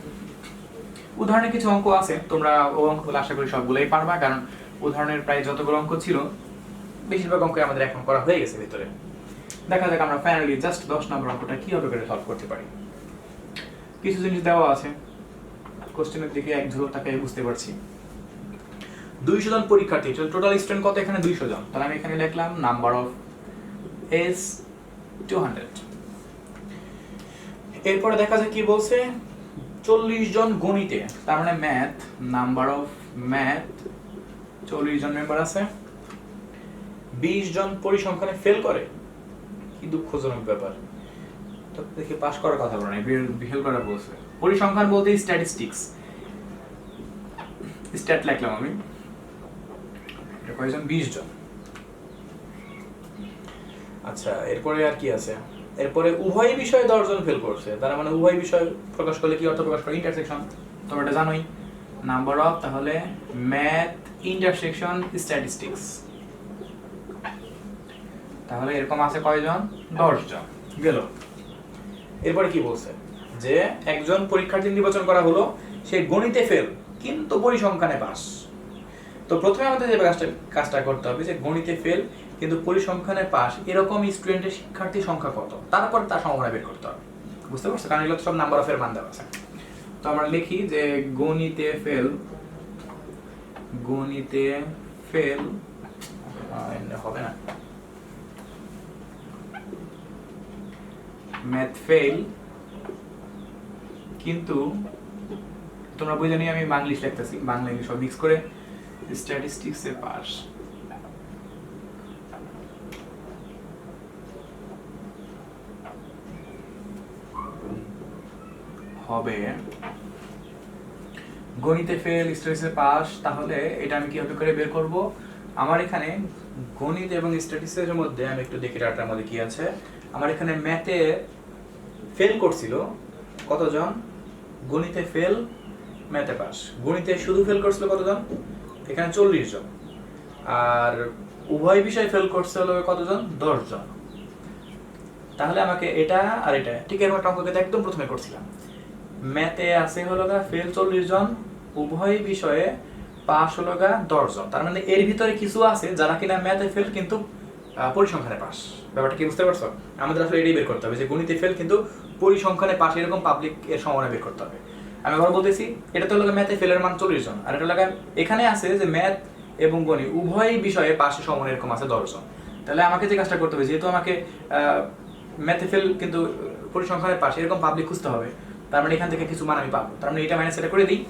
উদাহরণে কিছু অঙ্ক আছে, তোমরা ওই অঙ্কগুলো আশা করি সবগুলোই পারবা, কারণ উদাহরণের প্রায় যতগুলো অঙ্ক ছিল বেশিরভাগ অঙ্ক আমাদের এখন করা হয়ে গেছে ভিতরে। দেখা যাক আমরা ফাইনালি জাস্ট 10 নম্বর অঙ্কটা কিভাবে করে সলভ করতে পারি। কিছু জিনিস দেওয়া আছে, কোশ্চেনের দিকে এক ঝলক তাকাই বুঝতে পারছি। 200 জন পরীক্ষার্থী, টোটাল স্টুডেন্ট কত এখানে? 200 জন। তাহলে আমি এখানে লিখলাম নাম্বার অফ এস 200। এরপরে দেখা যায় কি বলছে, 40 জন গণিতে, তার মানে ম্যাথ, নাম্বার অফ ম্যাথ 40 জন মেম্বার আছে। 20 জন পরিসংখ্যানে ফেল করে, কি দুঃখজনক ব্যাপার। তো দেখি পাস করার কথা বলে নাই, ফেল করা বলছে। পরিসংখ্যান বলতে স্ট্যাটিস্টিক্স, স্ট্যাট লিখলাম আমি। এটা কয়জন? 20 জন। আচ্ছা, এরপরে আর কি আছে? এরপরে উভয় বিষয়ে 10 জন ফেল করছে, তার মানে উভয় বিষয় প্রকাশ করলে কি অর্থ প্রকাশ করে? ইন্টারসেকশন। তোমরা এটা জানোই, নাম্বার অফ তাহলে ম্যাথ ইন্টারসেকশন স্ট্যাটিস্টিক্স। তাহলে এরকম আছে কয়জন? 10 জন গেল। এরপরে কি বলছে যে একজন পরীক্ষার্থী নির্বাচন করা হলো, সে গণিতে ফেল কিন্তু পরিসংখ্যানে পাস। তো প্রথমে আমাদের যে কাজটা করতে হবে যে গণিতে ফেল কিন্তু পরিসংখ্যানে পাস এরকম স্টুডেন্টের শিক্ষার্থীর সংখ্যা কত, তারপর তার সম্ভাবনা বের করতে হবে। বুঝতে পারছো? কারণ এগুলো তো সব নাম্বার অফ এর মান দেওয়া আছে। তো আমরা লিখি যে গণিতে ফেল হবে না, ম্যাথ ফেল, কিন্তু তোমরা বুঝে নিয়ে আমি বাংলিশ লিখতেছি, বাংলা ইংলিশ সব মিক্স করে স্ট্যাটিস্টিক্সে পাস। হবে গণিতে ফেল স্ট্যাটিস্টিক্সে পাস। তাহলে এটা আমি কিভাবে করে বের করব? আমার এখানে গণিত এবং স্ট্যাটিস্টিক্সের মধ্যে আমি একটু দেখি ডাটার মধ্যে কি আছে। আমার এখানে ম্যাথে ফেল করছিল কতজন, গণিতে ফেল ম্যাথে পাস। গণিতে শুধু ফেল করছিল কতজন, এখানে 40 জন। আর উভয় বিষয়ে ফেল করছে হলো কতজন, 10 জন। তাহলে আমাকে এটা আর এটা ঠিক এরকম একটা অঙ্ককে একদম প্রথমে করছিলাম। ম্যাথে আছে হলো ফেল 40 জন, উভয় বিষয়ে পাস হলো 10 জন। তার মানে এর ভিতরে কিছু আছে যারা কিনা ম্যাথে ফেল কিন্তু পরিসংখ্যানে পাস। ব্যাপারটা কি বুঝতে পারছো? আমাদের আসলে এটাই বের করতে হবে যে গণিতে ফেল কিন্তু পরিসংখ্যানে পাস, এরকম পাবলিক এর সম্ভাবনা বের করতে হবে। আমি আবার বলতেছি, এটা তো হলো ম্যাথে ফেলের মান 40 জন, আর এটা হলো এখানে আছে যে ম্যাথ এবং গণিত উভয় বিষয়ে পাসের সম্ভাবনা এরকম আছে 10 জন। তাহলে আমাকে যে কাজটা করতে হবে, যেহেতু আমাকে ম্যাথে ফেল কিন্তু পরিসংখ্যানের পাশে এরকম পাবলিক খুঁজতে হবে, তার মানে এখান থেকে কিছু মান আমি পাবো। তার মানে এটা মাইনাস এটা করে দিই।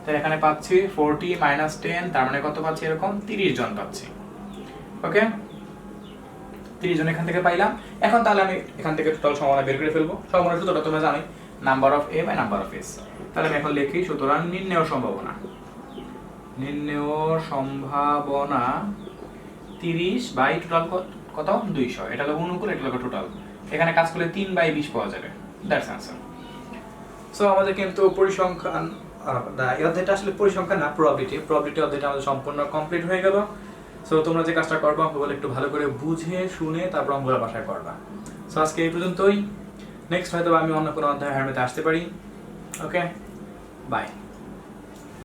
তাহলে এখানে পাচ্ছি 40 মাইনাস 10, তার মানে কত পাচ্ছি, এরকম 30 জন পাচ্ছি। ওকে, 30 জন এখান থেকে পাইলাম। এখন তাহলে আমি এখান থেকে টোটাল সম্ভাবনা বের করে ফেলবো। সম্ভাবনা সূত্রটা তোমরা জানোই, number of A by number of S. তাহলে আমি এখন লিখি, সুতরাং নির্ণেয় সম্ভাবনা 30 বাই টোটাল কত 200, এটা হলো অনুকূল, এটা হলো টোটাল। এখানে কাজ করলে 3/20 পাওয়া যাবে। That's answer. সো আমাদের কিন্তু পরিসংখ্যান এই অধ্যায়টা আসলে পরিসংখ্যান না, প্রবাবিলিটি অধ্যায়টা আমাদের সম্পূর্ণ কমপ্লিট হয়ে গেল। সো তোমরা যে কাজটা করবা অঙ্কগুলো একটু ভালো করে বুঝে শুনে তারপর অঙ্কগুলো বাসায় করবা। সো আজকে এই পর্যন্তই। নেক্সট হয়তো আমি অন্য কোনো অধ্যায় আসতে পারি। ওকে, বাই।